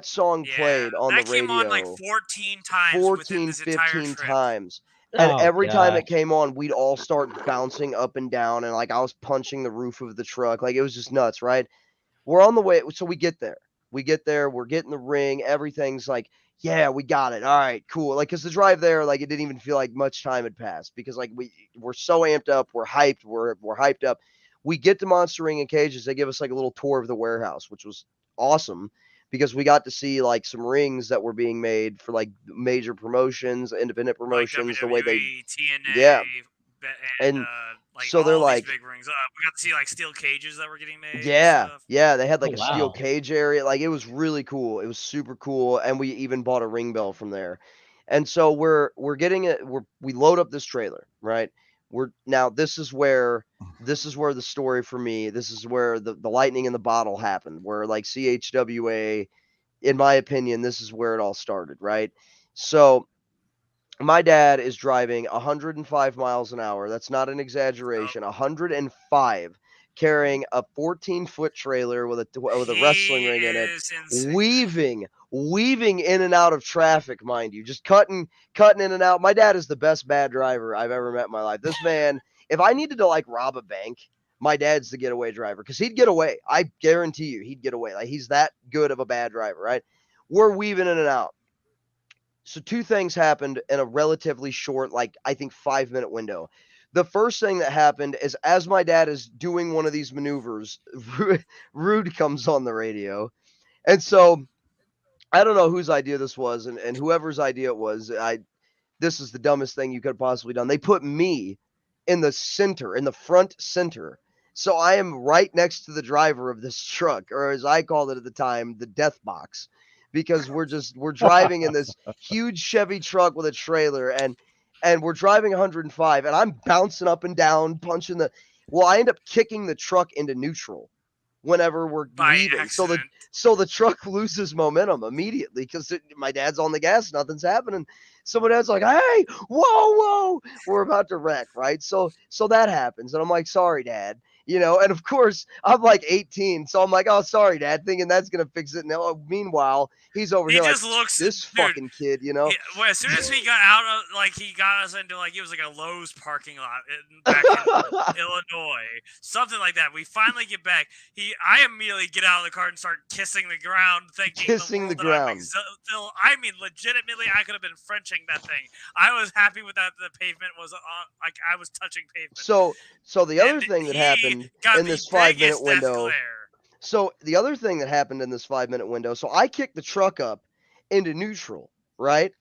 song played on the that came on like radio 14 times within 14, this entire 15 trip. times. And Oh every time god. it came on, we'd all start bouncing up and down, and like I was punching the roof of the truck. Like it was just nuts, right? We're on the way, so we get there. We're getting the ring. Everything's like, yeah, we got it. All right, cool. Like, cause the drive there, like, it didn't even feel like much time had passed because like we're so amped up, we're hyped, we're hyped up. We get to Monster Ring and Cages. They give us like a little tour of the warehouse, which was awesome because we got to see like some rings that were being made for like major promotions, independent Like promotions, the way they, WWE, TNA, yeah. and And like so they're all these like, big rings. We got to see like steel cages that were getting made and yeah, stuff. yeah, they had Oh like a steel wow. cage area. Like it was really cool. It was super cool, and we even bought a ring bell from there. And so we're getting it. We load up this trailer, right? We're now this is where the story for me. This is where the lightning in the bottle happened. Where like CHWA, in my opinion, this is where it all started, right? So my dad is driving 105 miles an hour. That's not an So exaggeration. 105, carrying a 14-foot trailer with a wrestling he ring in it, is insane. weaving in and out of traffic, mind you, just cutting in and out. My dad is the best bad driver I've ever met in my life. This man, if I needed to like rob a bank, my dad's the getaway driver because he'd get away. I guarantee you, he'd get away. Like he's that good of a bad driver, right? We're weaving in and out. So 2 things happened in a relatively short, like I think 5-minute window. The first thing that happened is as my dad is doing one of these maneuvers, Rude comes on the radio. And so I don't know whose idea this was, and whoever's idea it was, this is the dumbest thing you could have possibly done. They put me in the front center. So I am right next to the driver of this truck, or as I called it at the time, the death box, because we're driving in this huge Chevy truck with a trailer, and we're driving 105, and I'm bouncing up and down, punching well, I end up kicking the truck into neutral whenever we're By weaving. accident. So the truck loses momentum immediately because my dad's on the gas, nothing's happening. So my dad's like, "Hey, whoa, we're about to wreck," right? So that happens, and I'm like, "Sorry, Dad." And of course, I'm like 18, so I'm like, "Oh, sorry, Dad," thinking that's gonna fix it. Now, meanwhile, he's over He here like just looks, this dude. fucking kid, Well, as soon as we got out of, like, he got us into, like, it was like a Lowe's parking lot back in Illinois, something like that. We finally get back. I immediately get out of the car and start kissing the ground, thanking Kissing the the world that ground. still. I mean, legitimately, I could have been Frenching that thing. I was happy with that. The pavement was like I was touching pavement. So the other And thing that he happened got in the this 5-minute biggest death window. glare. So the other thing that happened in this 5-minute window, so I kicked the truck up into neutral, right?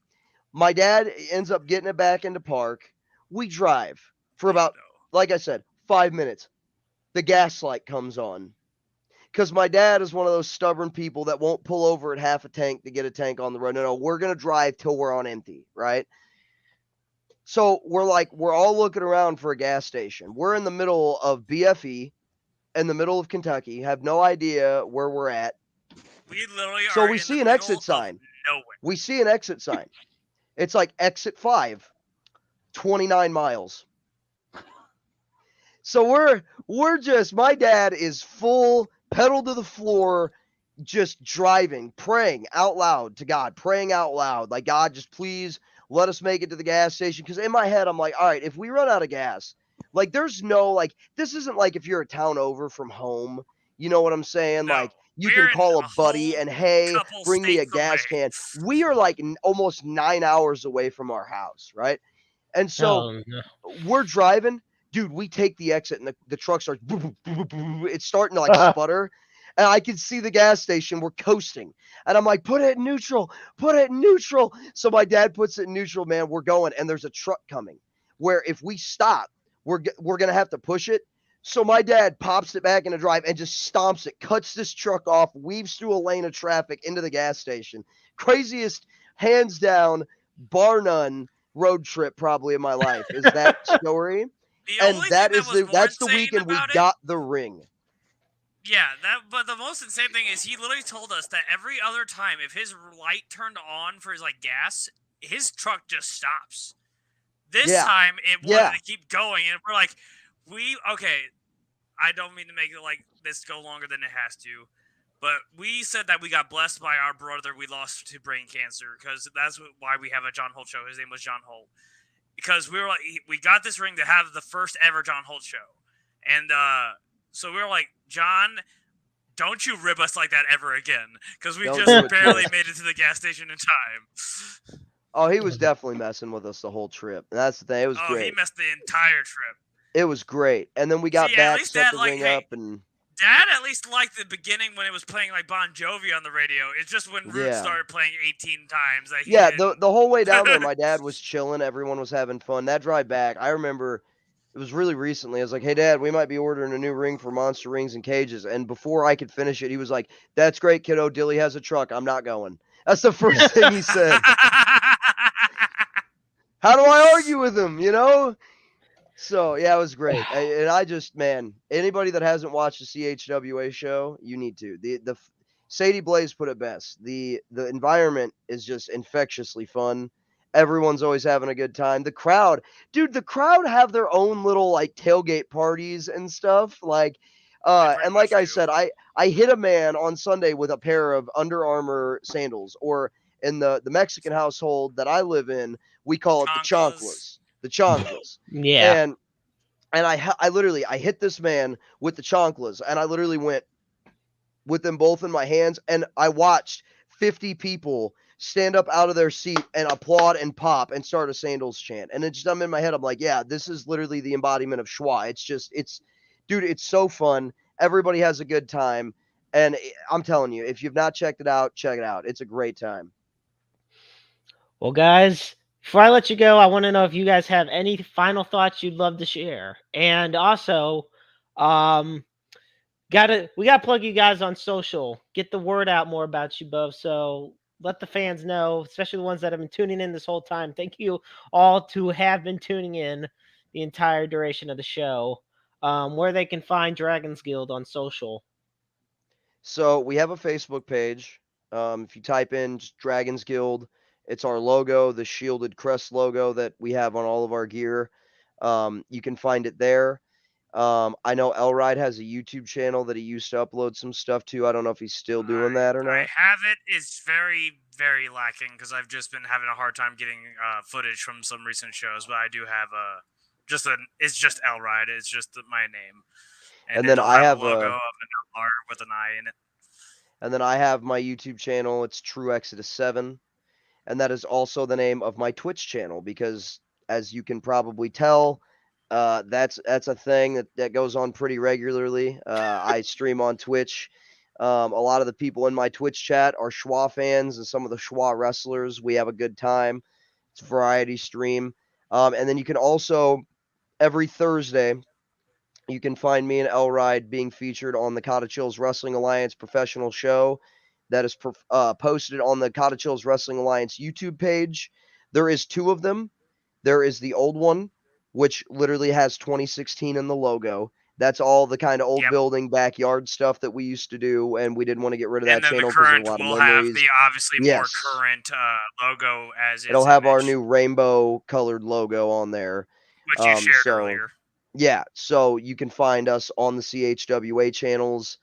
My dad ends up getting it back into park. We drive for about, like I said, 5 minutes. The gas light comes on. Because my dad is one of those stubborn people that won't pull over at half a tank to get a tank on the road. No, we're going to drive till we're on empty, right? So we're all looking around for a gas station. We're in the middle of BFE, in the middle of Kentucky, have no idea where we're at. We literally So are we in see the an middle exit of sign. nowhere. We see an exit sign. It's like exit 5, 29 miles. So we're just, my dad is full pedal to the floor, just driving, praying out loud to God, praying out loud. Like, God, just please let us make it to the gas station. Because in my head, I'm like, all right, if we run out of gas, like there's no, like, this isn't like if you're a town over from home. You know what I'm saying? No, like, you we're can call a a buddy whole and, hey, couple bring me a states gas away. can. We are like almost 9 hours away from our house, right? And so Oh no. we're driving, dude. We take the exit, and the truck starts. It's starting to like sputter, and I can see the gas station. We're coasting, and I'm like, "Put it in neutral. Put it in neutral." So my dad puts it in neutral. Man, we're going, and there's a truck coming. Where if we stop, we're gonna have to push it. So my dad pops it back into drive and just stomps it, cuts this truck off, weaves through a lane of traffic into the gas station. Craziest, hands down, bar none, road trip probably in my life is that story. The And only that thing is that was more that's the insane weekend we about it, got the ring. yeah, but the most insane thing is he literally told us that every other time, if his light turned on for his like gas, his truck just stops. This Yeah. time it Yeah. wanted to keep going, and we're like, okay. I don't mean to make it like this go longer than it has to, but we said that we got blessed by our brother we lost to brain cancer, because that's why we have a John Holt show. His name was John Holt, because we were like, we got this ring to have the first ever John Holt show, and so we were like, John, don't you rib us like that ever again, because we Don't just do it to barely us. made it to the gas station in time. Oh, he was definitely messing with us the whole trip. That's the thing. It was Oh, great. he messed the entire trip. It was great. And then we got See, at back, least set that, the like, ring hey, up, and Dad at least liked the beginning when it was playing like Bon Jovi on the radio. It's just when Root Yeah. started playing 18 times that he yeah, didn't. the whole way down there, my dad was chilling. Everyone was having fun. That drive back, I remember it was really recently. I was like, "Hey, Dad, we might be ordering a new ring for Monster Rings and Cages." And before I could finish it, he was like, "That's great, kiddo. Dilly has a truck. I'm not going." That's the first thing he said. How do I argue with him? You know. So yeah, it was great. And I just, man, anybody that hasn't watched the CHWA show, you need to. The Sadie Blaze put it best. The environment is just infectiously fun. Everyone's always having a good time. The crowd, dude, the crowd have their own little like tailgate parties and stuff. Like, pretty and like much I do. said, I hit a man on Sunday with a pair of Under Armour sandals, or in the Mexican household that I live in, we call it the Chanclas. chanclas. The chanclas. Yeah. And I literally I hit this man with the chanclas, and I literally went with them both in my hands, and I watched 50 people stand up out of their seat and applaud and pop and start a sandals chant. And it's just, I'm in my head, I'm like, yeah, this is literally the embodiment of schwa. Dude, it's so fun. Everybody has a good time. And I'm telling you, if you've not checked it out, check it out. It's a great time. Well, guys, before I let you go, I want to know if you guys have any final thoughts you'd love to share. And also, we gotta plug you guys on social. Get the word out more about you both. So let the fans know, especially the ones that have been tuning in this whole time. Thank you all to have been tuning in the entire duration of the show. Where they can find Dragons Guild on social. So we have a Facebook page. If you type in just Dragons Guild, it's our logo, the shielded crest logo that we have on all of our gear. You can find it there. I know Elride has a YouTube channel that he used to upload some stuff to. I don't know if he's still doing that or not. I have it. It's very, very lacking because I've just been having a hard time getting footage from some recent shows. But I do have it's just Elride. It's just my name. And then I have a logo of an R with an I in it. And then I have my YouTube channel. It's True Exodus 7. And that is also the name of my Twitch channel because, as you can probably tell, that's a thing that goes on pretty regularly. I stream on Twitch. A lot of the people in my Twitch chat are Schwa fans and some of the Schwa wrestlers. We have a good time. It's a variety stream. And then you can also, every Thursday, you can find me and Elride being featured on the Cottage Hills Wrestling Alliance professional show that is posted on the Cottage Hills Wrestling Alliance YouTube page. There is two of them. There is the old one, which literally has 2016 in the logo. That's all the kind of old building backyard stuff that we used to do, and we didn't want to get rid of that channel because there's a lot of memories. Have the obviously more current logo as it'll have our new rainbow colored logo on there, which you shared earlier. Yeah, so you can find us on the CHWA channels.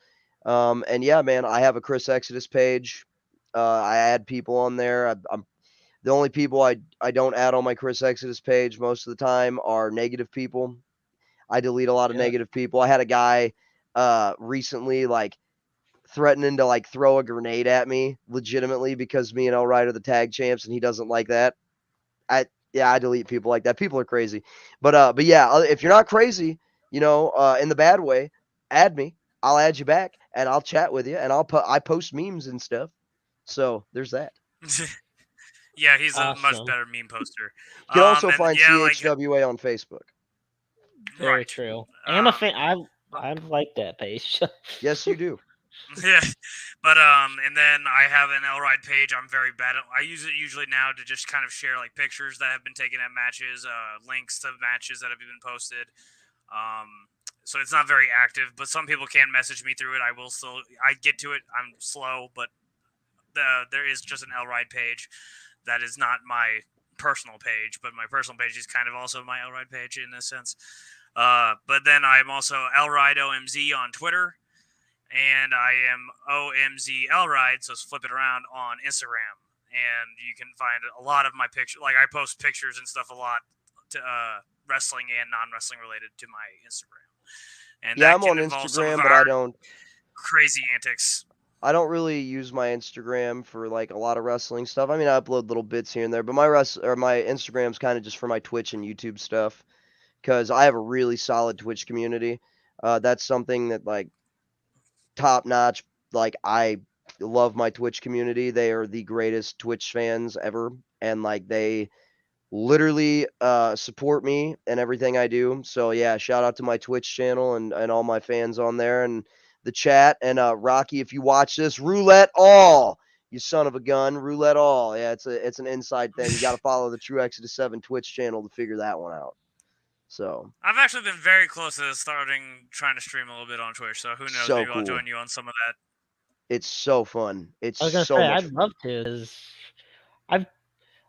And yeah, man, I have a Chris Exodus page. I add people on there. I'm the only people I don't add on my Chris Exodus page most of the time are negative people. I delete a lot of negative people. I had a guy recently like threatening to like throw a grenade at me legitimately because me and Elride are the tag champs and he doesn't like that. I delete people like that. People are crazy. But yeah, if you're not crazy, in the bad way, add me. I'll add you back and I'll chat with you and I post memes and stuff. So there's that. Yeah, he's a much better meme poster. You can also find CHWA on Facebook. Very true. I'm a fan. I like that page. Yes, you do. Yeah, but and then I have an L Ride page. I'm very bad at. I use it usually now to just kind of share like pictures that have been taken at matches, links to matches that have been posted. So it's not very active, but some people can message me through it. I get to it. I'm slow, but there is just an L Ride page that is not my personal page, but my personal page is kind of also my L Ride page in a sense. But then I'm also L Ride OMZ on Twitter, and I am OMZ L Ride, so flip it around on Instagram. And you can find a lot of my pictures. Like I post pictures and stuff a lot to wrestling and non-wrestling related to my Instagram. And Yeah, that I'm can on involve some of Instagram, but our crazy antics. I don't really use my Instagram for like a lot of wrestling stuff. I mean, I upload little bits here and there, but my Instagram's kind of just for my Twitch and YouTube stuff because I have a really solid Twitch community. That's something that like top notch. Like I love my Twitch community. They are the greatest Twitch fans ever, and like they literally support me and everything I do. So yeah, shout out to my Twitch channel and all my fans on there and the chat. And Rocky, if you watch this, roulette all. You son of a gun, roulette all. Yeah, it's an inside thing. You got to follow the True Exodus 7 Twitch channel to figure that one out. So I've actually been very close to trying to stream a little bit on Twitch. So who knows? so Maybe I'll cool. join you on some of that. It's so fun. It's I was gonna so say much I'd fun. love to, because I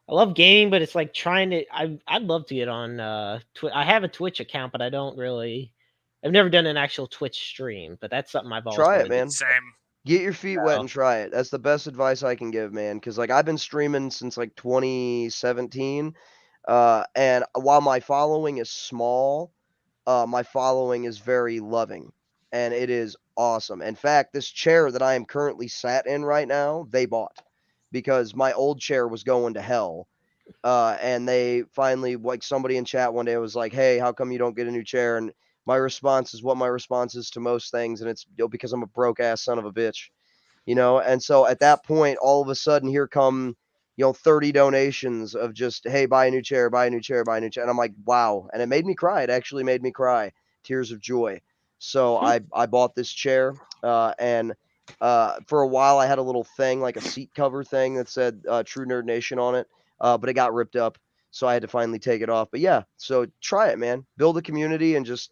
love gaming, but it's like trying to. I'd love to get on. I have a Twitch account, but I don't really. I've never done an actual Twitch stream, but that's something I've always Try it, wanted to man. do. Same. Get your feet wet So, and try it. That's the best advice I can give, man. Because like I've been streaming since like 2017. And while my following is small, my following is very loving, and it is awesome. In fact, this chair that I am currently sat in right now, they bought because my old chair was going to hell. And they finally, like somebody in chat one day was like, "Hey, how come you don't get a new chair?" And my response is what my response is to most things, and it's because I'm a broke ass son of a bitch. And so at that point, all of a sudden, here come 30 donations of just, hey, buy a new chair, buy a new chair, buy a new chair. And I'm like, wow. And it made me cry. It actually made me cry, tears of joy. So I bought this chair, and for a while I had a little thing, like a seat cover thing that said True Nerd Nation on it, but it got ripped up. So I had to finally take it off. But yeah, so try it, man. Build a community and just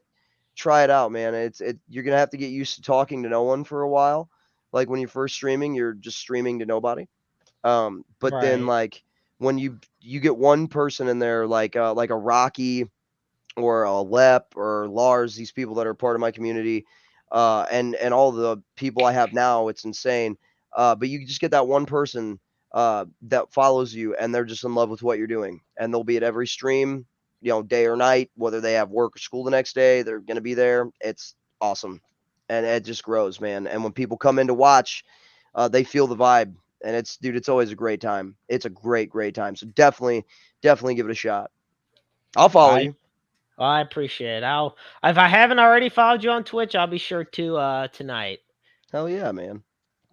try it out, man. You're gonna have to get used to talking to no one for a while. Like when you're first streaming, you're just streaming to nobody. But then right. like when you get one person in there, like a Rocky or a Lep or Lars, these people that are part of my community, and all the people I have now, it's insane. But you just get that one person that follows you, and they're just in love with what you're doing, and they'll be at every stream, day or night, whether they have work or school the next day, they're gonna be there. It's awesome, and it just grows, man. And when people come in to watch, they feel the vibe, and it's always a great time. It's a great time. So definitely give it a shot. I'll follow I you. I appreciate it. If I haven't already followed you on Twitch, I'll be sure to tonight. Hell yeah, man.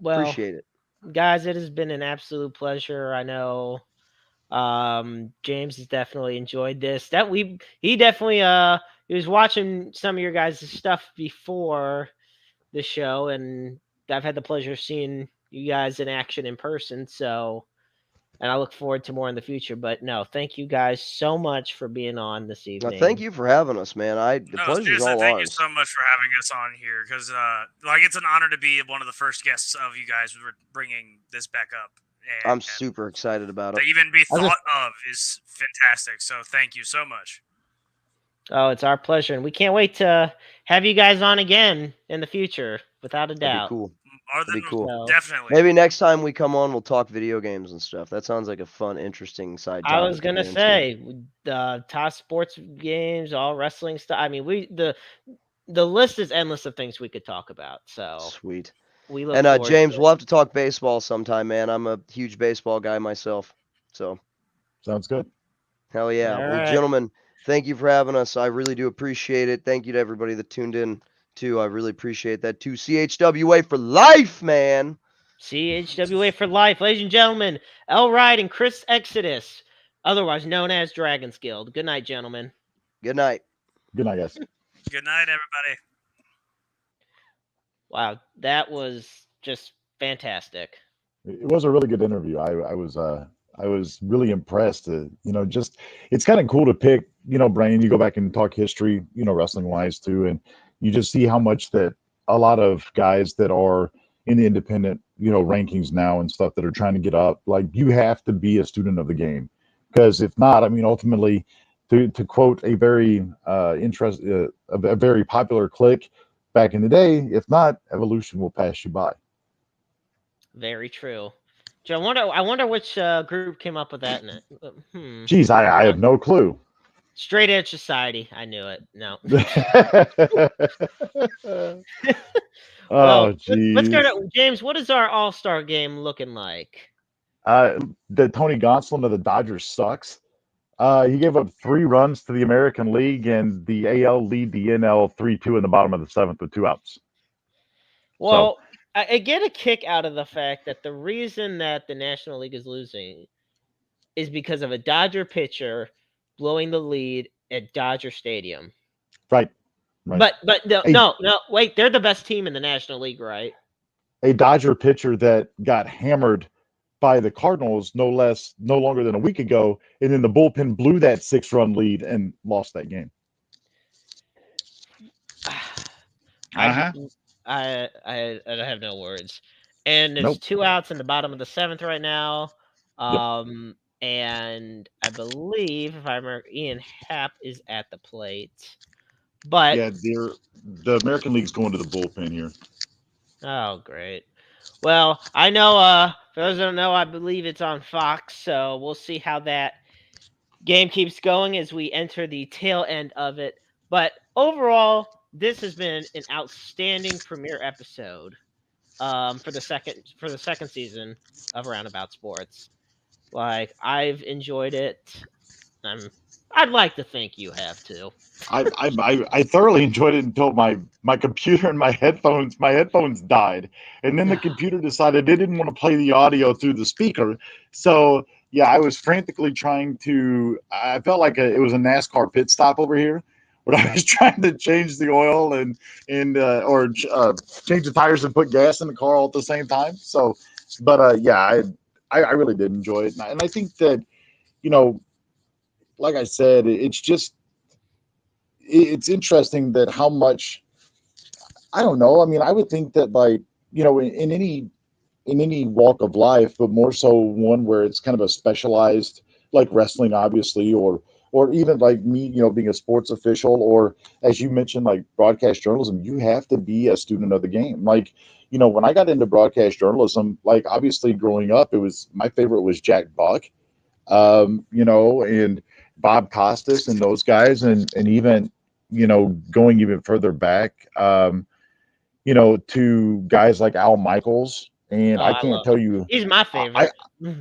Well, Appreciate it. guys, it has been an absolute pleasure. I know James has definitely enjoyed this. He definitely he was watching some of your guys' stuff before the show, and I've had the pleasure of seeing you guys in action in person. So, and I look forward to more in the future. But no, thank you guys so much for being on this Now, thank evening. you for having us, man. The No, pleasure's seriously, all thank you ours. so much for having us on here because, like, it's an honor to be one of the first guests of you guys bringing this back up. I'm super excited about To it. even be I was thought of is fantastic. So thank you so much. Oh, it's our pleasure, and we can't wait to have you guys on again in the future, without a That'd be doubt. cool. More That'd be than cool. So, definitely. Maybe next time we come on, we'll talk video games and stuff. That sounds like a fun, interesting side I topic was to gonna get into. say, top sports games, all wrestling stuff. I mean, the list is endless of things we could talk about. So Sweet. we look And forward James, to we'll have to talk baseball sometime, man. I'm a huge baseball guy myself. So Sounds good. hell it. yeah. All Well, right. gentlemen, thank you for having us. I really do appreciate it. Thank you to everybody that tuned in too. I really appreciate that too. CHWA for life, man. CHWA for life, ladies and gentlemen. L. Wright and Chris Exodus, otherwise known as Dragon's Guild. Good night, gentlemen. Good night. Good night, guys. Good night, everybody. Wow, that was just fantastic. It was a really good interview. I was really impressed. Just it's kind of cool to pick. Brian, you go back and talk history. Wrestling wise too, and you just see how much that a lot of guys that are in the independent rankings now and stuff that are trying to get up. Like you have to be a student of the game, because if not, I mean, ultimately, to quote a very a very popular click back in the day, if not, evolution will pass you by. Very true. Gee, I wonder which group came up with that. Geez, I Uh, have no clue. Straight Edge Society. I knew it. No. Oh, Well, let's go geez. to James. What is our All Star game looking like? The Tony Gonsolin of the Dodgers sucks. He gave up 3 runs to the American League, and the AL lead the NL 3-2 in the bottom of the seventh with 2 outs. So, Well, I get a kick out of the fact that the reason that the National League is losing is because of a Dodger pitcher blowing the lead at Dodger Stadium. right, right. But no, A, no, no, wait, they're the best team in the National League, right? a Dodger pitcher that got hammered by the Cardinals no longer than a week ago, and then the bullpen blew that 6-run lead and lost that game. Uh I huh. I have no words. And there's Nope. 2 outs in the bottom of the seventh right now. Yep. And I believe if I remember, Ian Happ is at the plate. But Yeah, the American League's going to the bullpen here. oh, great. Well, I know. For those that don't know, I believe it's on Fox, so we'll see how that game keeps going as we enter the tail end of it. But overall, this has been an outstanding premiere episode for the second season of Roundabout Sports. Like I've enjoyed it. I'd like to think you have too. I thoroughly enjoyed it until my computer and my headphones died, and then the computer decided they didn't want to play the audio through the speaker. So yeah, I was frantically trying to. I felt like it was a NASCAR pit stop over here, where I was trying to change the oil and change the tires and put gas in the car all at the same time. So, but yeah, I really did enjoy it, and I think that you know, like I said, it's interesting that how much I don't know. I mean, I would think that like in any walk of life, but more so one where it's kind of a specialized like wrestling, obviously, or even like me, being a sports official, or as you mentioned, like broadcast journalism, you have to be a student of the game. Like, when I got into broadcast journalism, like obviously growing up, it was my favorite was Jack Buck, and Bob Costas and those guys, and even going even further back, to guys like Al Michaels. And Oh, I I can't love. tell you, He's my I favorite.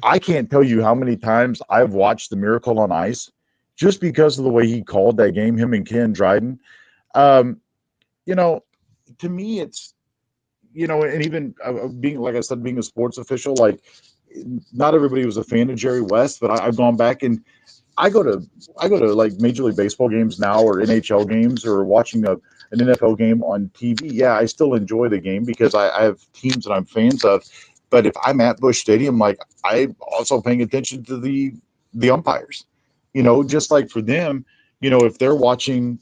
I can't tell you how many times I've watched The Miracle on Ice just because of the way he called that game, him and Ken Dryden. Um, you know, to me, it's and even being, like I said, being a sports official, like not everybody was a fan of Jerry West, but I've gone back and I go to like Major League Baseball games now, or NHL games, or watching an NFL game on TV. Yeah, I still enjoy the game because I have teams that I'm fans of. But if I'm at Busch Stadium, like I'm also paying attention to the umpires. Just like for them, if they're watching,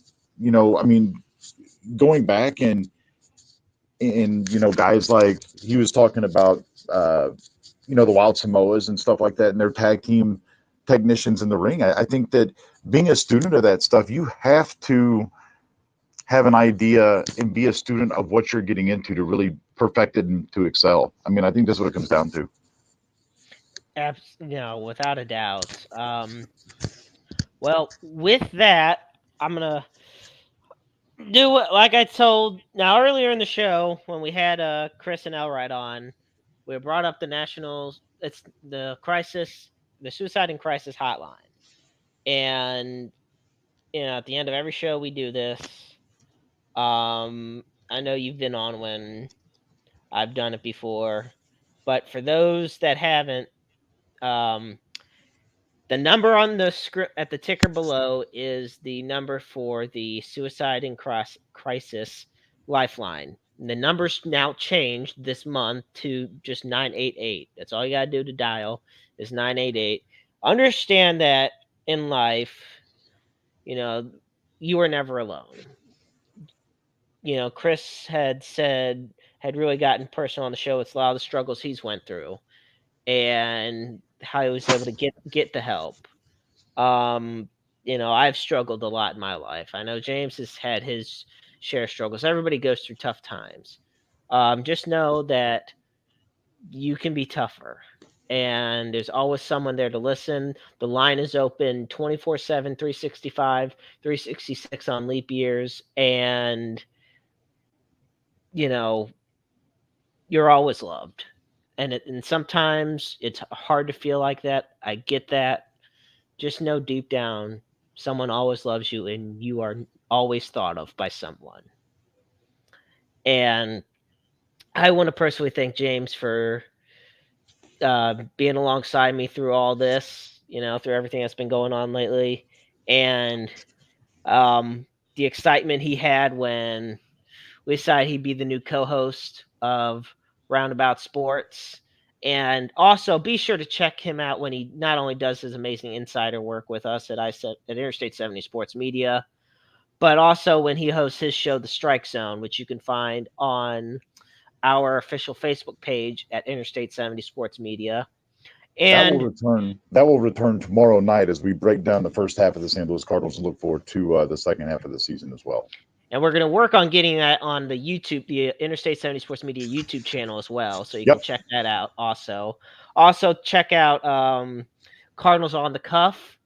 I mean, going back and guys like he was talking about, the Wild Samoas and stuff like that, and their tag team technicians in the ring. I think that being a student of that stuff, you have to have an idea and be a student of what you're getting into to really perfect it and to excel. I mean, I think that's what it comes down to. Without a doubt. Well, with that, I'm gonna do it like I told now earlier in the show when we had Chris and Elright on. We brought up the national. It's the suicide and crisis hotline, and at the end of every show we do this. I know you've been on when I've done it before, but for those that haven't, um, the number on the script at the ticker below is the number for the suicide and crisis lifeline. The number's now changed this month to just 988. That's all you got to do to dial is 988. Understand that in life, you know, you are never alone. You know, Chris had really gotten personal on the show with a lot of the struggles he's went through and how he was able to get the help. Um, you know, I've struggled a lot in my life. I know James has had his share of struggles. Everybody goes through tough times. Just know that you can be tougher. And there's always someone there to listen. The line is open 24/7, 365, 366 on leap years. And, you know, you're always loved. And sometimes it's hard to feel like that. I get that. Just know deep down, someone always loves you and you are always thought of by someone. And I want to personally thank James for being alongside me through all this, you know, through everything that's been going on lately. And um, the excitement he had when we decided he'd be the new co-host of Roundabout Sports. And also be sure to check him out when he not only does his amazing insider work with us at Interstate 70 Sports Media, but also when he hosts his show, The Strike Zone, which you can find on our official Facebook page at Interstate 70 Sports Media. And that will return tomorrow night as we break down the first half of the St. Louis Cardinals and look forward to the second half of the season as well. And we're going to work on getting that on the YouTube, the Interstate 70 Sports Media YouTube channel as well. So you can check that out also. Also, check out Cardinals on the Cuff.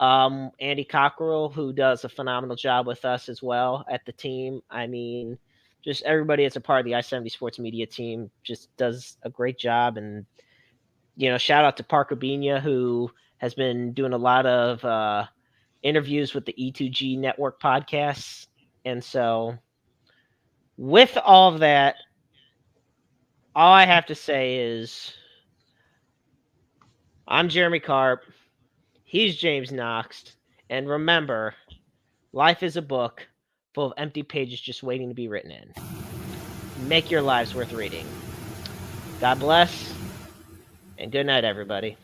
Andy Cockrell, who does a phenomenal job with us as well at the team. I mean, just everybody that's a part of the I-70 Sports Media team just does a great job. And, you know, shout out to Parker Bina, who has been doing a lot of interviews with the E2G Network podcasts. And so, with all of that, all I have to say is I'm Jeremy Karp. He's James Knox. And remember, life is a book full of empty pages just waiting to be written in. Make your lives worth reading. God bless, and good night, everybody.